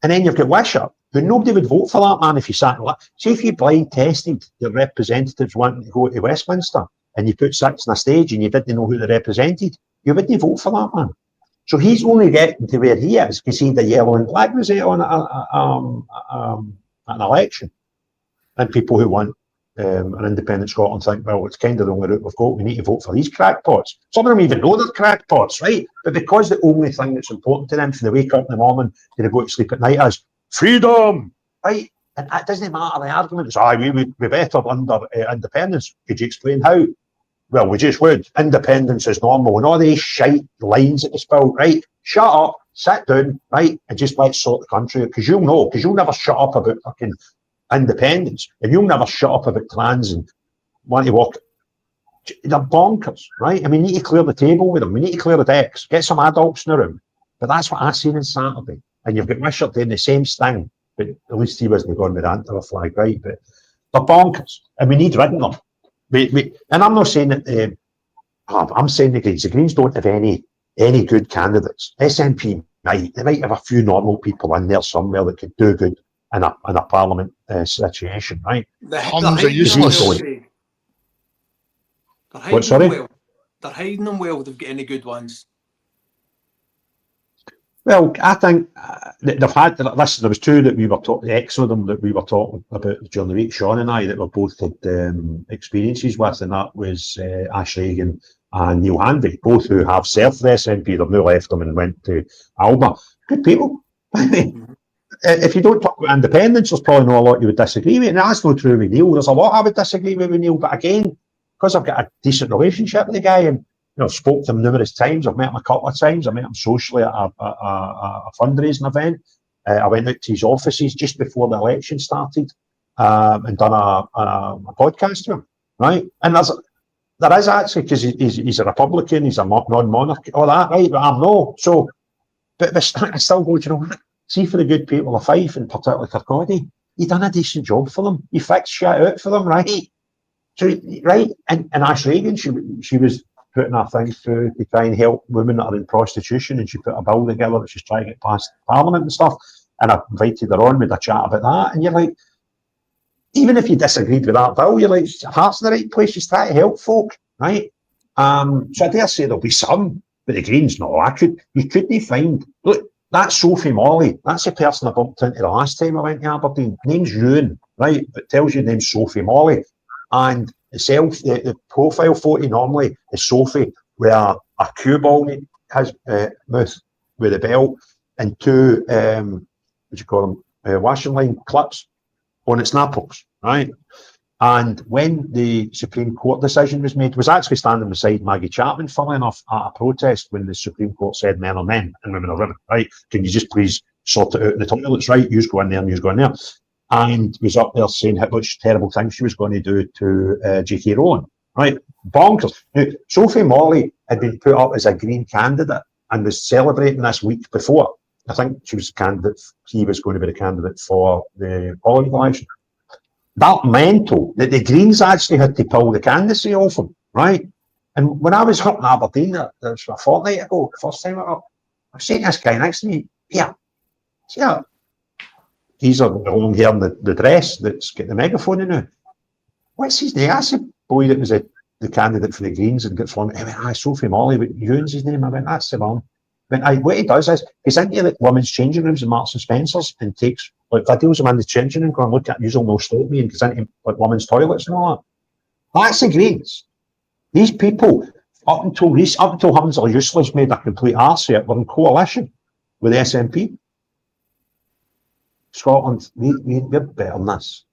And then you've got Wishart, who nobody would vote for that man if you sat in. See, if you blind tested your representatives wanting to go to Westminster and you put 6 on a stage and you didn't know who they represented, you wouldn't vote for that man. So he's only getting to where he is because he had a yellow and black rosette on an election. And people who want an independent Scotland think, well, it's kind of the only route we've got. We need to vote for these crackpots. Some of them even know they're crackpots, right? But because the only thing that's important to them from they wake up in the morning to they go to sleep at night is freedom, right? And it doesn't matter the argument. It's, we would be better under independence. Could you explain how? Well, we just would. Independence is normal. And all these shite lines that they spell, right? Shut up, sit down, right? And just let's sort the country out. Because you'll know, because you'll never shut up about fucking independence, and you'll never shut up about trans and want to walk. They're bonkers, right? And we need to clear the table with them. We need to clear the decks, get some adults in the room. But that's what I seen on Saturday. and you've got Wishart doing the same thing, but at least he wasn't going with the Antler flag, right? But they're bonkers, and we need rid of them. And I'm not saying that. I'm saying the Greens don't have any good candidates. SNP they might have a few normal people in there somewhere that could do good in a parliament situation, right? They're hiding them well. They've got any good ones. Well, I think they've had. Listen, there was two that we were talking. X of them that we were talking about during the week. Sean and I that were both had experiences with, and that was Ash Regan and Neil Hanvey, both who have served the SNP. They've now left them and went to Alba. Good people. If you don't talk about independence, there's probably not a lot you would disagree with, and that's not true with Neil. There's a lot I would disagree with Neil, but again, because I've got a decent relationship with the guy and spoke to him numerous times. I've met him a couple of times. I met him socially at a fundraising event. I went out to his offices just before the election started and done a podcast to him, right? And there is actually, because he's a Republican, he's a non-monarch, all that, right? But I'm no. So, but I still go, you know what? See, for the good people of Fife, and particularly Kirkcaldy, he done a decent job for them. He fixed shit out for them, right? So, right? And Ash Regan, she was putting her things through to try and help women that are in prostitution, and she put a bill together that she's trying to get past Parliament and stuff, and I invited her on with a chat about that, and you're like, even if you disagreed with that bill, you're like, heart's in the right place, she's trying to help folk, right? So I dare say there'll be some, but the Greens, no, you couldn't find, look, that's Sophie Molly, that's the person I bumped into the last time I went to Aberdeen, name's Ewan, right, it tells you the name's Sophie Molly, and the profile photo normally is Sophie with a cue ball has mouth with a belt and two washing line clips on its nipples, right? And when the Supreme Court decision was made, was actually standing beside Maggie Chapman, funnily enough, at a protest when the Supreme Court said men are men and women are women, right? Can you just please sort it out in the toilets, right? You go in there and you go in there. And was up there saying how much terrible things she was going to do to J.K. Rowling, right? Bonkers. Now, Sophie Molly had been put up as a Green candidate and was celebrating this week before. I think she was he was going to be the candidate for the Parliament election. That mental that the Greens actually had to pull the candidacy off him, right? And when I was up in Aberdeen, that was a fortnight ago, the first time I was up, I was saying to this guy next to me, yeah, he's the long hair and the dress that's got the megaphone in it. What's his name? That's the boy that was the candidate for the Greens and got flung. I went, Sophie Molly, but Ewan's his name. I went, that's the one. What he does is he's into like women's changing rooms and Marks and Spencer's and takes like videos of them in the changing room, going, look at you'll no stop me, and goes into like women's toilets and all that. That's the Greens. These people, up until Huns are useless, made a complete arse of it, were in coalition with the SNP. Scotland, we're better than this,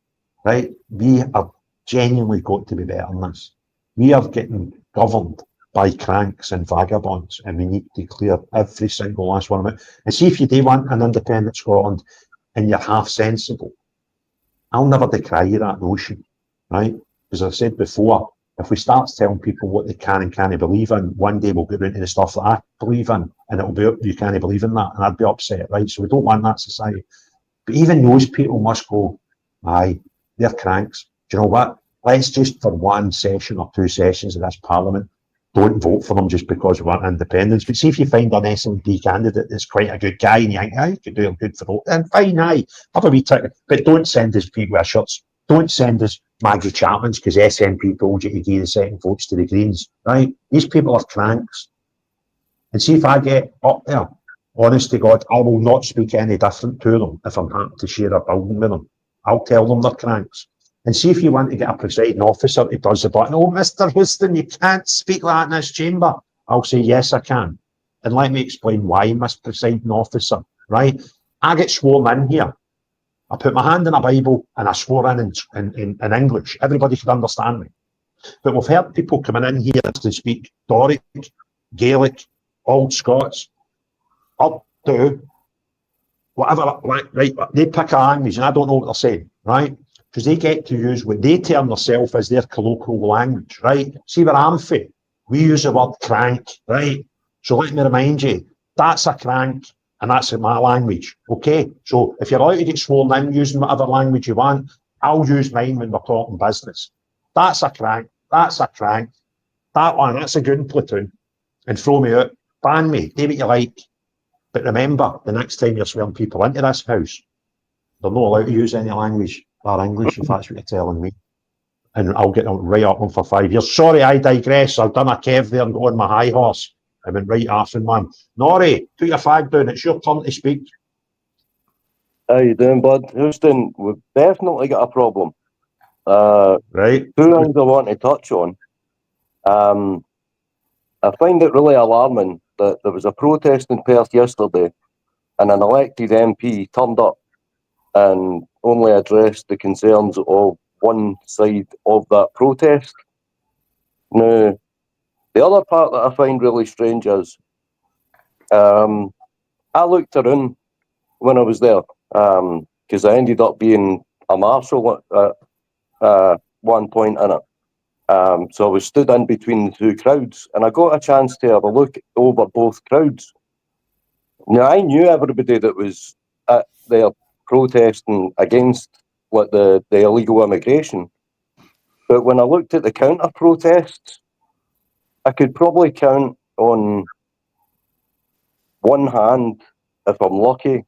right? We have genuinely got to be better than this. We are getting governed by cranks and vagabonds, and we need to clear every single last one of it. And see if you do want an independent Scotland and you're half sensible. I'll never decry that notion, right? As I've said before, if we start telling people what they can and can't believe in, one day we'll get into the stuff that I believe in, and it'll be, you can't believe in that, and I'd be upset, right? So we don't want that society. But even those people must go, aye, they're cranks. Do you know what? Let's just, for one session or two sessions of this Parliament, don't vote for them just because we want independence. But see if you find an SNP candidate that's quite a good guy and you think, you could do him good for vote, then fine, aye, have a wee ticket. But don't send us Pete Wisharts. Don't send us Maggie Chapmans because SNP told you to give the second votes to the Greens, right? These people are cranks. And see if I get up there, honest to God, I will not speak any different to them if I'm happy to share a building with them. I'll tell them they're cranks. And see if you want to get a presiding officer who does the button, oh, Mr. Houston, you can't speak like that in this chamber. I'll say, yes, I can. And let me explain why, Mr. Presiding Officer, right? I get sworn in here. I put my hand in a Bible and I swore in English. Everybody could understand me. But we've heard people coming in here to speak Doric, Gaelic, Old Scots, up to whatever, right? They pick a language and I don't know what they're saying, right? Because they get to use what they term themselves as their colloquial language, right? See where I'm from? We use the word crank, right? So let me remind you, that's a crank and that's in my language. Okay, so if you're allowed to get sworn in using whatever language you want, I'll use mine when we're talking business. That's a crank. That's a crank. That one, that's a good platoon. And throw me out. Ban me. Do what you like. But remember, the next time you're swearing people into this house, they're not allowed to use any language or English, if that's what you're telling me. And I'll get them right up on for 5 years. Sorry, I digress. I've done a Kev there and got on my high horse. I went right off in one. Norrie, put your fag down. It's your turn to speak. How you doing, bud? Houston, we've definitely got a problem. Right. Two things I want to touch on. I find it really alarming that there was a protest in Perth yesterday and an elected MP turned up and only addressed the concerns of one side of that protest. Now, the other part that I find really strange is I looked around when I was there because I ended up being a marshal at one point in it. So I was stood in between the two crowds and I got a chance to have a look over both crowds. Now, I knew everybody that was at there protesting against like the illegal immigration. But when I looked at the counter protests, I could probably count on one hand, if I'm lucky,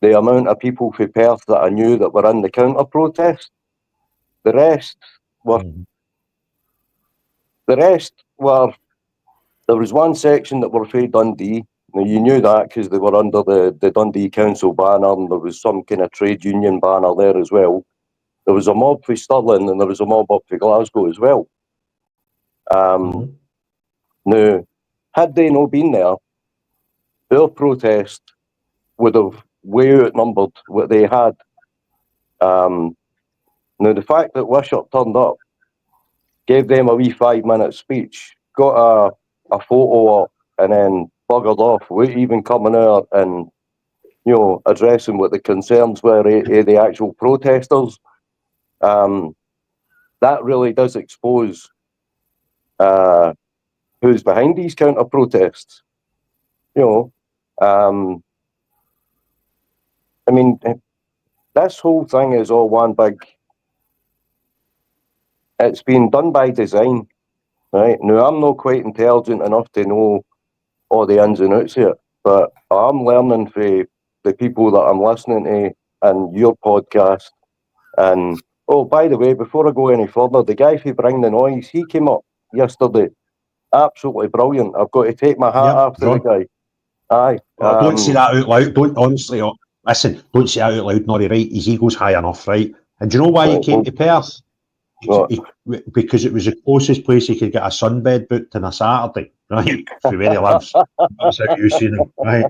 the amount of people from Perth that I knew that were in the counter protest. The rest were, there was one section that were from Dundee. Now, you knew that because they were under the Dundee Council banner and there was some kind of trade union banner there as well. There was a mob for Stirling and there was a mob up for Glasgow as well. Now, had they not been there, their protest would have way outnumbered what they had. Now, the fact that Wishart turned up, gave them a wee 5-minute speech, got a photo up, and then buggered off, without even coming out and, you know, addressing what the concerns were of the actual protesters. That really does expose who's behind these counter protests. You know, I mean, this whole thing is all one big. It's been done by design, right? Now, I'm not quite intelligent enough to know all the ins and outs of it, but I'm learning from the people that I'm listening to and your podcast. And, oh, by the way, before I go any further, the guy who Bring the Noise, he came up yesterday. Absolutely brilliant. I've got to take my hat off to the guy. Aye. Don't say that out loud. Don't, honestly, listen, don't say that out loud, Norrie, right? His ego's high enough, right? And do you know why he came to Perth? Because it was the closest place he could get a sunbed booked on a Saturday, right? From where he lives. That's how you seen him, right?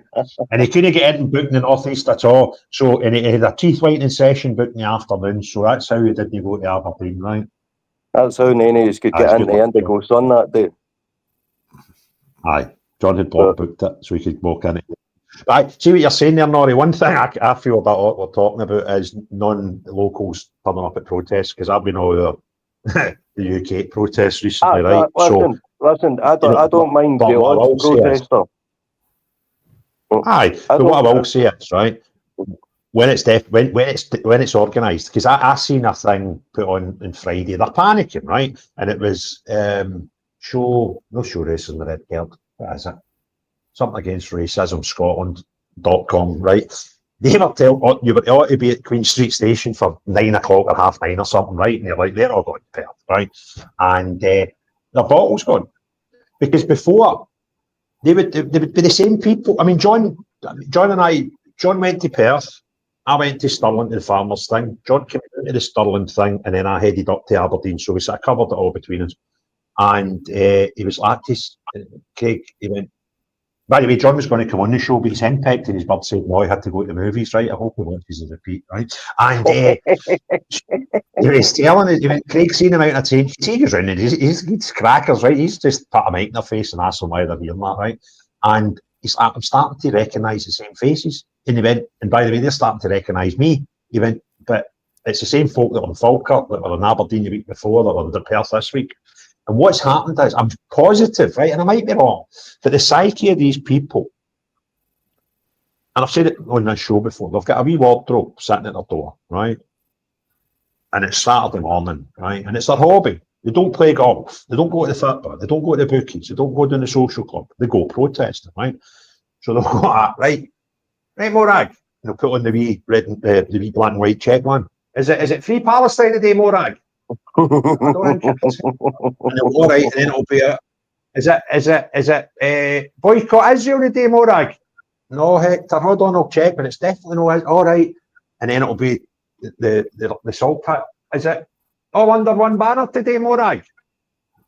And he couldn't get anything booked in the North East at all. So, and he had a teeth whitening session booked in the afternoon. So that's how he didn't go to Aberdeen, right? That's how Nenes could get into the Indigo Sun that day. Aye, John had booked it so he could walk in it. Right, see what you're saying there, Norrie. One thing I feel about what we're talking about is non-locals turning up at protests, because I've been all the UK protests recently, right? Listen, I don't mind the odd protester. Aye, but what I will say is, right, when it's organised, because I seen a thing put on Friday, they're panicking, right? And it was show racism the red card. What is it? Something against racism, Scotland.com, right? They were telling you ought to be at Queen Street Station for 9 o'clock or 9:30 or something, right? And they're like, they're all going to Perth, right? And their bottle's gone. Because before, they would be the same people. I mean, John went to Perth, I went to Stirling to the farmers thing, John came into the Stirling thing, and then I headed up to Aberdeen, so we sort of covered it all between us. And he was like, Craig, he went, by the way, John was going to come on the show, but he's henpecked and his bird said, no, he had to go to the movies, right? I hope he watches the repeat, right? And he was telling us, he went, Craig, seen him out on a train, he goes round and he's crackers, right? He's just put a mic in their face and asked them why they're hearing that, right? And he's like, I'm starting to recognise the same faces. And he went, and by the way, they're starting to recognise me. He went, but it's the same folk that were in Falkirk, that were in Aberdeen the week before, that were in Perth this week. And what's happened is, I'm positive, right, and I might be wrong, but the psyche of these people and I've said it on this show before, they've got a wee wardrobe sitting at their door, right? And it's Saturday morning, right? And it's their hobby. They don't play golf. They don't go to the football. They don't go to the bookies. They don't go down the social club. They go protesting, right? So they'll go, right, Morag. And they'll put on the wee red, the wee black and white check one. Is it Free Palestine today, Morag? I don't think it is. And they'll go, right, and then it'll be is it boycott Israel today, Morag? No, Hector, hold on, I'll check, but it's definitely no. All right, and then it'll be the salt pit. Is it all under one banner today, Morag?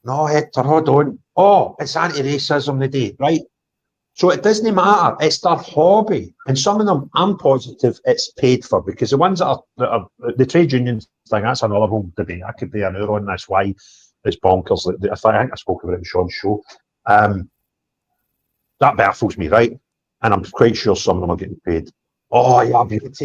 No, Hector, hold on. Oh, it's anti-racism today, right? So it doesn't matter. It's their hobby, and some of them, I'm positive, it's paid for, because the ones that are the trade unions thing, that's another whole debate. I could be an hour on this. Why it's bonkers. I think I spoke about it in Sean's show. That baffles me, right? And I'm quite sure some of them are getting paid. Oh, yeah,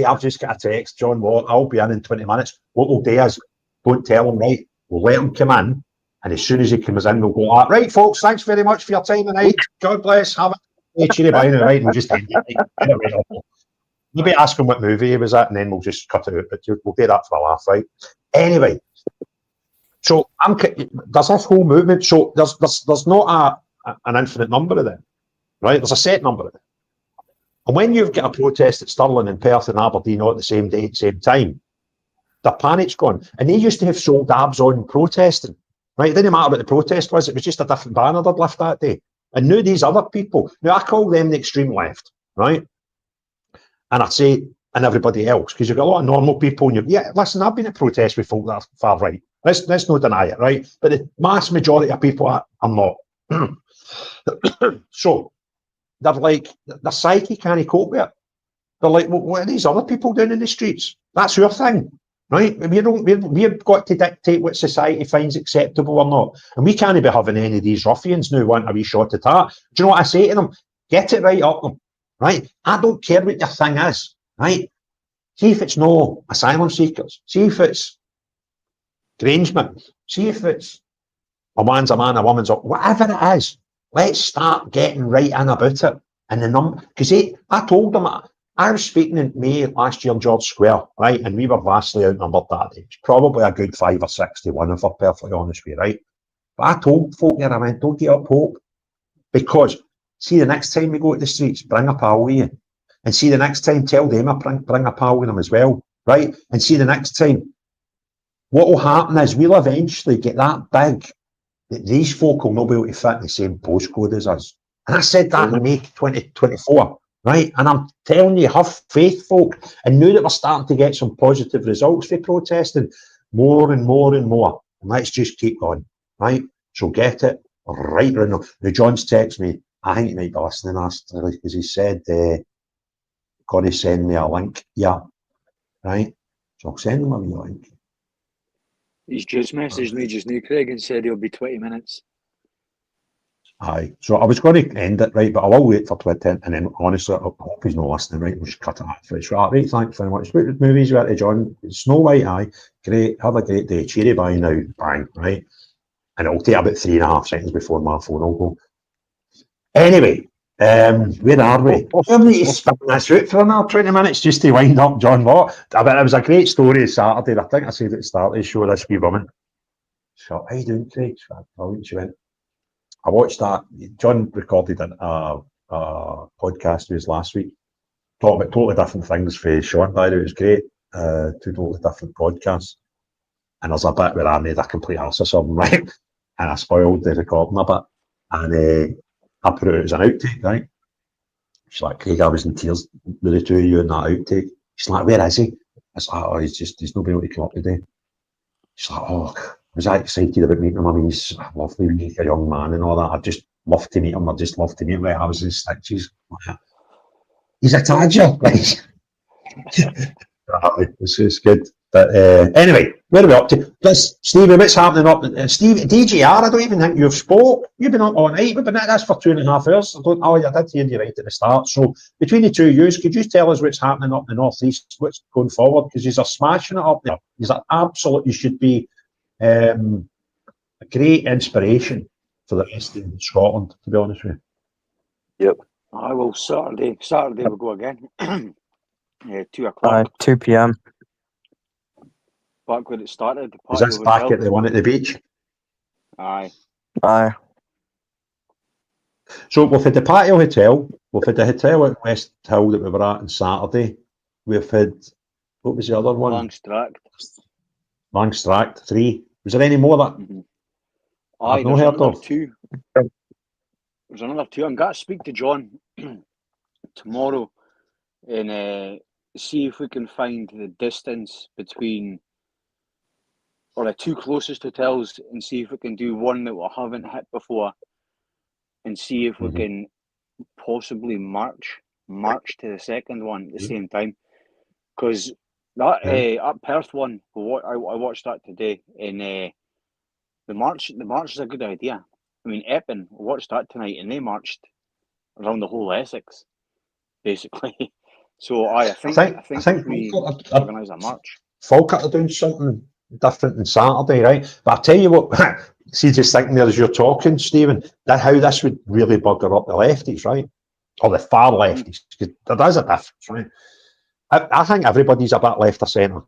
I've just got a text, John Watt, I'll be in 20 minutes. What we'll do is, don't tell him, right? We'll let him come in, and as soon as he comes in, we'll go, right, folks, thanks very much for your time tonight. God bless, have a cheery bye now, right? And we'll just end it. Maybe ask him what movie he was at, and then we'll just cut it out. But we'll do that for a laugh, right? Anyway, so there's this whole movement. So there's not an infinite number of them, right? There's a set number of them. And when you've got a protest at Stirling and Perth and Aberdeen all at the same day, same time, the panic's gone. And they used to have sold abs on protesting, right? It didn't matter what the protest was, it was just a different banner they'd lift that day. And now these other people, now I call them the extreme left, right? And I say, and everybody else, because you've got a lot of normal people, and listen, I've been at protests with folk that are far right. Let's not deny it, right? But the mass majority of people are not. So, they're like, their psyche can't cope with it. They're like, well, what are these other people doing in the streets? That's your thing, right? We've got to dictate what society finds acceptable or not. And we can't be having any of these ruffians now want a wee shot at that. Do you know what I say to them? Get it right up them, right? I don't care what your thing is, right? See if it's no asylum seekers. See if it's Grangeman. See if it's a man's a man, a woman's a... Whatever it is. Let's start getting right in about it. And the number, because I told them, I was speaking in May last year in George Square, right? And we were vastly outnumbered that age. Probably a good 5 or 6 to 1, if we're perfectly honest with you, right? But I told folk there, I went, don't get up hope. Because, see, the next time we go to the streets, bring a pal with you. And see, the next time, tell them I bring a pal with them as well, right? And see, the next time, what will happen is we'll eventually get that big that these folk will not be able to fit in the same postcode as us. And I said that in May 2024, right? And I'm telling you, have faith, folk. And now that we're starting to get some positive results for protesting, more and more and more. And let's just keep going, right? So get it right round now. Now, John's texted me, I think he might be listening, because he said, got to send me a link. Yeah, right? So I'll send him a wee link. He's just messaged me just now, Craig, and said he'll be 20 minutes. Aye, so I was going to end it, right, but I will wait for 20, and then honestly, I hope he's not listening, right, we'll just cut it off. Right, thanks very much. What movies you to, John? Snow White, aye, great, have a great day, cheery bye now, bang, right? And it'll take about 3.5 seconds before my phone will go. Anyway, where are we? I need to spin this out for another 20 minutes just to wind up John Watt. I bet it was a great story Saturday. I think I said at the start of the show, this wee woman. So, how you doing, Craig? She went, I watched that. John recorded a podcast with us last week, talking about totally different things for Sean, by the way. It was great. 2 totally different podcasts. And there's a bit where I made a complete ass of something, right? And I spoiled the recording a bit. And I put it out as an outtake, right? She's like, Craig, I was in tears with the two of you in that outtake. She's like, where is he? I was like, oh, he's not been able to come up today. She's like, oh, was I excited about meeting him? I mean, he's lovely, a young man and all that. I'd just love to meet him. I'd just love to meet him. I was in stitches. He's a tadger, right? It's good. But anyway, where are we up to? Stevie, what's happening up? Steve, DGR, I don't even think you've spoke. You've been up all night. We've been at this for 2.5 hours. I did hear you right at the start. So between the two of you, could you tell us what's happening up in the North East? What's going forward? Because you're smashing it up there. You're absolutely, you should be a great inspiration for the rest of Scotland, to be honest with you. Yep. I will Saturday we'll go again. 2 o'clock. 2 p.m. Back where it started. The Is patio this back hotel. at the one at the beach? Aye. Aye. So we've had the patio hotel, we've had the hotel at West Hill that we were at on Saturday. We've had, what was the other one? Langstract. Langstract, 3. Was there any more that Aye, I've not there's heard another of? 2. There's another 2. I'm going to speak to John tomorrow and see if we can find the distance between, or the 2 closest hotels, and see if we can do one that we haven't hit before, and see if we can possibly march to the second one at the same time. Because that Perth one, I watched that today, and the march is a good idea. I mean, Epping, I watched that tonight, and they marched around the whole Essex, basically. So I think if we organise a march. Falkirk are doing something different on Saturday, right? But I'll tell you what, see, just thinking there as you're talking, Stephen, that how this would really bugger up the lefties, right? Or the far lefties, because there is a difference, right? I think everybody's a bit left of centre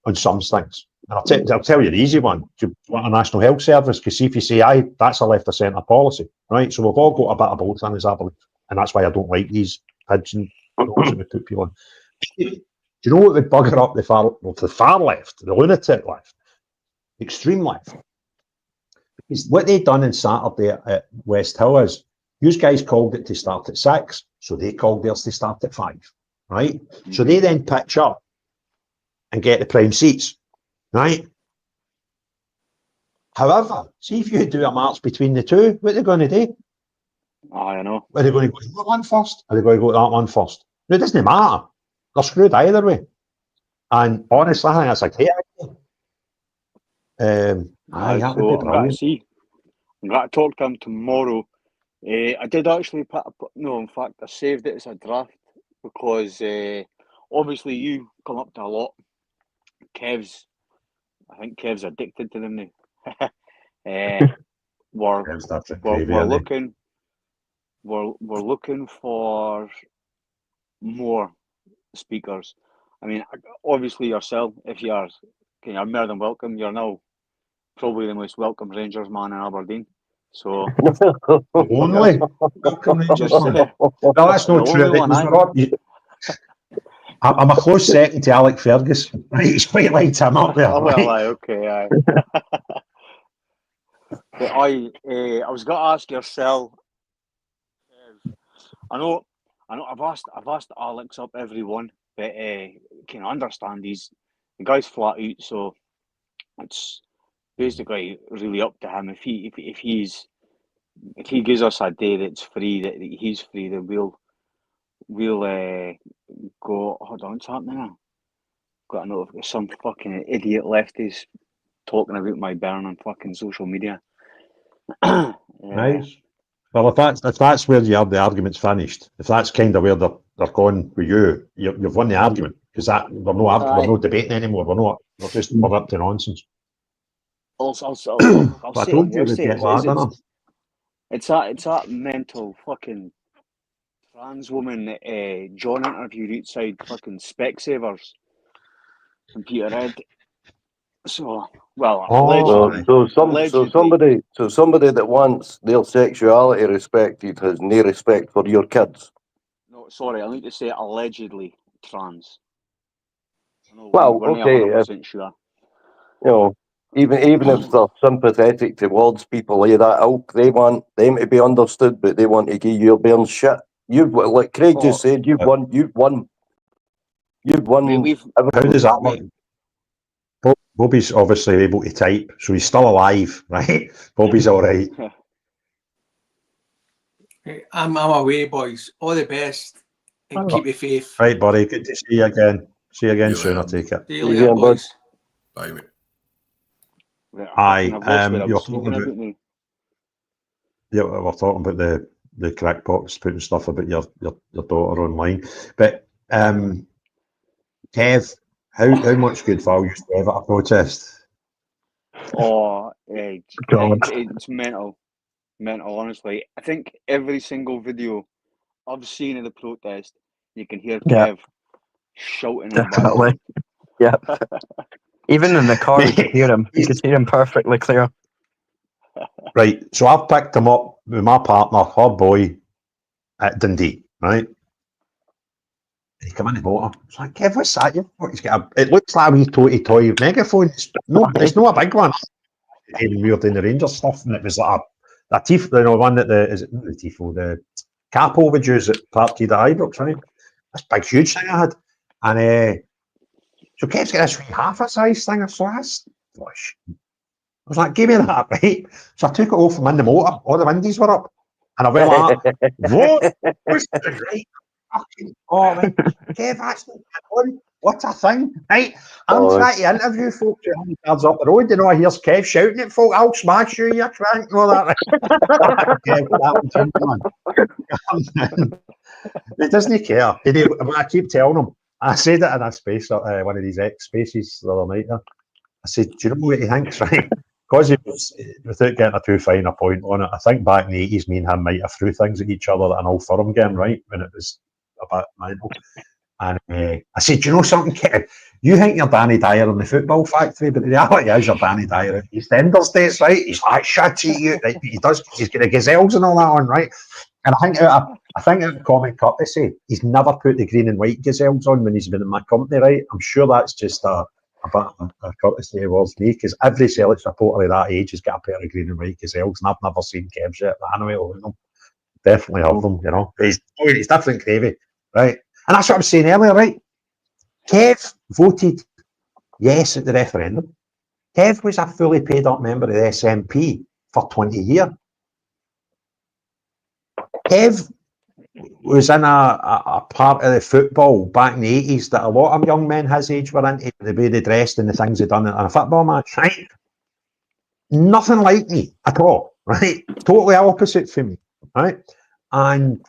on some things. And I'll tell you the easy one. Do you want a National Health Service? Because see if you say, aye, that's a left of centre policy, right? So we've all got a bit of both in us, I believe. And that's why I don't like these pigeon laws that we put people on. Do you know what would bugger up the far left, the lunatic left, extreme left? Is what they done on Saturday at West Hill is, you guys called it to start at 6, so they called theirs to start at 5, right? So they then pitch up and get the prime seats, right? However, see if you do a march between the 2, what are they going to do? I know. Are they going to go to that one first? Are they going to go to that one first? No, it doesn't matter. They're screwed either way. And honestly, I think that's a great idea. Aye, that would be I'm going to brilliant. see. I'm going to talk to him tomorrow. I did actually in fact, I saved it as a draft because obviously you come up to a lot. I think Kev's addicted to them now. We're looking for more speakers. I mean, obviously yourself, if you're more than welcome, you're now probably the most welcome Rangers man in Aberdeen. So only welcome Rangers man. No, that's not true. I'm a close second to Alec Ferguson. He's quite liked him up there. Oh, right? well, okay, aye. But I was going to ask yourself. I know. I've asked Alex up every one, but can understand the guy's flat out, so it's basically really up to him. If he gives us a day that's free, that he's free, then we'll go. Hold on, what's happening now? Got a note of some fucking idiot lefties talking about my burn on fucking social media. Nice. Well, if that's where you have the argument's finished, if that's kind of where they're going with you, you've won the argument, because we're no debating anymore. We're up to nonsense. I'll say on your stage, it's that mental fucking trans woman that John interviewed outside fucking Specsavers and Peterhead. So, somebody that wants their sexuality respected has no respect for your kids. No, sorry, I need to say allegedly trans. Well, okay, sure. You know, even if they're sympathetic towards people like that ilk, they want them to be understood, but they want to give you bare shit. Like Craig just said, you've won. How does that work? Bobby's obviously able to type, so he's still alive, right? Bobby's all right. I'm away, boys. All the best. And keep the faith. Right, buddy. Good to see you again. See you again soon, I take it. See you later, boys. Bye, mate. Aye, you're talking about. Yeah, we're talking about the crackpots putting stuff about your daughter online, but Kev, how much good value used to have at a protest? Oh, it's mental, honestly. I think every single video I've seen in the protest, you can hear Yeah. Kev shouting in the Definitely. background. Yeah. Even in the car, you could hear him. You could hear him perfectly clear. Right, so I've picked him up with my partner, her boy, at Dundee, right? And he come in the motor. It's like, Kev, what's that? He's got it looks like a wee toy megaphone. It's not a big one. Even weird in the Rangers stuff, and it was like a Tifo, one that the Tifo, the Capo would use at Parkhead at Ibrox, right? This big, huge thing I had. And so Kev's got this wee half a size thing of slash. I was like, give me that, right? So I took it off from in the motor, all the windies were up. And I went like, what? What's the right? Oh, man. Kev, that's not on. What a thing, right? I'm trying to interview folk 200 yards up the road, I hear Kev shouting at folk, I'll smash you, you crank, and all that. Kev, he doesn't care. I keep telling him, I said it in a space, one of these X spaces the other night there. I said, do you know what he thinks, right? Because he was, without getting a too fine a point on it, I think back in the 80s, me and him might have threw things at each other at an Old Firm game, right? When it was a bit mental. And I said, do you know something, Kev? You think you're Danny Dyer in the Football Factory, but the reality is you're Danny Dyer at EastEnders days, right? He's like, shut you, right? He does, he's got the gazelles and all that on, right? And I think out of common courtesy, he's never put the green and white gazelles on when he's been in my company, right? I'm sure that's just a bit of a courtesy towards me, because every Celtics supporter of that age has got a pair of green and white gazelles, and I've never seen Kev's yet, but I know he'll own them. Definitely have them, He's different gravy, right? And that's what I was saying earlier, right? Kev voted yes at the referendum. Kev was a fully paid up member of the SNP for 20 years. Kev was in a part of the football back in the 80s that a lot of young men his age were into, the way they dressed and the things they done in a football match, right? Nothing like me at all, right? Totally opposite for me, right? And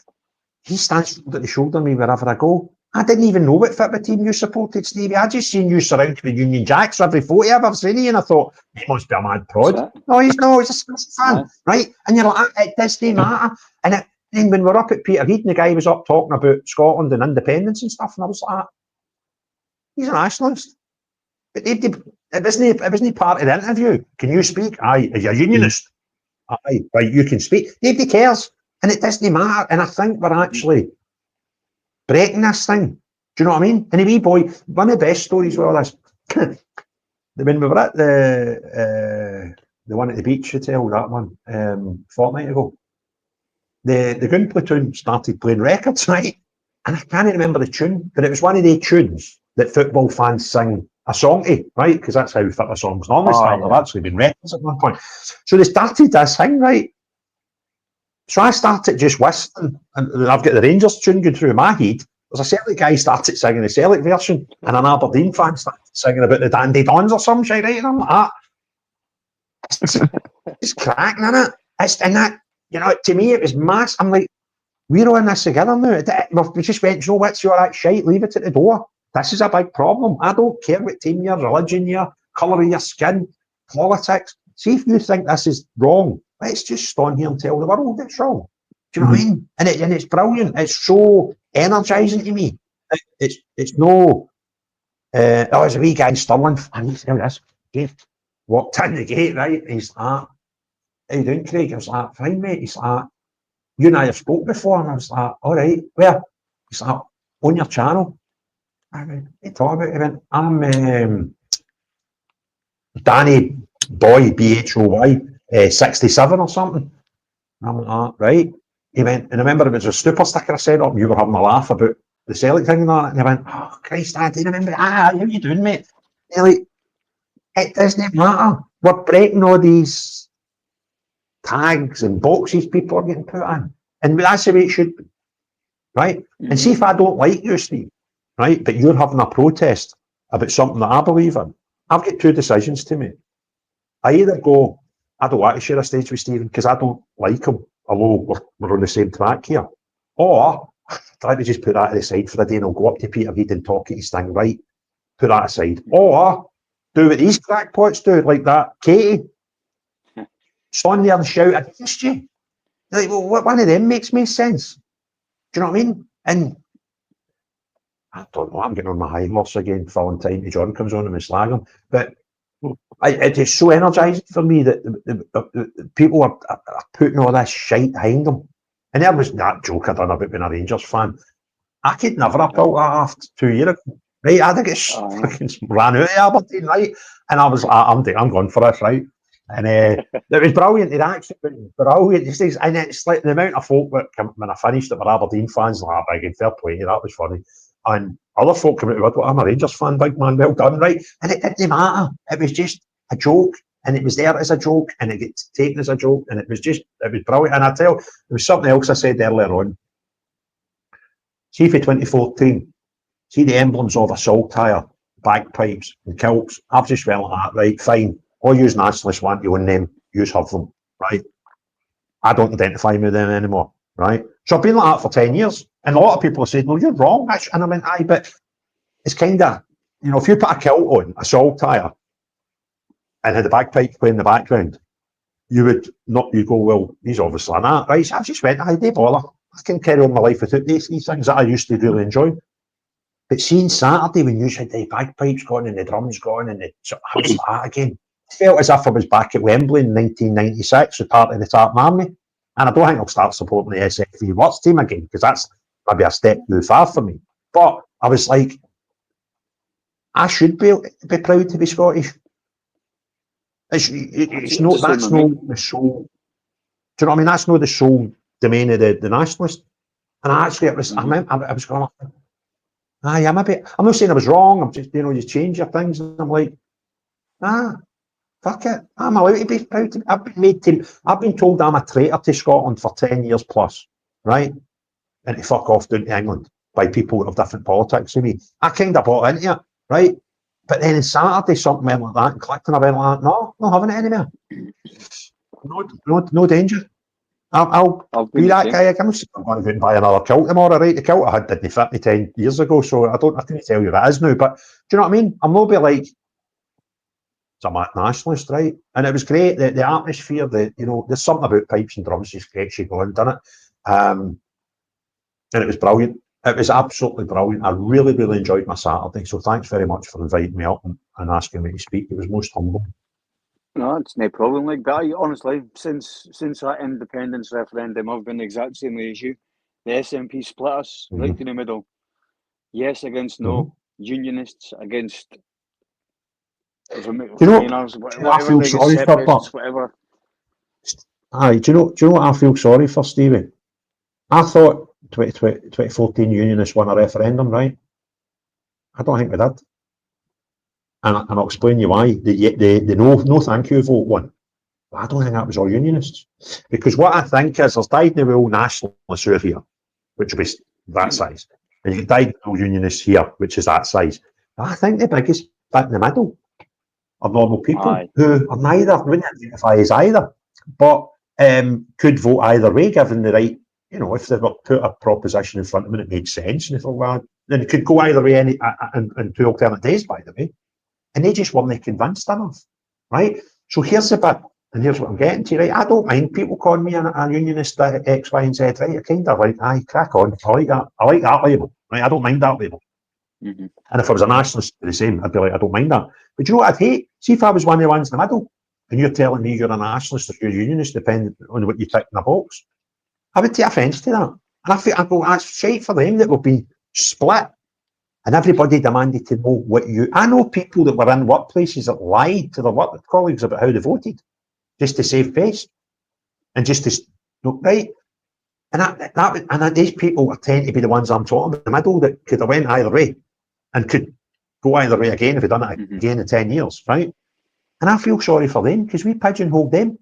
he stands shoulder to shoulder with me wherever I go. I didn't even know what football team you supported, Stevie. I just seen you surrounded with Union Jacks every photo I've ever seen you, and I thought, he must be a mad prod. No, he's a Spurs fan, right? And you're like, it doesn't matter. And when we're up at Peterhead, and the guy was up talking about Scotland and independence and stuff, and I was like, he's a nationalist. But it wasn't part of the interview. Can you speak? Aye. Are you a unionist? Aye. Right, you can speak. Nobody cares. And it doesn't matter. And I think we're actually breaking this thing. Do you know what I mean? And a wee boy, one of the best stories with all this, when we were at the one at the beach hotel, that one, fortnight ago, the gun platoon started playing records, right? And I can't remember the tune, but it was one of the tunes that football fans sing a song to, right? Because that's how football songs normally start. They've actually been records at one point. So they started this thing, right? So I started just whistling, and I've got the Rangers tune going through my head. There's a Celtic guy started singing the Celtic version, and an Aberdeen fan started singing about the Dandy Dons or some shit, right? And I'm like, it's cracking, isn't it? And that, to me, it was mass. I'm like, we're all in this together now. We just went, what's your that shite? Leave it at the door. This is a big problem. I don't care what team you're, religion you're, colour of your skin, politics. See if you think this is wrong. Let's just stand here and tell the world it's wrong. Do you know what I mean? And it's brilliant. It's so energising to me. It's no. There's a wee guy in Stirling. I need to tell this. Dave walked in the gate, right? And he's like, how you doing, Craig? I was like, fine, mate. He's like, you and I have spoke before. And I was like, all right, where? He's like, on your channel. I went, what are you talking about? He went, I'm Danny Boy, BHOY. 67 or something. And I'm like, right. He went, and I remember it was a stupor sticker I set up, and you were having a laugh about the Celtic thing and that. And he went, oh, Christ, I didn't remember. How you doing, mate? And like, it doesn't matter. We're breaking all these tags and boxes people are getting put in. And that's the way it should be. Right? And see if I don't like you, Steve, right? But you're having a protest about something that I believe in. I've got two decisions to make. I either go, I don't want to share a stage with Stephen because I don't like him, although we're on the same track here. Or try to just put that to the side for a day and I'll go up to Peterhead and talk at his thing, right? Put that aside. Or do what these crackpots do, like that Katie. Stand there and shout against you. Like, well, one of them makes me sense. Do you know what I mean? And I don't know, I'm getting on my high horse again, falling time to John comes on and we slag him. But it is so energising for me that the people are putting all this shite behind them. And there was that joke I done about being a Rangers fan. I could never have pulled that after 2 years ago. Right, I think it's fucking ran out of Aberdeen, right? And I was like, I'm going for this, right? And it was brilliant. It actually been brilliant. And it's like the amount of folk that when I finished that were Aberdeen fans, like, big, fair play, that was funny. And other folk came out, I'm a Rangers fan, big man, well done, right? And it didn't matter. It was just a joke, and it was there as a joke, and it gets taken as a joke, and it was brilliant. And I tell you, there was something else I said earlier on. See for 2014, see the emblems of a saltire, bagpipes, and kilts. I've just went like that, right? Fine. All you nationalists want to own them, you have them, right? I don't identify with them anymore, right? So I've been like that for 10 years. And a lot of people have said, no, you're wrong. And I went, aye, but it's kind of, if you put a kilt on, a saltire, and had the bagpipes playing in the background, you would not, you go, well, he's obviously not, right? So I just went, aye, they bother. I can carry on my life without these things that I used to really enjoy. But seeing Saturday when you had the bagpipes going and the drums going and I was like that again. I felt as if I was back at Wembley in 1996 with part of the Tartan Army. And I don't think I'll start supporting the SFE Watts team again, because that's maybe a step too far for me. But I was like, I should be proud to be Scottish. It's not, that's not the sole, do you know what I mean? That's not the sole domain of the nationalist. And actually, it was, I was going, aye, I'm not saying I was wrong, I'm just, you change your things. And I'm like, fuck it. I'm allowed to be proud to be. I've been told I'm a traitor to Scotland for 10 years plus, right? And to fuck off down to England by people of different politics to me. I kind of bought into it, right? But then on Saturday, something went like that and clicked, and I went like, no, not having it anymore. No danger. I'll be that guy again. I'm going to go and buy another kilt tomorrow, right? The kilt I had didn't fit me 10 years ago, so I couldn't tell you that is now. But do you know what I mean? I'm not be like, I'm a nationalist, right? And it was great. The atmosphere, there's something about pipes and drums just gets you going, doesn't it? And it was brilliant. It was absolutely brilliant. I really, really enjoyed my Saturday. So thanks very much for inviting me up and asking me to speak. It was most humbling. No, it's no problem. Like that, honestly, since that independence referendum, I've been the exact same way as you. The SNP split us right in the middle. Yes against no. Unionists against Remainers, whatever they get separatists, whatever. Aye, do you know what I feel sorry for, Stevie? I thought 2014 Unionists won a referendum, right? I don't think we did. And I'll explain you why. The no thank you vote won. But I don't think that was all Unionists. Because what I think is there's dyed in the wool nationalists out here, which was that size. And you get dyed in the wool Unionists here, which is that size. But I think the biggest bit in the middle are normal people who are neither, wouldn't identify as either, but could vote either way given the right, if they were put a proposition in front of them and it made sense, and they thought, well, then it could go either way and two alternate days, by the way. And they just weren't convinced enough, right? So here's the bit, and here's what I'm getting to, right? I don't mind people calling me a unionist X, Y, and Z, right? I kind of like, aye, crack on. I like that. I like that label, right? I don't mind that label. And if I was a nationalist, the same, I'd be like, I don't mind that. But do you know what I'd hate? See if I was one of the ones in the middle, and you're telling me you're a nationalist or you're a unionist, depending on what you tick in a box. I would take offence to that. And I go, that's shite for them that will be split. And everybody demanded to know what I know people that were in workplaces that lied to their work colleagues about how they voted, just to save face. And just to, right? And these people tend to be the ones I'm talking about in the middle that could have went either way and could go either way again if they'd done it again in 10 years, right? And I feel sorry for them because we pigeonholed them.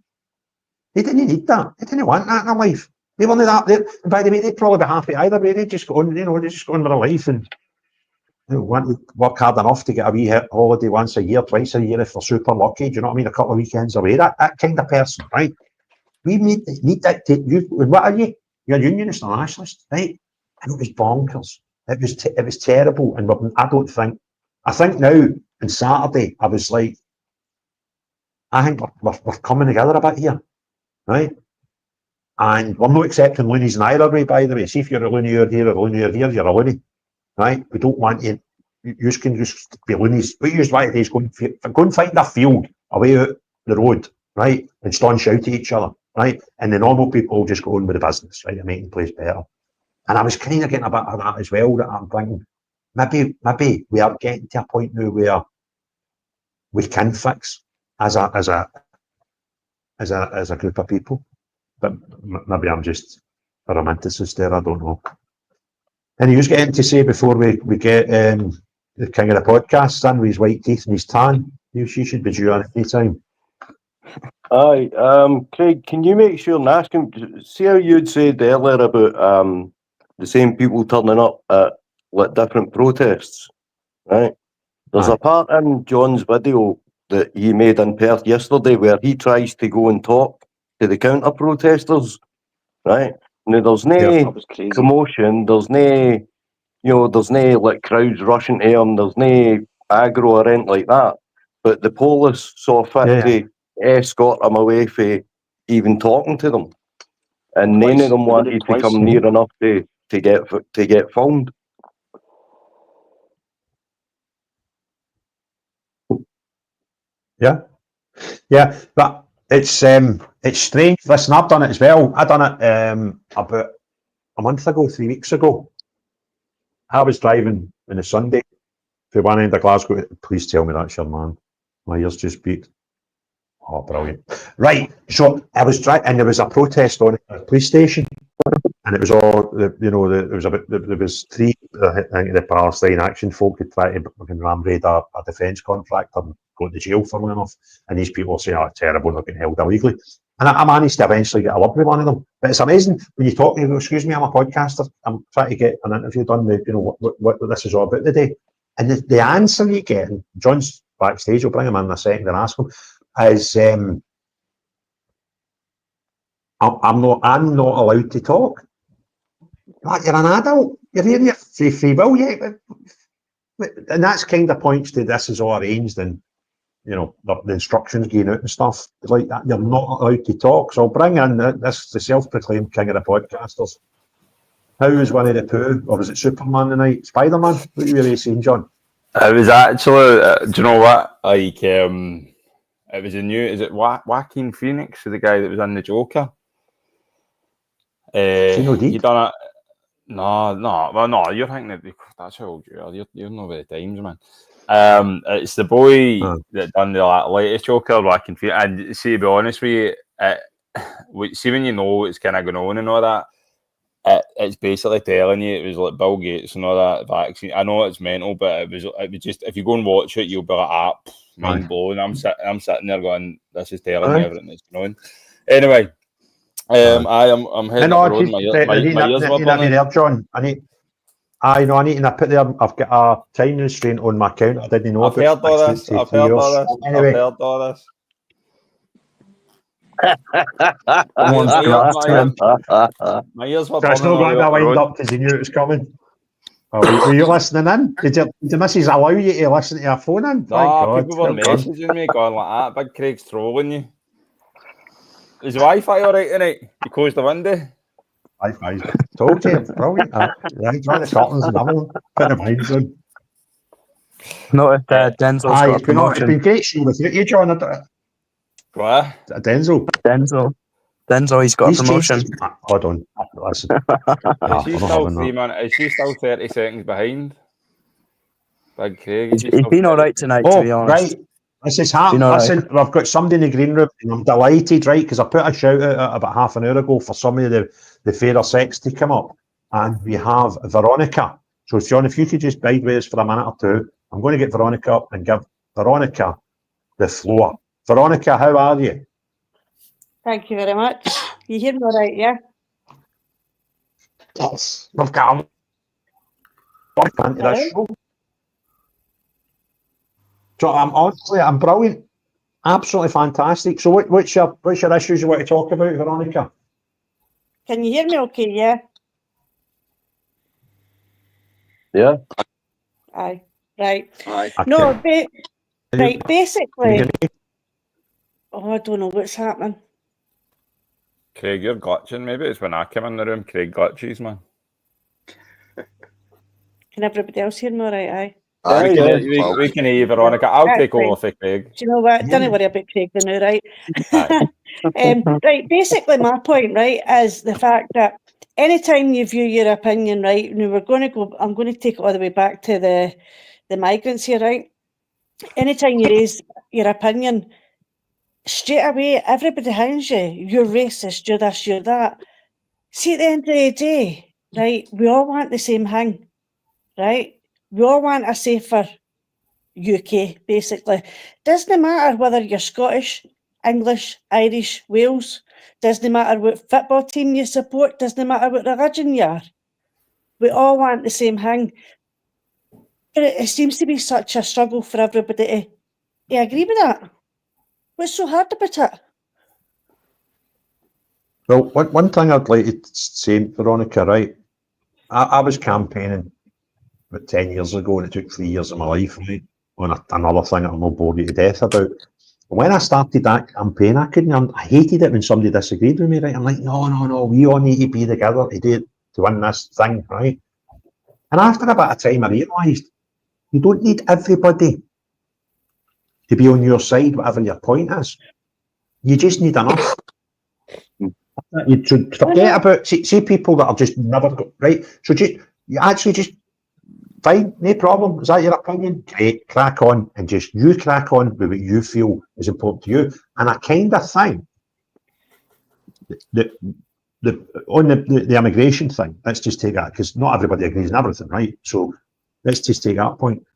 They didn't need that. They didn't want that in their life. They weren't that. And by the way, they'd probably be happy either way. They'd just go on, they just go on with their life and want to work hard enough to get a wee holiday once a year, twice a year if they're super lucky. Do you know what I mean? A couple of weekends away. That kind of person, right? We need that. What are you? You're a unionist or nationalist, right? And it was bonkers. It was terrible. And I think now on Saturday, I was like, I think we're coming together a bit here, right? And we're not accepting loonies in either way, by the way. See if you're a loony here or a loony here, you're a loony, right? We don't want you. You can just be loonies. What you just want to do is go and find a field away out the road, right? And stand shout at each other, right? And the normal people will just go on with the business, right? They're making the place better. And I was kind of getting a bit of that as well, that I'm thinking, maybe we are getting to a point now where we can fix as a group of people. But maybe I'm just a romanticist there, I don't know. And he was getting to say before we get the king of the podcast, son, with his white teeth and his tan, she should be due on any time. Aye, Craig, can you make sure and ask him, see how you'd said earlier about the same people turning up at like different protests, right? There's a part in John's video that he made in Perth yesterday where he tries to go and talk to the counter protesters, right? Now there's no commotion, there's no, there's no like crowds rushing to him, there's no aggro or anything like that. But the police saw fit to escort him away for even talking to them, and none of them wanted to come near enough to get filmed. Yeah, but it's strange. Listen, I've done it as well. I done it about a month ago, 3 weeks ago. I was driving on a Sunday to one end of Glasgow. Please tell me that's your man. My ears just beat. Oh, brilliant. Right, so I was driving, and there was a protest on at the police station, and it was all, there was three, I think, the Palestine Action folk had tried to ram raid a defence contractor and go to jail for enough, and these people were saying, oh, terrible, not getting held illegally. And I managed to eventually get a love with one of them. But it's amazing when you talk to me, excuse me, I'm a podcaster, I'm trying to get an interview done with, what this is all about today. And the answer you get, and John's backstage, we'll bring him in a second and ask him, is I'm not allowed to talk. Like, you're an adult, you're here, you're free will, yeah. And that's kind of points to this is all arranged and the instructions going out and stuff. It's like that, you're not allowed to talk. So I'll bring in the self-proclaimed king of the podcasters. How was Winnie the Pooh, or was it Superman tonight? Spider-Man? What were you really saying, John? It was actually, do you know what? Like, it was a new, is it Joaquin Phoenix, the guy that was in the Joker? You done it? No, you're thinking that that's how old you are. You're not very times, man. It's the boy that done the latest Joker, Joaquin Phoenix. And see, to be honest with you, see when you know what's kind of going on and all that, it's basically telling you it was like Bill Gates and all that vaccine. I know it's mental, but it was just, if you go and watch it, you'll be like, mind blown. I'm sitting there going, this is telling me everything that's going on. Anyway, I'm heading up the road. My ears were burning. There, John. I need to put there. I've got a time restraint on my account. I didn't know. I've heard all this. Anyway. I've heard all this. My ears were burning. That's not going to wind up because he knew it was coming. Oh, were you listening in? Did the missus allow you to listen to your phone in? No, people were messaging me going like that. Big Craig's trolling you. Is the Wi-Fi all right tonight? You closed the window? Wi-Fi's told you. Brilliant. Right, trying the curtains and everything. Put the blinds on. Not if Denzel's got a promotion. It's been great seeing with you, John. What? Denzel, he's got a promotion. Hold on. Listen. Is she still 30 seconds behind? Big Craig. He's been all right tonight, to be honest. Right. This is happening. Listen, we've got somebody in the green room, and I'm delighted, right? Because I put a shout out about half an hour ago for somebody of the fairer sex to come up, and we have Veronica. So, John, if you could just bide with us for a minute or two, I'm going to get Veronica up and give Veronica the floor. Veronica, how are you? Thank you very much. You hear me all right, yeah? Yes. We've got into this show. So I'm brilliant. Absolutely fantastic. So what's your issues you want to talk about, Veronica? Can you hear me okay, yeah? Yeah. Aye. Right. Aye. No, right, basically. Oh, I don't know what's happening. Craig, you're glitching. Maybe it's when I came in the room. Craig glitches, man. Can everybody else hear me all right? Aye. We can hear you, Veronica. I'll That's take over fine. for Craig. Do you know what? Don't worry about Craig the now, right? Right, basically my point, right, is the fact that anytime you view your opinion, right, and I'm going to take it all the way back to the migrants here, right? Anytime you raise your opinion, straight away, everybody hands you, you're racist, you're this, you're that. See, at the end of the day, right, we all want the same thing, right? We all want a safer UK, basically. Doesn't matter whether you're Scottish, English, Irish, Wales. Doesn't matter what football team you support. Doesn't matter what religion you are. We all want the same thing. But it seems to be such a struggle for everybody to agree with that. What's so hard about it? Well, one thing I'd like to say, Veronica, right? I was campaigning about 10 years ago, and it took 3 years of my life, right, on another thing that I'm not bored you to death about. When I started that campaign, I hated it when somebody disagreed with me, right? I'm like, no, we all need to be together to win this thing, right? And after a bit of time, I realised you don't need everybody to be on your side, whatever your point is. You just need enough. You should forget about, see people that are just never, right? So you actually just, fine, no problem. Is that your opinion? Great, crack on, and just you crack on with what you feel is important to you. And I kind of think on the immigration thing, let's just take that, because not everybody agrees on everything, right? So let's just take that point.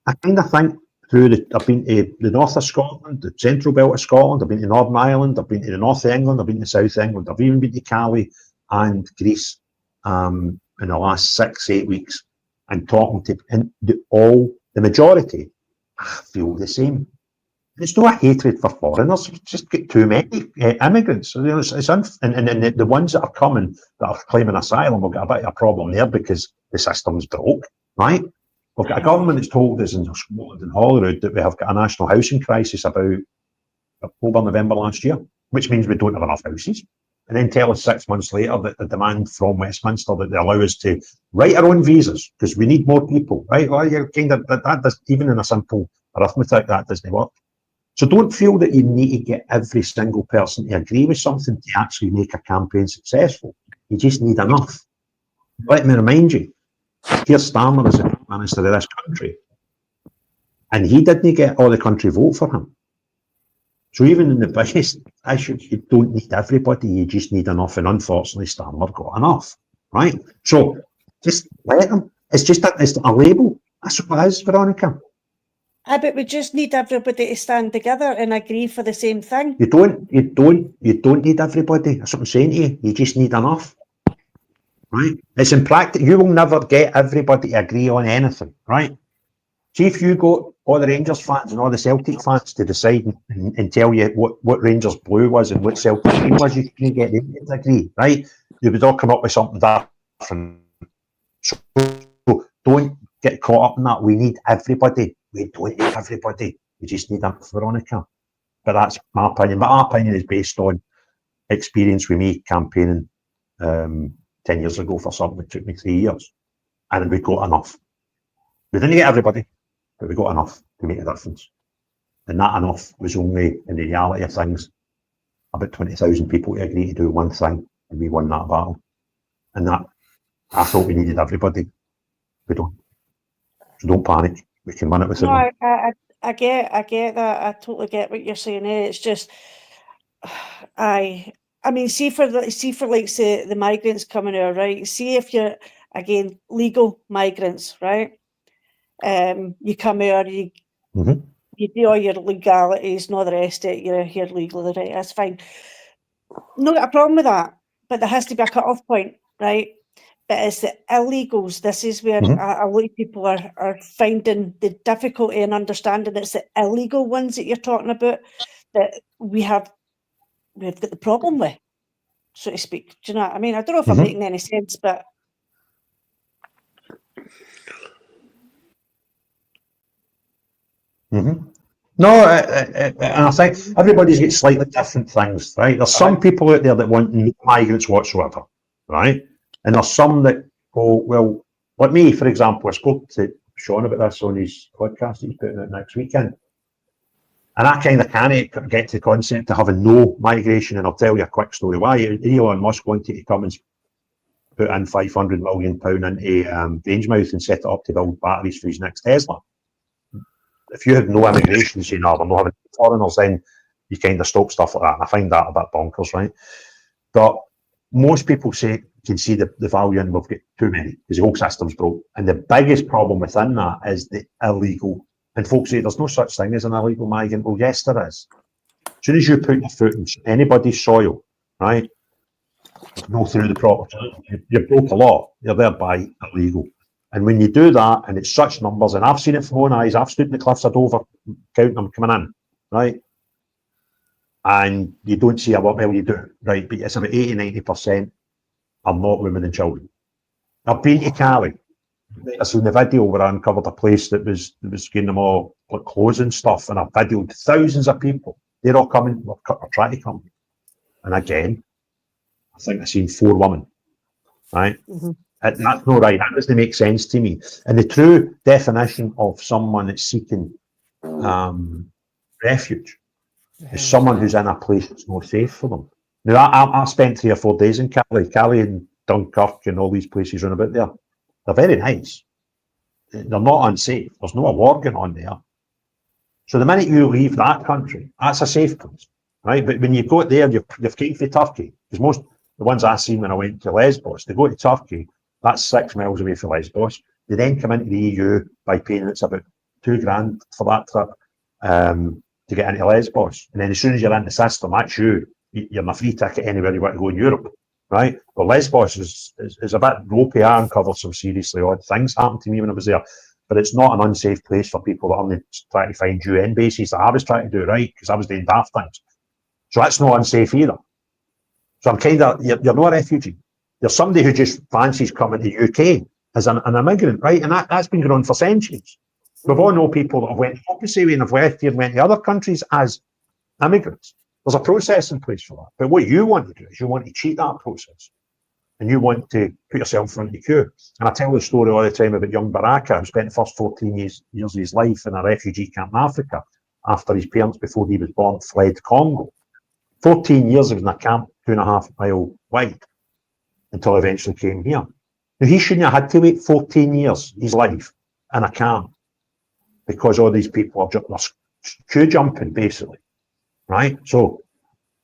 I kind of think I've been to the north of Scotland, the central belt of Scotland, I've been to Northern Ireland, I've been to the north of England, I've been to South England, I've even been to Cali and Greece in the last 6-8 weeks, and talking to the majority, I feel the same. It's not a hatred for foreigners, it's just got too many immigrants. So, and the ones that are coming, that are claiming asylum, will get a bit of a problem there because the system's broke, right? We've got a government that's told us in Scotland and Holyrood that we have got a national housing crisis about October, November last year, which means we don't have enough houses. And then tell us 6 months later that the demand from Westminster that they allow us to write our own visas because we need more people, right? Well, you're kind of, that does, even in a simple arithmetic, that doesn't work. So don't feel that you need to get every single person to agree with something to actually make a campaign successful. You just need enough. Let me remind you, Keir Starmer is the Prime Minister of this country, and he didn't get all the country vote for him. So even in the biggest issue, you don't need everybody, you just need enough, and unfortunately Starmer got enough, right? So just let them. It's a label. That's what it is, Veronica. But we just need everybody to stand together and agree for the same thing. You don't need everybody. That's what I'm saying to you. You just need enough. Right? It's in practice. You will never get everybody to agree on anything, right? See, if you got all the Rangers fans and all the Celtic fans to decide and tell you what Rangers blue was and what Celtic green was, you couldn't get them to agree, right? You would all come up with something different. So don't get caught up in that. We need everybody. We don't need everybody. We just need enough, Veronica. But that's my opinion. But my opinion is based on experience with me campaigning 10 years ago for something that took me 3 years. And we got enough. We didn't get everybody, but we got enough to make a difference. And that enough was only, in the reality of things, about 20,000 people to agree to do one thing, and we won that battle. And that, I thought we needed everybody. We don't. So don't panic. We can win it without them. I get that. I totally get what you're saying. It's just, I mean, see for like say the migrants coming here, right? See if you're again legal migrants, right? You come here, you do all your legalities and all the rest of it. You're here legally, right? That's fine. No got a problem with that, but there has to be a cut-off point, right? But it's the illegals. This is where a lot of people are finding the difficulty in understanding. It's the illegal ones that you're talking about that we've got the problem with, so to speak. Do you know what I mean? I don't know if I'm making any sense, but No, and I think everybody's got slightly different things, right? There's some people out there that want no migrants whatsoever, right? And there's some that go, well, like me, for example, I spoke to Sean about this on his podcast he's putting out next weekend. And I kind of can't get to the concept of having no migration, and I'll tell you a quick story why. Elon Musk wanted to come and put in £500 million into Grangemouth and set it up to build batteries for his next Tesla. If you had no immigration, saying, no, we're not having foreigners, then you kind of stop stuff like that. And I find that a bit bonkers, right? But most people can see the value in we've got too many because the whole system's broke. And the biggest problem within that is the illegal. And folks say there's no such thing as an illegal migrant. Well, yes, there is. As soon as you put your foot in anybody's soil, right, go through the proper channel, you broke a law. You're thereby illegal. And when you do that, and it's such numbers, and I've seen it from my own eyes, I've stood in the cliffs of Dover, counting them coming in, right? And you don't see a lot, well, you do, right? But it's about 80-90% are not women and children. I've been to Cali. I seen the video where I uncovered a place that was getting them all like clothes and stuff, and I videoed thousands of people. They're all coming, or trying to come. And again, I think I've seen 4 women, right? That's not right. That doesn't make sense to me. And the true definition of someone that's seeking refuge is someone who's in a place that's not safe for them. Now, I spent 3 or 4 days in Cali and Dunkirk and all these places around about there. They're very nice. They're not unsafe. There's no war going on there. So the minute you leave that country, that's a safe place, right? But when you go there, you've came from Turkey. Because most the ones I seen when I went to Lesbos, they go to Turkey. That's 6 miles away from Lesbos. They then come into the EU by paying, it's about $2,000 for that trip to get into Lesbos. And then as soon as you're in the system, that's you're on a free ticket anywhere you want to go in Europe, right? But Lesbos is a bit ropey. I uncovered some seriously odd things happened to me when I was there. But it's not an unsafe place for people that are trying to find UN bases that I was trying to do, right? Because I was doing daft things. So that's not unsafe either. So I'm kind of, you're not a refugee. You're somebody who just fancies coming to the UK as an immigrant, right? And that's been going on for centuries. We've all known people that have went the opposite way and have left here and went to other countries as immigrants. There's a process in place for that. But what you want to do is you want to cheat that process. And you want to put yourself in front of the queue. And I tell the story all the time about young Baraka, who spent the first 14 years of his life in a refugee camp in Africa after his parents, before he was born, fled Congo. 14 years he was in a camp 2.5 miles wide until he eventually came here. Now, he shouldn't have had to wait 14 years, his life, in a camp because all these people are queue jumping, basically, right? So,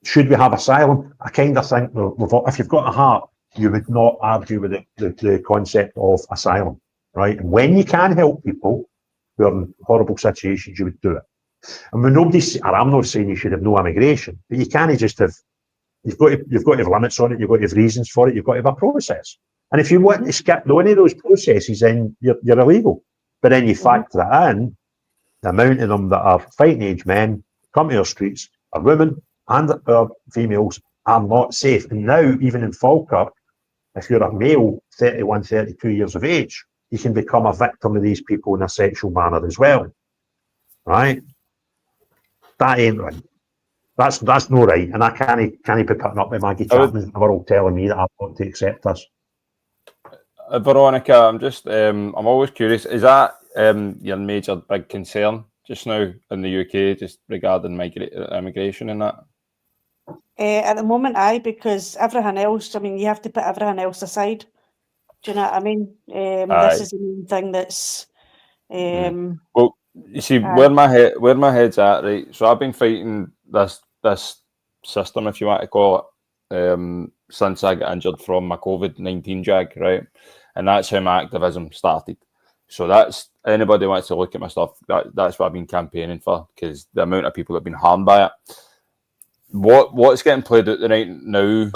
should we have asylum? I kind of think, if you've got a heart, you would not argue with the concept of asylum, right? And when you can help people who are in horrible situations, you would do it. And when I'm not saying you should have no immigration, but you can't just have, you've got to have limits on it, you've got to have reasons for it, you've got to have a process. And if you want to skip any of those processes, then you're illegal. But then you factor that in, the amount of them that are fighting age men, come to our streets, are women and are females, are not safe. And now, even in Falkirk, if you're a male, 31, 32 years of age, you can become a victim of these people in a sexual manner as well, right? That ain't right. That's no right, and I can't be putting up with Maggie Chapman. They're all telling me that I've got to accept this. Veronica, I'm always curious. Is that your major big concern just now in the UK, just regarding immigration and that? At the moment, because everything else, I mean, you have to put everything else aside. Do you know what I mean? This is the main thing that's... Well, you see, where my head's at, right? So I've been fighting this system, if you want to call it, since I got injured from my COVID-19 jag, right? And that's how my activism started. So that's, anybody wants to look at my stuff, that's what I've been campaigning for, because the amount of people that have been harmed by it. What's getting played out right now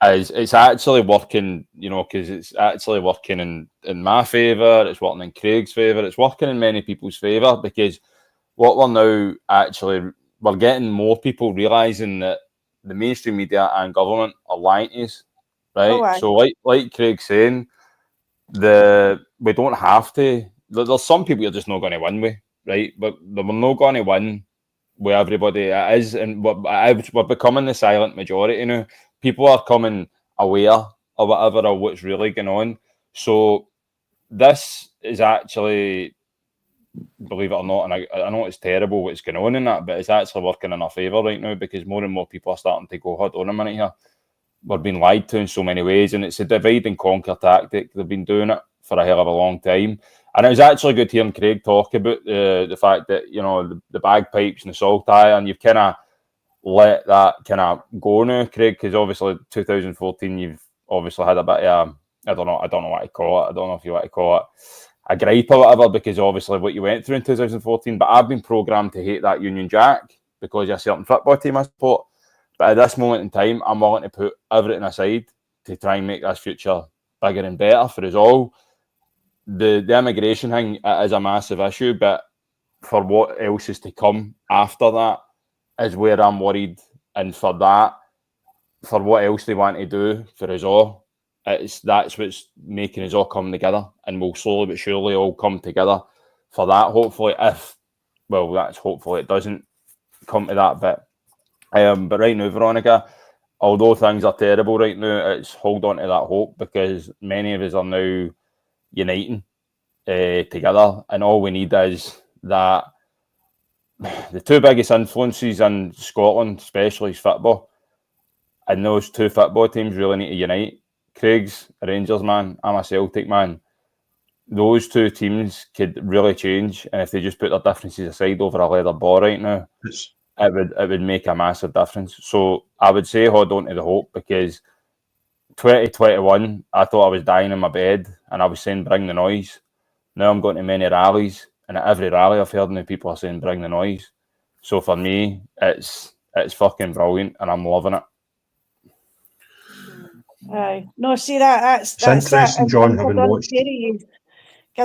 is it's actually working, because it's actually working in my favour, it's working in Craig's favour, it's working in many people's favour, because what we're getting more people realising that the mainstream media and government are lying to us, right? Oh, so like Craig's saying, we don't have to, there's some people you're just not going to win with, right? But we're not going to win with everybody. It is, and we're becoming the silent majority now. People are coming aware or whatever of what's really going on. So this is actually, believe it or not, and I know it's terrible what's going on in that, but it's actually working in our favour right now, because more and more people are starting to go, hold on a minute here, we're being lied to in so many ways, and it's a divide and conquer tactic. They've been doing it for a hell of a long time. And it was actually good hearing Craig talk about the fact that, you know, the bagpipes and the salt eye, and you've kind of let that kind of go now, Craig, because obviously 2014 you've obviously had a bit of I don't know what to call it. I don't know if you want to call it a gripe or whatever, because obviously what you went through in 2014. But I've been programmed to hate that Union Jack because of a certain football team I support. But at this moment in time, I'm willing to put everything aside to try and make this future bigger and better for us all. The immigration thing is a massive issue, but for what else is to come after that is where I'm worried. And for what else they want to do for us all, that's what's making us all come together, and we'll slowly but surely all come together for that. Hopefully, hopefully it doesn't come to that bit. But right now, Veronica, although things are terrible right now, it's hold on to that hope, because many of us are now uniting together, and all we need is that. The two biggest influences in Scotland, especially, is football, and those two football teams really need to unite. Craig's a Rangers man, I'm a Celtic man. Those two teams could really change, and if they just put their differences aside over a leather ball right now, it would make a massive difference. So I would say hold on to the hope, because 2021, I thought I was dying in my bed, and I was saying bring the noise. Now I'm going to many rallies, and at every rally I've heard now people are saying bring the noise. So for me, it's fucking brilliant, and I'm loving it. No, see that's interesting, that. John, And having good watched.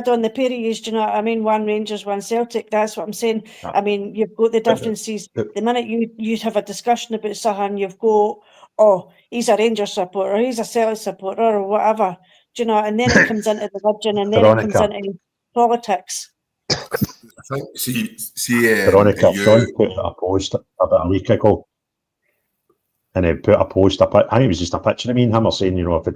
on the pair of yous, do you know what I mean? One Rangers, one Celtic. That's what I'm saying. I mean, you've got the differences. The minute you have a discussion about something, you've got, oh, he's a Rangers supporter, he's a Celtic supporter, or whatever. Do you know? And then it comes into religion, and then it comes Veronica. into politics. I think, see, Veronica, you, Sean put a post about a week ago, and he put a post up. I think it was just a picture of me and him, or saying, you know, if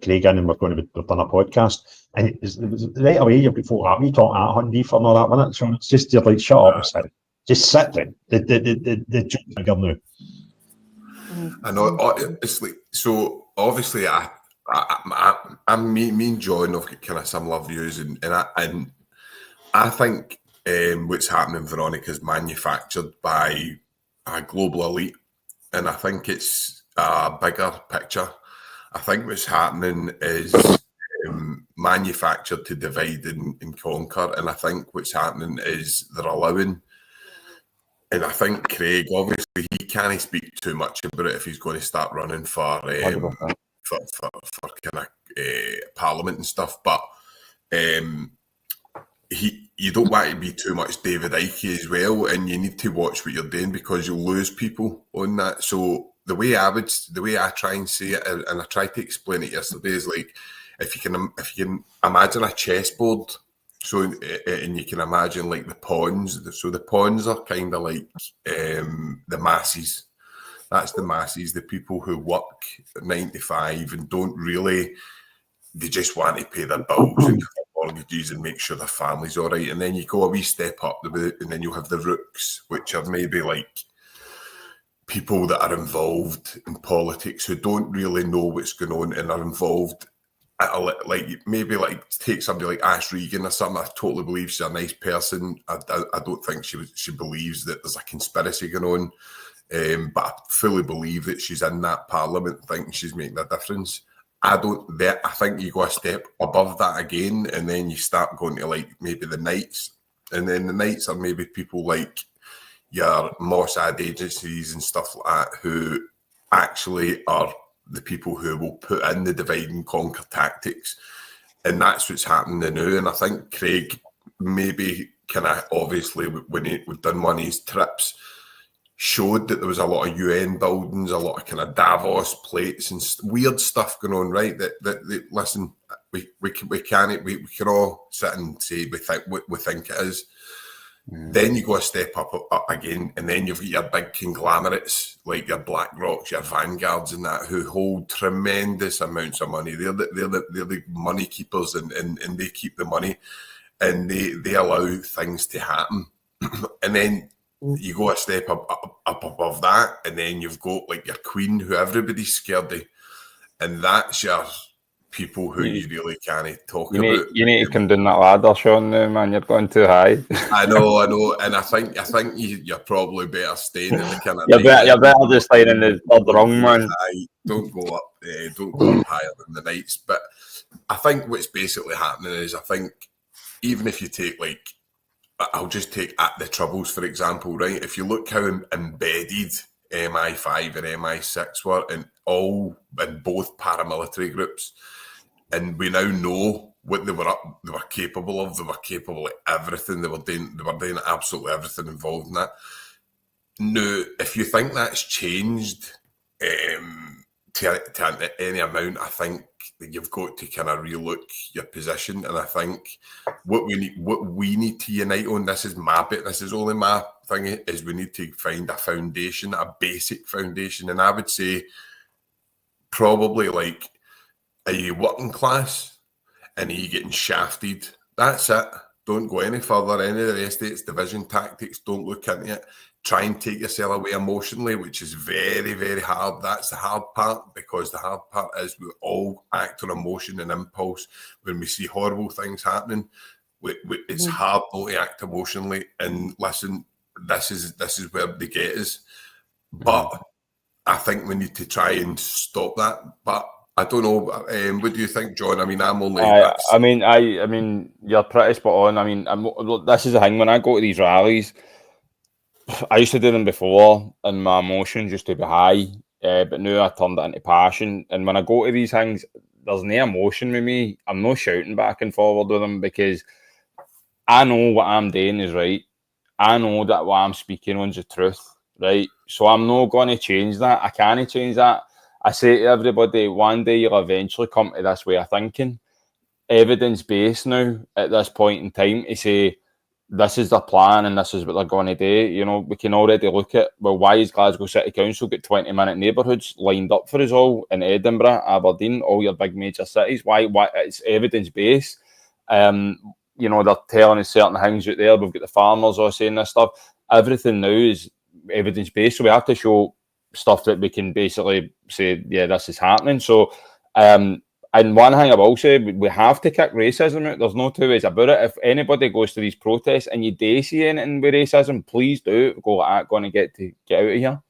Craig in and we've done a podcast, and it was right away you've got folk at me talking at Hundy for all that minute. So it's just you're like, shut up, and sit. Just sit there. The joke now. I know it's like, so obviously I'm me and John have got kind of similar views, and I think what's happening, Veronica, is manufactured by a global elite, and I think it's a bigger picture. I think what's happening is manufactured to divide and conquer, and I think what's happening is they're allowing. And I think Craig, obviously, he can't speak too much about it if he's going to start running for kind of Parliament and stuff. But you don't want to be too much David Icke as well, and you need to watch what you're doing, because you'll lose people on that. So the way I try and see it, and I tried to explain it yesterday, is like if you can imagine a chessboard. So, and you can imagine like the pawns. So the pawns are kind of like the masses. That's the masses, the people who work 9 to 5 and don't really, they just want to pay their bills and mortgages and make sure their family's all right. And then you go a wee step up, and then you have the rooks, which are maybe like people that are involved in politics who don't really know what's going on and are involved. Like maybe like take somebody like Ash Regan or something. I totally believe she's a nice person. I don't think she believes that there's a conspiracy going on, but I fully believe that she's in that Parliament thinking she's making a difference. I think you go a step above that again, and then you start going to like maybe the Knights, and then the Knights are maybe people like your Mossad agencies and stuff like that, who actually are the people who will put in the divide and conquer tactics. And that's what's happening now. And I think Craig maybe kind of obviously, when we've done one of his trips, showed that there was a lot of UN buildings, a lot of kind of Davos plates and weird stuff going on, right? That listen, we can all sit and say we think it is. Then you go a step up again, and then you've got your big conglomerates like your BlackRocks, your Vanguards, and that, who hold tremendous amounts of money. They're the money keepers, and they keep the money, and they allow things to happen. And then you go a step up above that, and then you've got like your Queen, who everybody's scared of, and that's your people who you really can't talk about. You need to come down that ladder, Sean. Now, man, you're going too high. I know, and I think you're probably better staying in the kind of. You're better just staying in the third rung, man. Don't go up higher than the Knights. But I think what's basically happening is, I think even if you take like, I'll just take at the Troubles for example, right? If you look how embedded MI5 and MI6 were in both paramilitary groups. And we now know what they were capable of. They were capable of everything. They were doing absolutely everything involved in that. Now, if you think that's changed to any amount, I think that you've got to kind of relook your position. And I think what we need to unite on, this is only my thing, is we need to find a foundation, a basic foundation. And I would say probably like, are you working class and are you getting shafted? That's it. Don't go any further. Any of the rest of it's division tactics. Don't look into it. Try and take yourself away emotionally, which is very, very hard. That's the hard part, because the hard part is we all act on emotion and impulse. When we see horrible things happening, it's hard not to act emotionally. And listen, this is where they get us. But I think we need to try and stop that. But I don't know. What do you think, John? I mean, I'm only. I mean, you're pretty spot on. I mean, this is the thing. When I go to these rallies, I used to do them before, and my emotions used to be high. But now I turned it into passion. And when I go to these things, there's no emotion with me. I'm not shouting back and forward with them, because I know what I'm doing is right. I know that what I'm speaking on is the truth, right? So I'm not going to change that. I can't change that. I say to everybody, one day you'll eventually come to this way of thinking. Evidence-based now, at this point in time, to say, this is the plan and this is what they're going to do. You know, we can already look at, well, why is Glasgow City Council got 20-minute neighbourhoods lined up for us all in Edinburgh, Aberdeen, all your big major cities? Why? It's evidence-based. You know, they're telling us certain things out there. We've got the farmers all saying this stuff. Everything now is evidence-based, so we have to show stuff that we can basically say, yeah, this is happening. So, and one thing I will say, we have to kick racism out. There's no two ways about it. If anybody goes to these protests and you do see anything with racism, please do go like, going to get out of here.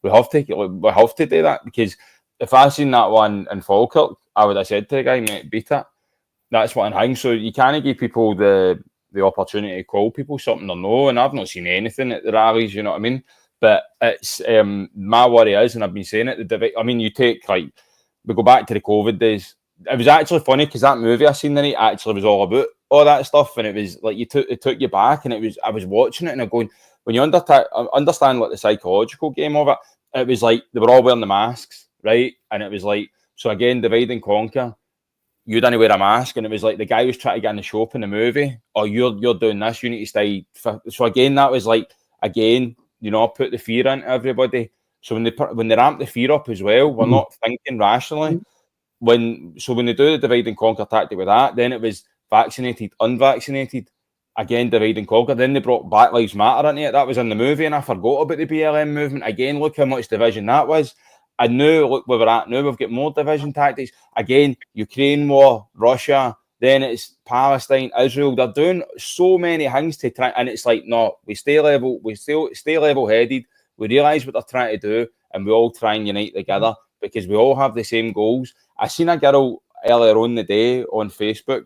We have to do that, because if I seen that one in Falkirk, I would have said to the guy, mate, beat it. That's what I'm saying. So you can't give people the opportunity to call people something or no. And I've not seen anything at the rallies, you know what I mean? But it's my worry is, and I've been saying it, I mean, you take, like, we go back to the COVID days. It was actually funny, because that movie I seen the night actually was all about all that stuff, and it was like it took you back, and I was watching it and I'm going, when you understand like the psychological game of it, it was like they were all wearing the masks, right? And it was like, so again, divide and conquer. You didn't wear a mask, and it was like the guy was trying to get in the shop in the movie, or you're doing this, you need to stay. So again, that was like, again, you know, put the fear into everybody. So when they ramp the fear up as well, we're not thinking rationally. When they do the divide and conquer tactic with that, then it was vaccinated, unvaccinated, again divide and conquer. Then they brought Black Lives Matter into it. That was in the movie, and I forgot about the BLM movement. Again, look how much division that was. And now look where we're at. Now we've got more division tactics. Again, Ukraine war, Russia. Then it's Palestine, Israel. They're doing so many things to try, and it's like, no, we stay level. We still stay level-headed. We realise what they're trying to do, and we all try and unite together, because we all have the same goals. I seen a girl earlier on the day on Facebook,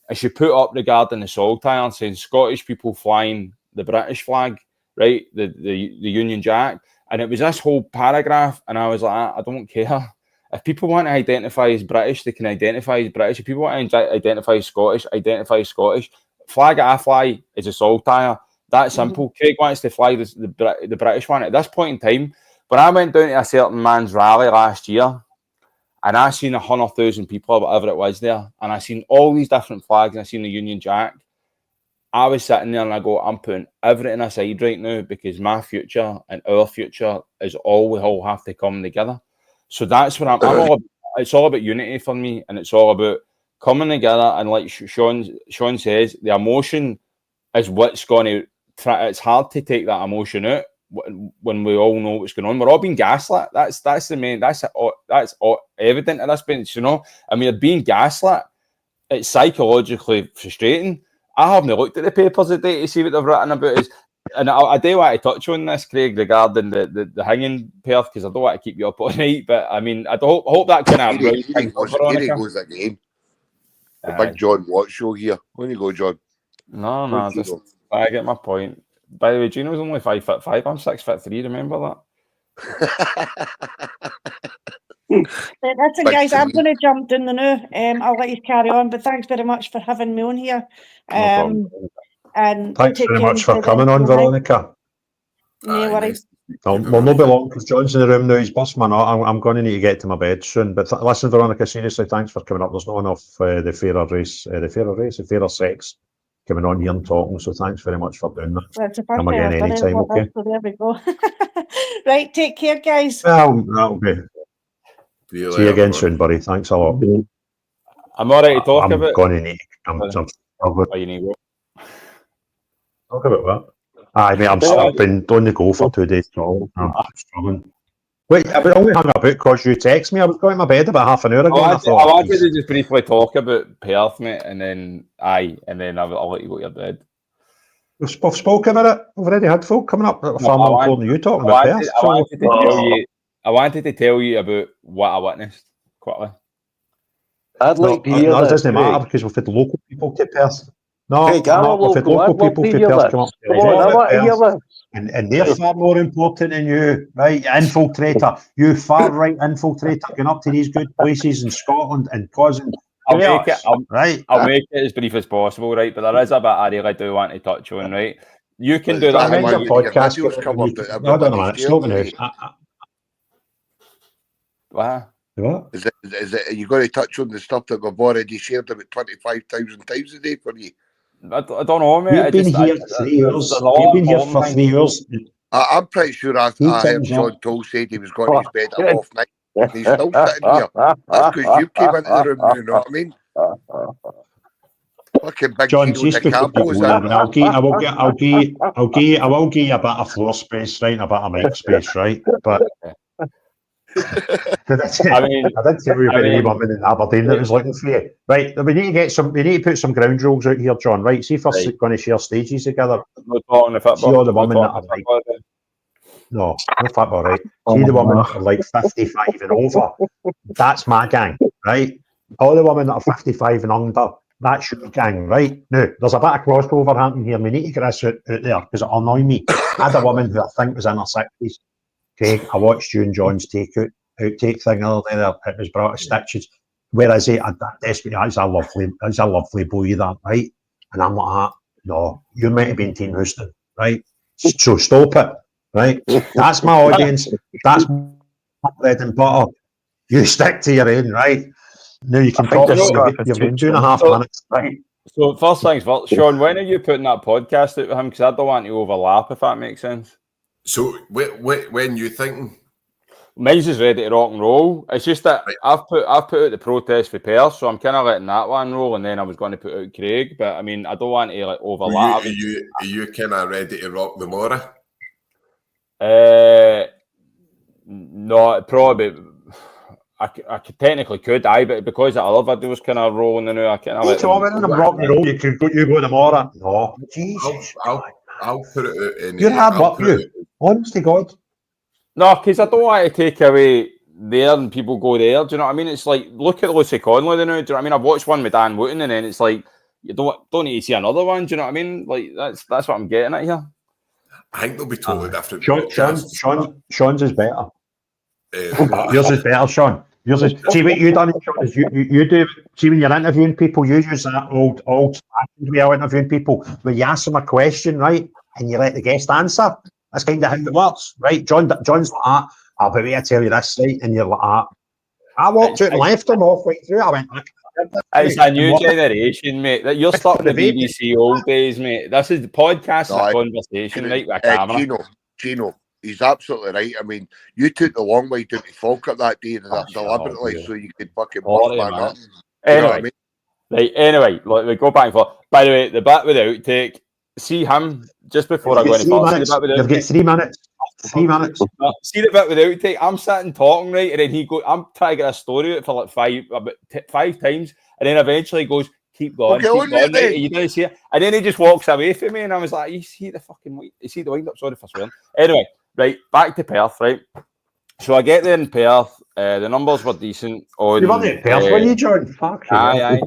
and she put up regarding the Saltire saying Scottish people flying the British flag, right, the Union Jack, and it was this whole paragraph, and I was like, I don't care. If people want to identify as British, they can identify as British. If people want to identify as Scottish, identify as Scottish. Flag I fly is a Saltire. That's simple. Craig wants to fly the British one. At this point in time, when I went down to a certain man's rally last year, and I seen 100,000 people or whatever it was there, and I seen all these different flags, and I seen the Union Jack, I was sitting there and I go, I'm putting everything aside right now because my future and our future is all we all have to come together. So that's what I'm all about. It's all about unity for me, and it's all about coming together. And like Sean says, the emotion is what's going to try. It's hard to take that emotion out when we all know what's going on. We're all being gaslit. That's the main. That's evident at this point. You know, I mean, being gaslit. It's psychologically frustrating. I haven't looked at the papers today to see what they've written about us. And I do want to touch on this, Craig, regarding the hanging Perth, because I don't want to keep you up all night. But I mean, I hope that can happen. Here he goes again. The big John Watt show here. When you go, John? No, just I get my point. By the way, Gino's only 5'5". I'm 6'3". Remember that? Listen, guys, I'm going to jump in the now. I'll let you carry on, but thanks very much for having me on here. And thanks very much for coming on, Veronica. No worries. We'll not be long because John's in the room now. He's busting my nut. I'm going to need to get to my bed soon. But listen, Veronica, seriously, thanks for coming up. There's not enough the fairer sex coming on here and talking. So thanks very much for doing that. Well, it's a Come again anytime, okay? So there we go. Right, take care, guys. Well, that'll be. See you again soon, buddy. Thanks a lot. I'm all right to talk about. I'm going to need. You need what? Talk about what? Aye, mate, I've been on the go for 2 days. So I'm struggling. Wait, I only hung about because you text me. I was going to my bed about half an hour ago. I wanted to just briefly talk about Perth, mate, and then I'll let you go to your bed. We've spoken about it. We've already had folk coming up far more important than you talking about Perth. I wanted to tell you about what I witnessed quickly. I'd like to hear that. It doesn't matter because we've had local people to Perth. No, we've had local people to Perth come up to Perth, and they're far more important than you, right? Infiltrator, you far right infiltrator, going up to these good places in Scotland and causing. I'll make it as brief as possible, right? But there is a bit I really do want to touch on, right? You can do that. Podcast. No, man, it's not going to. What? Is it? Are you going to touch on the stuff that we've already shared about 25,000 times a day for you? I don't know, mate. You've been here 3 years. You've been here for 3 years. I'm pretty sure I heard John Toll said he was going to his bed at half night. And he's still sitting here. That's because you came into the room. You know what I mean? Fucking big John, I will give you a bit of floor space, right, and a bit of mic space, right, but. I did tell you about the woman in Aberdeen that was looking for you. Right, we need to put some ground rules out here, John. Right, see if we're going to share stages together. No talking the football. See all the women that are like, no football, right? See the women that are like 55 and over. That's my gang, right? All the women that are 55 and under. That's your gang, right? Now, there's a bit of crossover happening here. We need to get this out there because it'll annoy me. I had a woman who I think was in her 60s. Craig, I watched you and John's outtake thing the other day. It was brought to stitches. Whereas I desperately, that's a lovely boy, that, right? And I'm like, no, you're meant to be in Teen Houston, right? So stop it, right? That's my audience. That's my bread and butter. You stick to your own, right? Now you can talk. You've got 2.5 minutes, right? So first things first, Sean, when are you putting that podcast out with him? Because I don't want to overlap, if that makes sense. So when you thinking? Mine's is ready to rock and roll. It's just that I've put out the protest for Perth, so I'm kind of letting that one roll, and then I was going to put out Craig, but I mean I don't want to like overlap. Are you kind of ready to rock the Mora? No, probably. I technically could, but because the other videos kind of rolling in, I kind of let them rock and roll. You go tomorrow. No, Jesus. I'll put it out. You're hard work, you. Honest to God. No, because I don't want to take away there and people go there. Do you know what I mean? It's like, look at Lucy Conley now. Do you know what I mean? I've watched one with Dan Wooten, and then it's like, you don't need to see another one. Do you know what I mean? Like, that's what I'm getting at here. I think they'll be totally different. Sean's is better. Yours is better, Sean. Yours is. See what you done, Sean, is you do. See when you're interviewing people, you use that old way of interviewing people, where you ask them a question, right, and you let the guest answer. That's kind of how it works, right? John's like that. I'll be waiting to tell you this, right? And you're like that. I walked out and left him halfway through. I went, It's a new generation, mate. That you're stuck in the BBC old days, mate. This is the podcast, No, a conversation, right, with a camera. Gino, he's absolutely right. I mean, you took the long way down to Falkirk that day deliberately so you could fucking bust man up. You know what I mean? Right, anyway, look, we go back and forth. By the way, the bit with the outtake, see him just before I go any further. You've got 3 minutes. 3 minutes. See the bit with the outtake? I'm sitting talking, right, and then he goes, I'm trying to get a story out for like 5 times, and then eventually he goes, keep going, keep going, right? You didn't see it. And then he just walks away from me, and I was like, you see the wind up? Sorry for swearing. Anyway, right, back to Perth, right? So I get there in Perth, the numbers were decent. You weren't in Perth, were you, John? Fuck. Aye.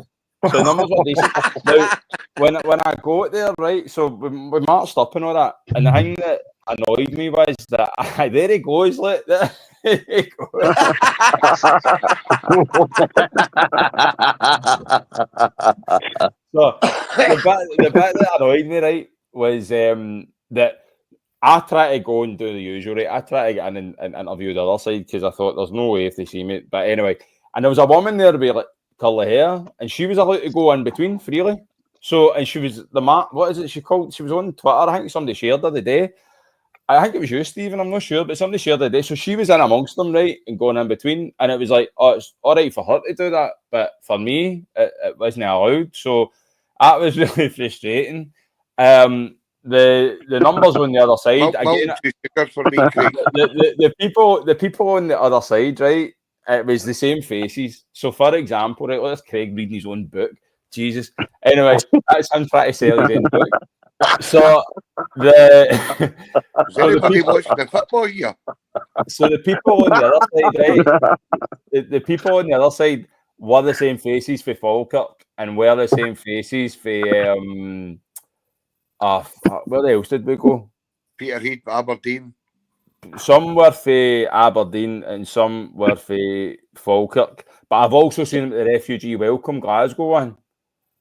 So the numbers were decent. Now, when I go there, right, so we marched up and all that, and the thing that annoyed me was that there he goes, like there he goes. So the bit that annoyed me, right, was that I try to go and do the usual, right? I try to get in and interview the other side because I thought there's no way if they see me. But anyway, and there was a woman there with like curly hair, and she was allowed to go in between freely. So, and she was what is it she called? She was on Twitter. I think somebody shared her the day. I think it was you, Stephen. I'm not sure, but somebody shared the day. So she was in amongst them, right, and going in between. And it was like, oh, it's all right for her to do that, but for me, it wasn't allowed. So that was really frustrating. The numbers on the other side again. The people on the other side, right? It was the same faces. So, for example, right, there's Craig reading his own book. Jesus. Anyway, that's him trying to sell his own book. So the football here. So the people on the other side, right? The people on the other side were the same faces for Falkirk and were the same faces for where else did we go? Peterhead, Aberdeen. Some were for Aberdeen and some were for Falkirk. But I've also seen the Refugee Welcome Glasgow one,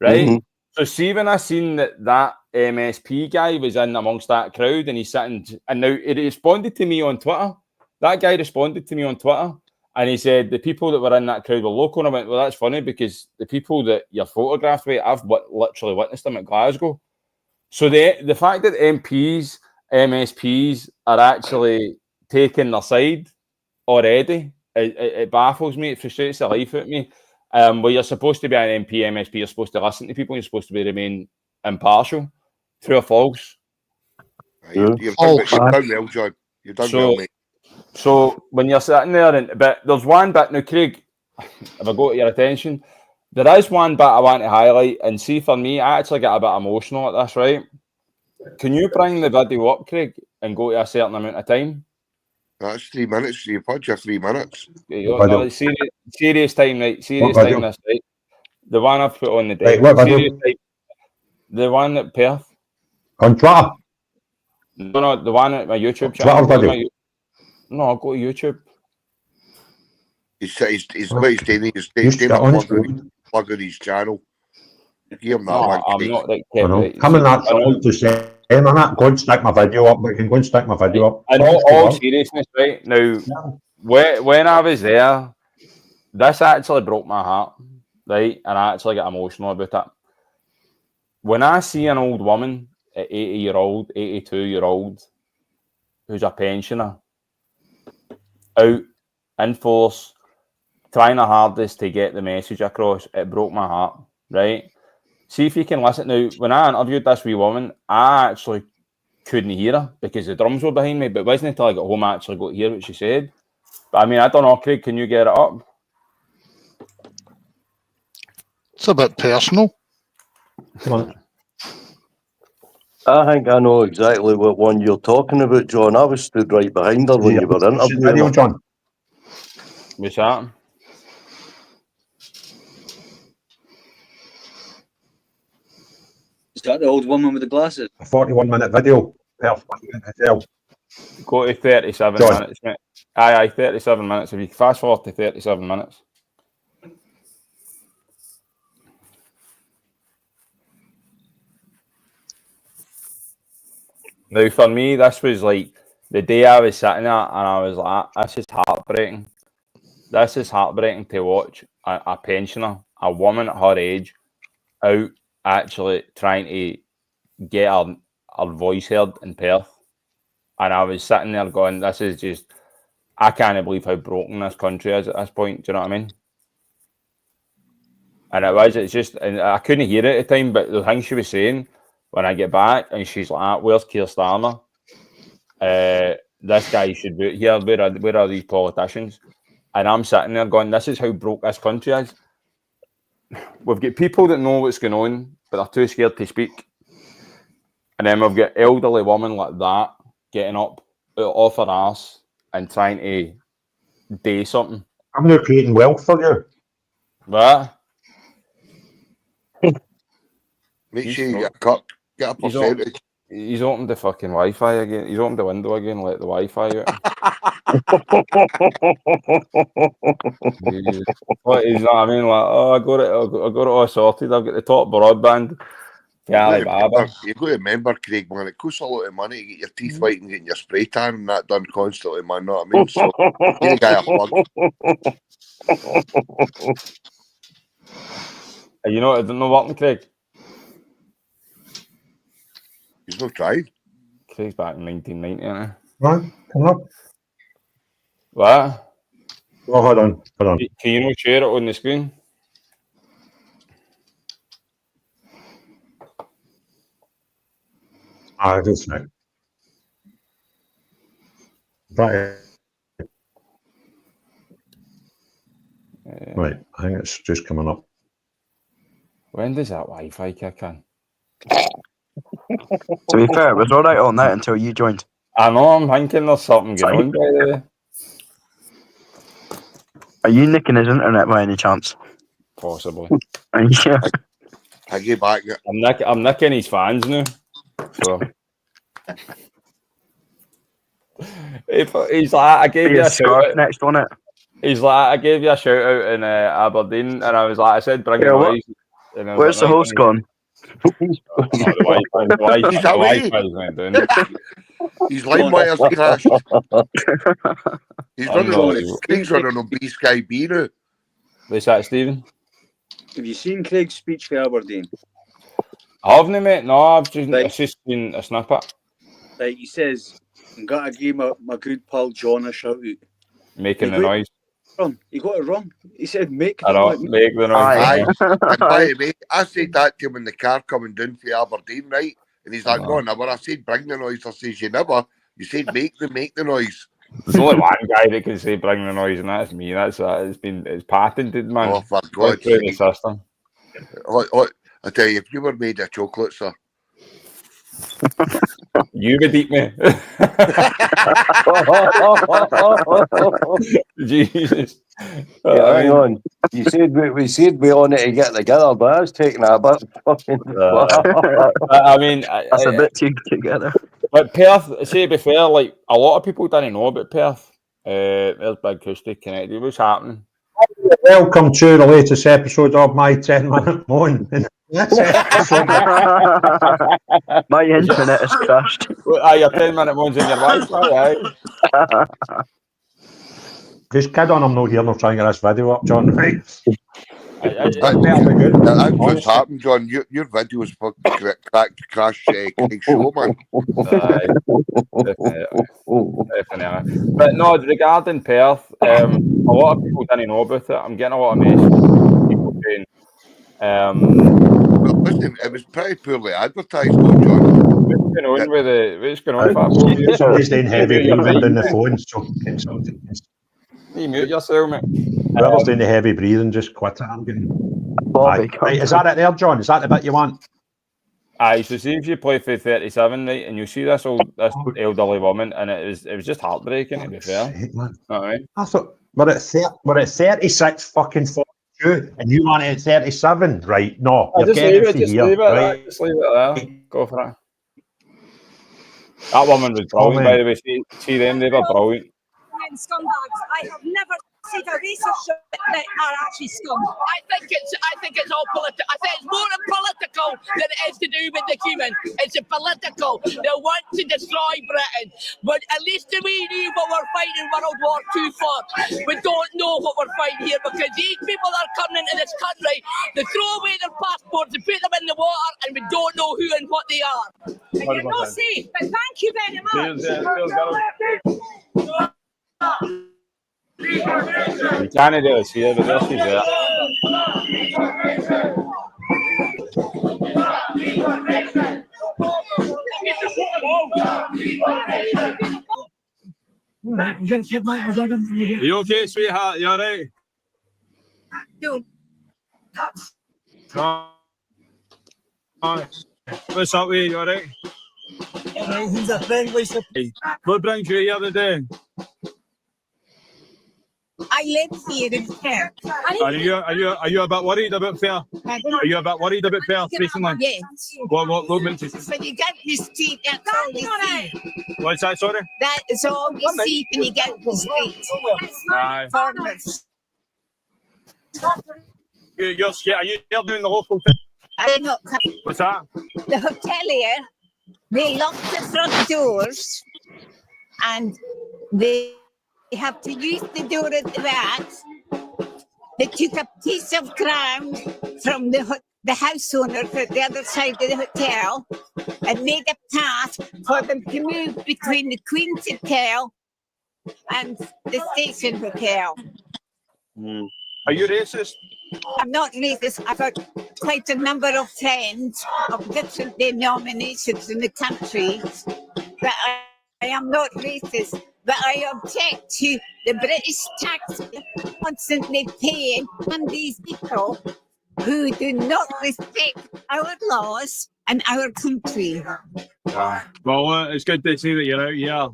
right? Mhm. So see when I seen that MSP guy was in amongst that crowd and he's sitting, and now he responded to me on Twitter. That guy responded to me on Twitter and he said the people that were in that crowd were local. And I went, well, that's funny because the people that you're photographed with, I've literally witnessed them at Glasgow. So the fact that MPs, MSPs are actually taking their side already, it baffles me. It frustrates the life out of me. Well, you're supposed to be an MP, MSP, you're supposed to listen to people, you're supposed to remain impartial. True or false? You've done well, John. You've done well, mate. So when you're sitting there, but there's one bit now, Craig, if I go to your attention, there is one bit I want to highlight, and see for me, I actually get a bit emotional at this, right? Can you bring the video up, Craig, and go to a certain amount of time? That's 3 minutes. You've had your 3 minutes. Serious time, right? Serious time this, right? The one I've put on the day. Right, Serious time. The one at Perth. On Twitter? No, the one at my YouTube channel. No, I'll go to YouTube. He's what he's doing. He's plugging his channel. Give him that one. I'm not like Come in that channel to say, hey, man, go and stick my video up. We can go and stick my video up. In all seriousness, right now, when I was there, this actually broke my heart, right? And I actually get emotional about it. When I see an old woman at 80-year-old, 82-year-old, who's a pensioner, out in force, trying her hardest to get the message across, it broke my heart, right? See if you can listen. Now, when I interviewed this wee woman, I actually couldn't hear her because the drums were behind me, but it wasn't until I got home I actually got to hear what she said. But I mean, I don't know, Craig, can you get it up? It's a bit personal. Come on. I think I know exactly what one you're talking about, John. I was stood right behind her when you were interviewing her. John. What's that? Is that the old woman with the glasses? A 41-minute video. Go to 37 John. minutes, mate. Aye, 37 minutes. If you fast forward to 37 minutes. Now, for me, this was like the day I was sitting there and I was like, this is heartbreaking. This is heartbreaking to watch a pensioner a woman at her age out actually trying to get her voice heard in Perth. And I was sitting there going, this is just, I can't believe how broken this country is at this point. Do you know what I mean? And it's just, and I couldn't hear it at the time, but the thing she was saying, when I get back, and she's like, where's Keir Starmer? This guy should be here. Where are these politicians? And I'm sitting there going, this is how broke this country is. We've got people that know what's going on, but they're too scared to speak. And then we've got elderly women like that getting up off her ass and trying to do something. I'm not creating wealth for you. What? Make sure you get a percentage. He's opened the fucking Wi-Fi again. He's opened the window again, let the Wi-Fi out. What is that? I mean, like, oh, I got it all sorted. I've got the top broadband. Yeah, You've got to remember, Craig, man, it costs a lot of money to get your teeth white and getting your spray tan and that done constantly, man. Know what I mean? So, give the guy a plug. You know, it didn't know working, Craig. He's not tried. Craig's back in 1990, isn't he? Right, come up. What? Oh, hold on. Can you not share it on the screen? Just now. Right. Right, I think it's just coming up. When does that Wi-Fi kick in? To be fair, it was all right on that until you joined. I know, I'm thinking there's something going on, by the way. Are you nicking his internet by any chance? Possibly. Yeah. I get back. I'm nicking his fans now. So. He's like, I gave you a shout out. Next on it. He's like, I gave you a shout out in Aberdeen, and I was like, I said, bring it on. Where's the host gone? The Wi-Fi's went down. His line wires crashed. He's running on B Sky B now. What's that, Stephen? Have you seen Craig's speech for Aberdeen? I haven't, mate. No, I've just seen a snippet. Like, he says, I'm going to give my good pal John a shout out. Making the noise. He got it wrong. He said, make the noise. Make the noise. And by the way, I said that to him in the car coming down for Aberdeen, right? And he's like, no, never. I said, bring the noise. I says, you never. You said, make the noise. There's only one guy that can say bring the noise, and that's me. It's patented, man. Oh, for God's sake. The system. I tell you, if you were made of chocolate, sir. You would eat me. Jesus. Hang on. You said we said we wanted to get together, but I was taking a bit fucking. I mean, that's a bit too together. But Perth, say to be fair, like a lot of people didn't know about Perth. There's Big Acoustic connected. What's happening? Welcome to the latest episode of my 10-minute moan. My internet is crashed. Your 10-minute moan's in your Wi-Fi, aye. Just kid on, I'm not here, I'm trying to get this video up, John. Right? That's what's happened, John. Your video was fucking crash Craig show, man. Definitely. But no, regarding Perth, a lot of people didn't know about it. I'm getting a lot of messages from people saying. Well, listen, it was pretty poorly advertised, though, John. What's going on, Fat? Somebody's doing heavy breathing down the phone, so can somebody. You mute yourself, mate. Whoever's doing the heavy breathing, just quit it. I'm getting. Right, is that it there, John? Is that the bit you want? Aye, so see if you play for 37, right, and you see this elderly woman, and it was just heartbreaking, to be fair. Right. I thought we're at 36 fucking 42, and you want it at 37, right? No, you're getting it just here, leave it right? Just leave it there. Go for it. That woman was brilliant, by the way. See them, they were brilliant. Scumbags. I have never seen a racist shit that are actually scum. I think it's all political. I think it's more than political. than it is to do with the human. It's a political. They want to destroy Britain. But at least we knew what we're fighting World War II for. We don't know what we're fighting here because these people are coming into this country to throw away their passports and put them in the water, and we don't know who and what they are. And you're not safe, but thank you very much. You can't do this here, but this is it. Are you okay, sweetheart? You alright? What's up with you? You alright? He's a friendly surprise. What brings you here today? I live here in Perth. Are you a bit worried about Perth? Are you a bit worried about Perth recently? Yes. What makes you? When you get in the street, that's all you see. What's that, sorry? That is all you see when you get in the street. Aye. Foreigners. You're scared. Are you here doing the local thing? I'm not. What's that? The hotelier, they lock the front doors and they have to use the door at the back. They took a piece of ground from the house owner at the other side of the hotel and made a path for them to move between the Queen's Hotel and the Station Hotel. Are you racist? I'm not racist. I've got quite a number of friends of different denominations in the country, but I am not racist. But I object to the British tax constantly paying on these people who do not respect our laws and our country. Well, it's good to see that you're out here.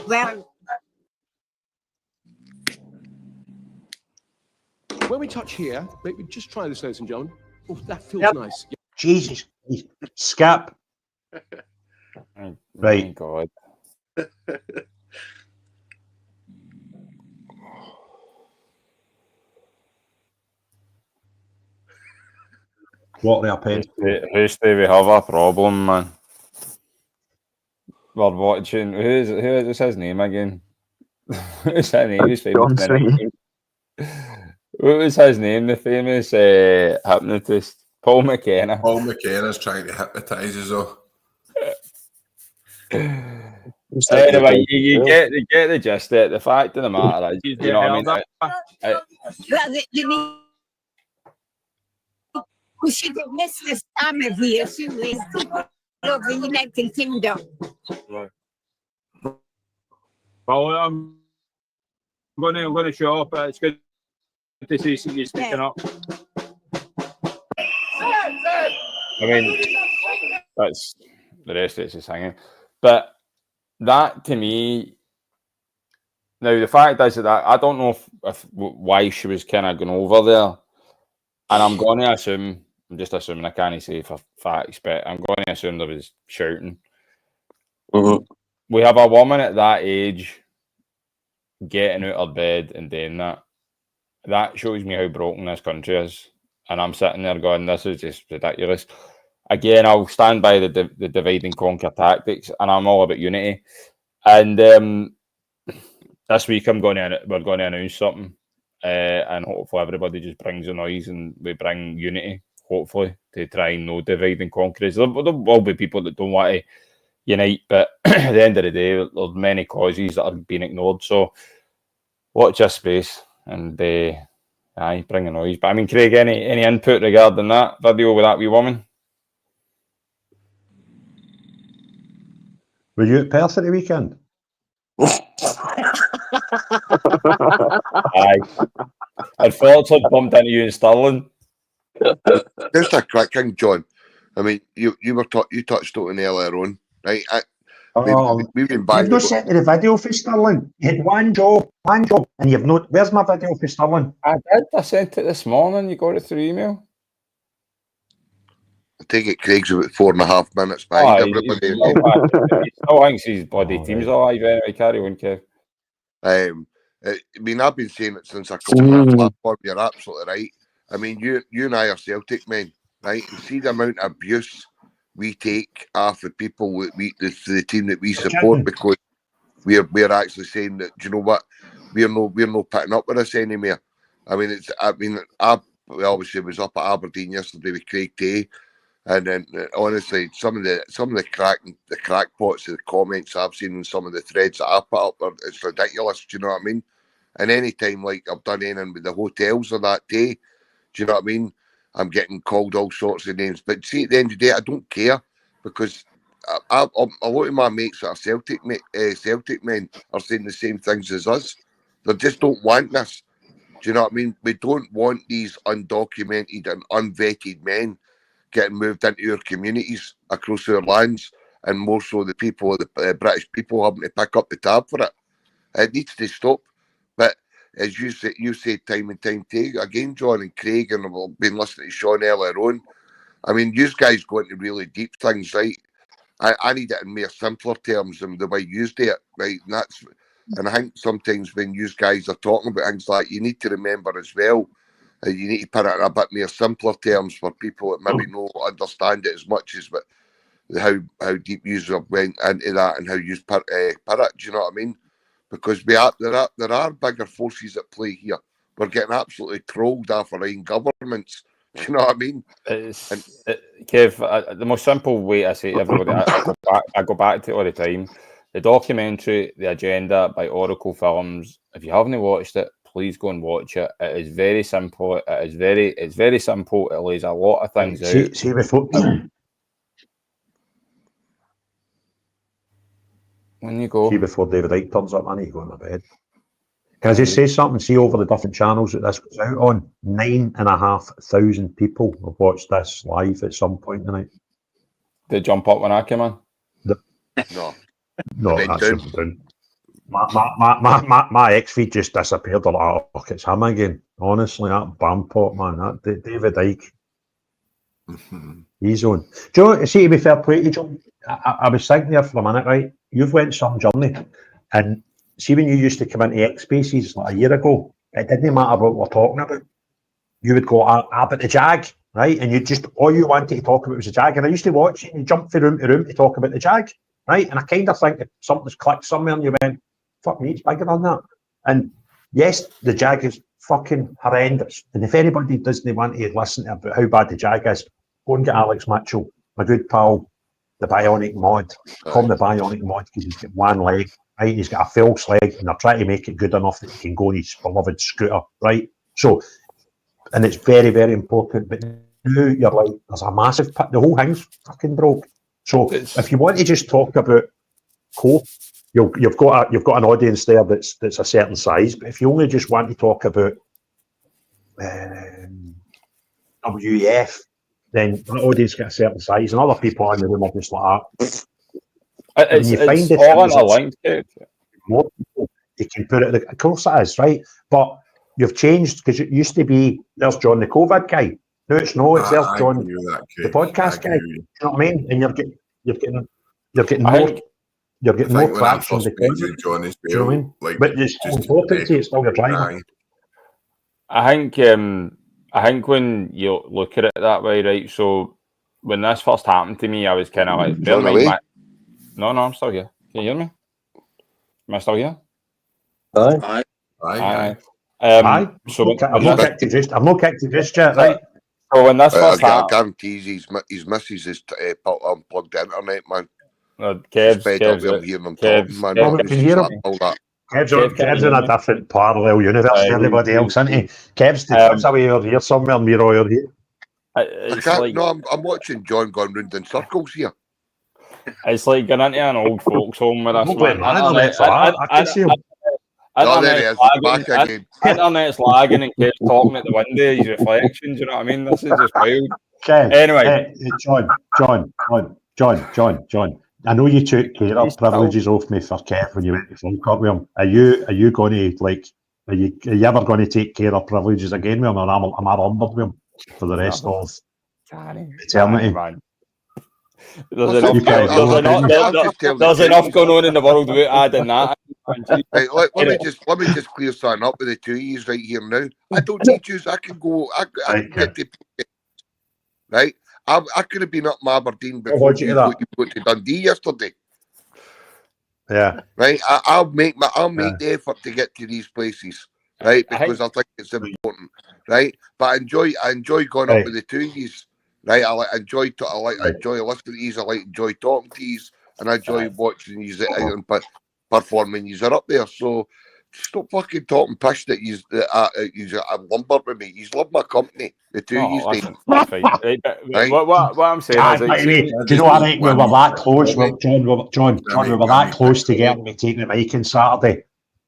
Well, when we touch here, maybe just try this, ladies and gentlemen. Oh, that feels nice. Jesus. Scap. Right. God. What they are paying. Who's we have a problem, man? We're watching. Who is his name again? What's his name? He's famous. What was his name? The famous hypnotist, Paul McKenna. Paul McKenna's trying to hypnotise us all. Anyway, you get the gist. The fact of the matter is, you know what I mean. We should have missed this time of year, shouldn't we? Of the United Kingdom. Right. Well, I'm going to show up. It's good to see you speaking up. I mean, that's the rest of it's just hanging. But that to me, now the fact is that I don't know if why she was kind of going over there, and I'm going to assume. I'm just assuming, I can't say for facts, but I'm going to assume there was shouting. We have a woman at that age getting out of bed and doing that. That shows me how broken this country is. And I'm sitting there going, this is just ridiculous. Again, I'll stand by the divide and conquer tactics, and I'm all about unity. And this week we're going to announce something, and hopefully everybody just brings a noise and we bring unity. Hopefully, to try and no divide and conquer. There will be people that don't want to unite, but at the end of the day, there's many causes that are being ignored. So, watch your space and bring a noise. But I mean, Craig, any input regarding that video with that wee woman? Were you at Perth at the weekend? Aye. Our thoughts had bumped into you in Stirling. Just a quick thing, John. I mean, you touched on it earlier on, right? We've been back. You've not sent me the video for Stirling. You had one job, and you've not. Where's my video for Stirling? I did. I sent it this morning. You got it through email. I take it Craig's about 4.5 minutes behind everybody. He still thinks his bloody team's alive anyway. Carry on, Kev. I mean, I've been saying it since I come on that platform. You're absolutely right. I mean, you and I are Celtic men. right? And see the amount of abuse we take off the people that the team that we support, because we're actually saying that, do you know what, we're no putting up with this anymore. I mean, I obviously was up at Aberdeen yesterday with Craig Day, and then honestly, some of the crackpots of the comments I've seen in some of the threads that I put up, it's ridiculous. Do you know what I mean? And any time like I've done anything with the hotels or that day, do you know what I mean? I'm getting called all sorts of names. But see, at the end of the day, I don't care, because a lot of my mates that are Celtic men are saying the same things as us. They just don't want this. Do you know what I mean? We don't want these undocumented and unvetted men getting moved into our communities across our lands, and more so the people, the British people, having to pick up the tab for it. It needs to stop. But as you say time and time again, John and Craig, and I've been listening to Sean earlier on, I mean, you guys go into really deep things, right? I need it in more simpler terms than the way you do it, right? And I think sometimes when you guys are talking about things like, you need to remember as well, you need to put it in a bit more simpler terms for people that maybe don't understand it as much as how deep you went into that and how you put it. Do you know what I mean? Because there are bigger forces at play here. We're getting absolutely trolled off our own governments. Do you know what I mean? Kev, the most simple way I say to everybody, I go back to it all the time. The documentary, The Agenda by Oracle Films. If you haven't watched it, please go and watch it. It is very simple. It's very simple. It lays a lot of things out. See before when you go. See before David Icke turns up, I need to go to my bed. Can I just say something? See, over the different channels that this goes out on, 9,500 people have watched this live at some point tonight. They jump up when I came on? No, that's down. My X feed just disappeared. I'm like, oh, it's him again. Honestly, that Bampot, man, that David Icke. He's on. Do you know, see, to be fair play to John, I was thinking there for a minute, right? You've went some journey, and see, when you used to come into X Spaces like a year ago, it didn't matter what we're talking about. You would go, but the Jag, right? And you just, all you wanted to talk about was the Jag. And I used to watch it, and you jump from room to room to talk about the Jag, right? And I kind of think that something's clicked somewhere, and you went, fuck me, it's bigger than that. And yes, the Jag is fucking horrendous. And if anybody doesn't want to listen to about how bad the Jag is, go and get Alex Mitchell, my good pal, the Bionic Mod. Call him the Bionic Mod because he's got one leg, right? He's got a false leg, and they're trying to make it good enough that he can go on his beloved scooter, right? So, and it's very, very important. But now you're like, there's a massive pit. The whole thing's fucking broke. So if you want to just talk about Cope, you've got an audience there that's a certain size. But if you only just want to talk about WEF, then the audience get a certain size, and other people in the room are just like that. It's all in a link. More people, you can put it. Of course it is, right? But you've changed, because it used to be there's John the COVID guy. No, it's there's John the podcast guy. You know what I mean? And you're getting more traction. John is you know what I mean? But it's important to it's still your driver. I think when you look at it that way, right? So when this first happened to me, I was kind of like, no, I'm still here. Can you hear me? Am I still here? Aye. So I'm not kicked to just yet, right? So when this first happened, I guarantee his missus is unplugged internet, man. Kev's in a different parallel universe to everybody else, isn't he? Kev's away over here somewhere, and we're all over here. I'm watching John going round in circles here. It's like going into an old folks home with us. Internet's lagging and Kev's talking at the window, his reflections, you know what I mean? This is just wild. Anyway. John. I know you took care of privileges off me for Kev when you went to Falkirk with him. Are you going to are you ever going to take care of privileges again with him, or am I lumbered with him for the rest of eternity? There's enough going on in the world without adding that. Right, let me just clear something up with the two of you right here now. I don't need you. I can go. I can get the. right? I could have been up in Aberdeen before watch you you that. go to Dundee yesterday. Yeah. Right? I'll make the effort to get to these places, right? Because I think it's important, right? But I enjoy going up with the two of yous, right? I enjoy listening to yous, I enjoy talking to yous, and I enjoy watching yous out and performing yous are up there. So stop fucking talking pish that yous lumber with me. Yous love my company, the two of yous. That's fine. Right, but what I'm saying is, By the way, do you know what I think? We were that close. John, we were that close to getting me taking the mic on Saturday.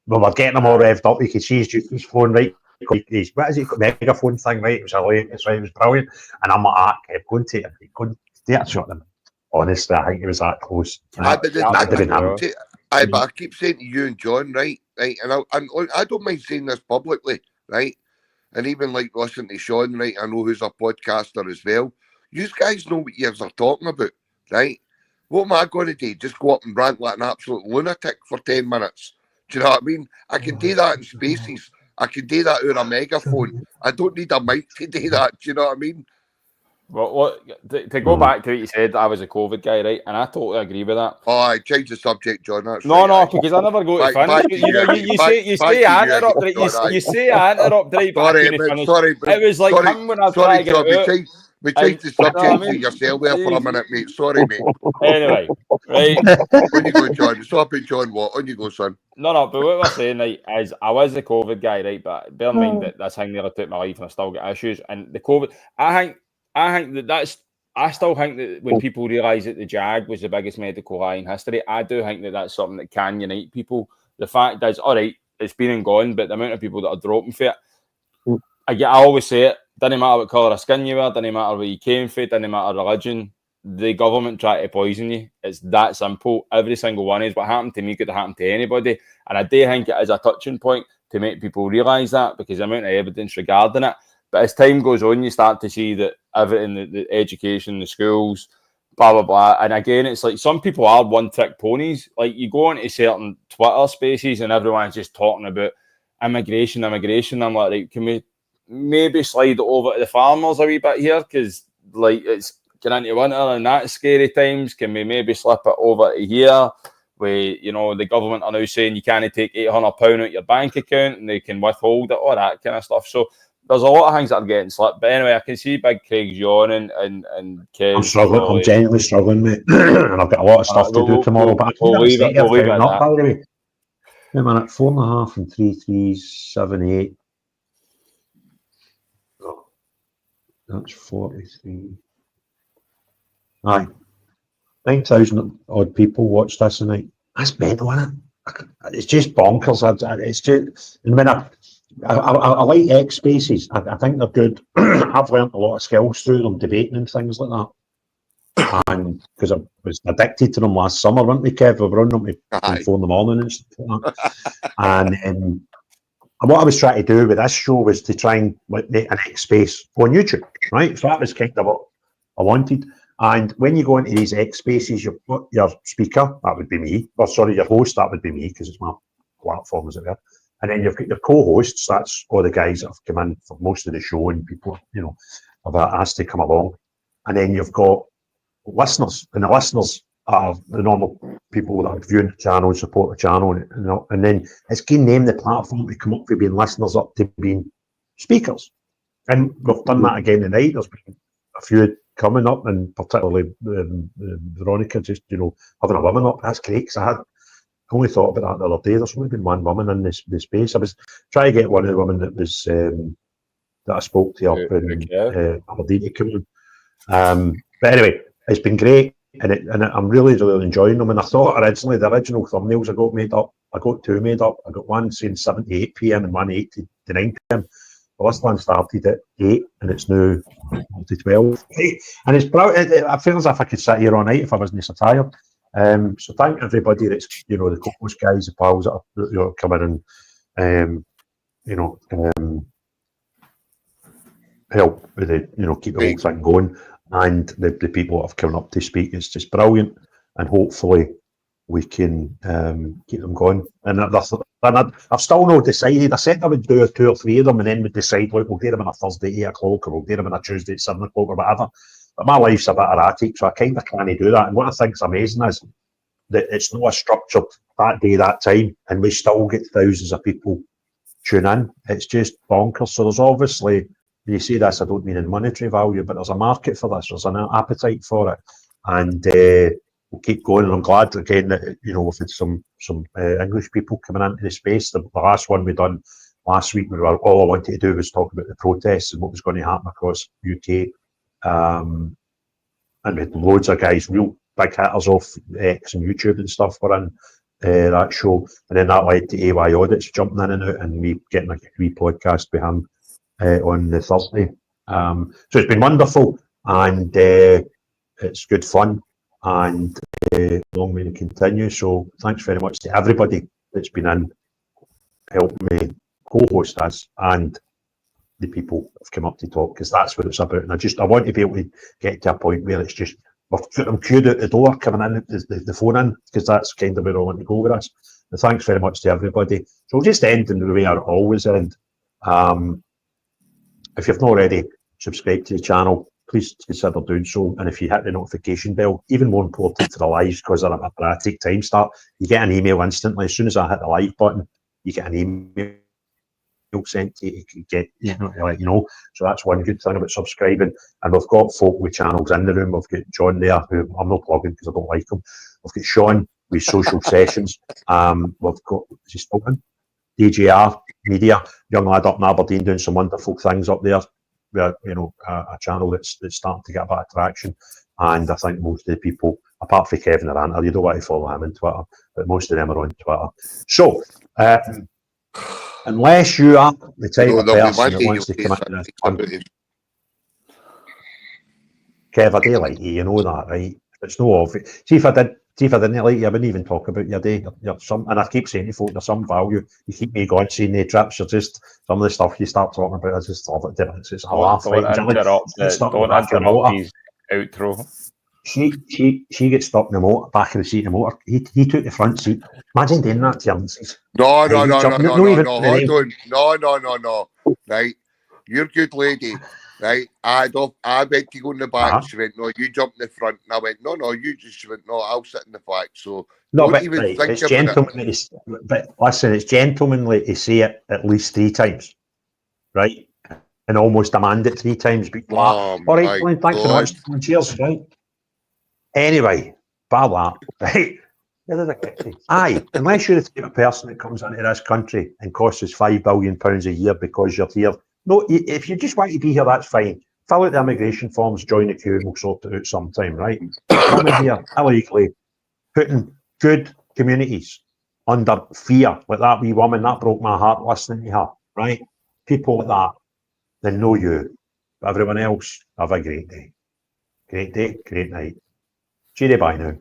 We were getting them all revved up. You could see his phone, right? What is it? Megaphone thing, right? It was hilarious, right? It was brilliant. And I'm like, I kept going to it. He couldn't dare shut them. Honestly, I think it was that close. But I keep saying to you and John, right? And I don't mind saying this publicly, right? And even like listening to Sean, right? I know who's a podcaster as well. You guys know what you are talking about, right? What am I going to do? Just go up and rant like an absolute lunatic for 10 minutes? Do you know what I mean? I can do that in spaces. I can do that with a megaphone. I don't need a mic to do that. Do you know what I mean? Well, to go back to what you said, I was a COVID guy, right? And I totally agree with that. Oh, I changed the subject, John. That's No, right, because I never go to finish. You say I interrupt, right? You say I interrupt, right? But I couldn't finish. It was like him when I was trying to get it out. We changed the subject to yourself there for a minute, mate. Sorry, mate. Anyway, right. On you go, John. Stop it, John. What? On you go, son. No, but what we're saying, right, is I was the COVID guy, right? But bear in mind that this thing nearly took my life and I still get issues. And the COVID, I still think that when people realise that the Jag was the biggest medical lie in history, I do think that that's something that can unite people. The fact is, all right, it's been and gone, but the amount of people that are dropping for it, I always say it, doesn't matter what colour of skin you are, doesn't matter where you came from, doesn't matter religion, the government try to poison you. It's that simple. Every single one is. What happened to me could have happened to anybody. And I do think it is a touching point to make people realise that, because the amount of evidence regarding it. But as time goes on, you start to see that everything, the education, the schools, blah, blah, blah. And again, it's like some people are one-trick ponies. Like you go into certain Twitter spaces and everyone's just talking about immigration. I'm like, right, can we maybe slide it over to the farmers a wee bit here? Because like it's getting into winter and that's scary times. Can we maybe slip it over to here? Where, you know, the government are now saying you can't take £800 out your bank account and they can withhold it, all that kind of stuff. So there's a lot of things that are getting slipped. But anyway, I can see Big Craig's yawning and Kev. I'm struggling. I'm genuinely struggling, mate. And I've got a lot of stuff to do tomorrow. But we'll leave it at by the that. way. Wait a minute. 4.5 and 3 3s, 7 8. Oh, that's 43. Aye. 9,000 odd people watched this tonight. That's mental, isn't it? It's just bonkers. It's just, and when I like X spaces. I think they're good. I've learned a lot of skills through them, debating and things like that. And because I was addicted to them last summer, weren't we, Kev? We were on them at 4 in the morning and stuff like that. And what I was trying to do with this show was to try and make an X space on YouTube, right? So that was kind of what I wanted. And when you go into these X spaces, you've got your speaker, that would be me. Or sorry, your host, that would be me, because it's my platform, as it were. And then you've got your co-hosts, that's all the guys that have come in for most of the show and people, you know, have asked to come along. And then you've got listeners, and the listeners are the normal people that are viewing the channel and support the channel. And then it's giving them the platform to come up from being listeners up to being speakers. And we've done that again tonight. There's been a few coming up, and particularly Veronica, just, you know, having a woman up. That's great, because I only thought about that the other day. There's only been one woman in this space. I was trying to get one of the women that was that I spoke to up in Aberdeen to come on. But anyway, it's been great, and I'm really enjoying them. And I thought originally the original thumbnails I got made up. I got two made up. I got one saying 7 to 8 p.m. and one 8 to 9 p.m. The last one started at 8 and it's now to 12. And it's brilliant. I feel as if I could sit here all night if I wasn't so tired. So thank everybody that's, you know, the co-host guys, the pals that are, you know, coming and you know, help with the, you know, keep the whole thing going, and the people that have come up to speak. It's just brilliant, and hopefully we can keep them going. And I've still not decided. I said I would do 2 or 3 of them and then we'd decide, look, we'll do them on a Thursday at 8 o'clock or we'll do them on a Tuesday at 7 o'clock or whatever. But my life's a bit erratic, so I kind of can't do that. And what I think's amazing is that it's not a structured that day, that time, and we still get thousands of people tune in. It's just bonkers. So there's obviously, when you say this, I don't mean in monetary value, but there's a market for this. There's an appetite for it. And we'll keep going. And I'm glad again that, you know, we've had some English people coming into the space. The last one we done last week, all I wanted to do was talk about the protests and what was going to happen across UK. And we had loads of guys, real big hitters off X and YouTube and stuff were in that show. And then that led to AY Audits jumping in and out and me getting a wee podcast with him on the Thursday. So it's been wonderful and it's good fun and long may it continue. So thanks very much to everybody that's been in helping me co-host this and the people have come up to talk, because that's what it's about. And I want to be able to get to a point where it's just I'm queued out the door coming in the phone in, because that's kind of where I want to go with this. And thanks very much to everybody. So we'll just end in the way I always end. If you've not already subscribed to the channel, please consider doing so. And if you hit the notification bell, even more important for the lives, because they're at a erratic time start, you get an email instantly. As soon as I hit the live button, you get an email sent to you, get, you know, to let you know. So that's one good thing about subscribing. And we've got folk with channels in the room. We've got John there, who I'm not plugging because I don't like him. We've got Sean with Social Sessions. We've got, is he still in? DJR Media, young lad up in Aberdeen doing some wonderful things up there. We're, you know, a channel that's starting to get a bit of traction. And I think most of the people, apart from Kevin Aranta, you don't want to follow him on Twitter, but most of them are on Twitter. So, unless you are the type of person that wants to come into this country, Kev, I do like you, you know that, right? It's no obvious. See if I didn't like you, I wouldn't even talk about your day. And I keep saying to folk, there's some value. You keep me going, seeing the trips. You're just, some of the stuff you start talking about, I just love it. It's a laugh. Don't interrupt his outro. She gets stuck in the motor, back of the seat of the motor. He took the front seat. Imagine doing that to your missus. No. Right, you're a good lady. Right, I went to go in the back. She went, no, you jump in the front. And I went, no, you just. She went, no, I'll sit in the back. So no, don't but even right, think it's about gentlemanly. it. But listen, it's gentlemanly to say it at least 3 times, right? And almost demand it 3 times. Be black. All right, Glenn, thanks very much. Cheers, right? Anyway, bar that, right? Aye, unless you're the type of person that comes into this country and costs us £5 billion a year because you're here. No, if you just want to be here, that's fine. Fill out the immigration forms, join the queue, and we'll sort it out sometime, right? Coming here illegally, putting good communities under fear, like that wee woman, that broke my heart listening to her, right? People like that, then know you. But everyone else, have a great day. Great day, great night. Cheery bye now.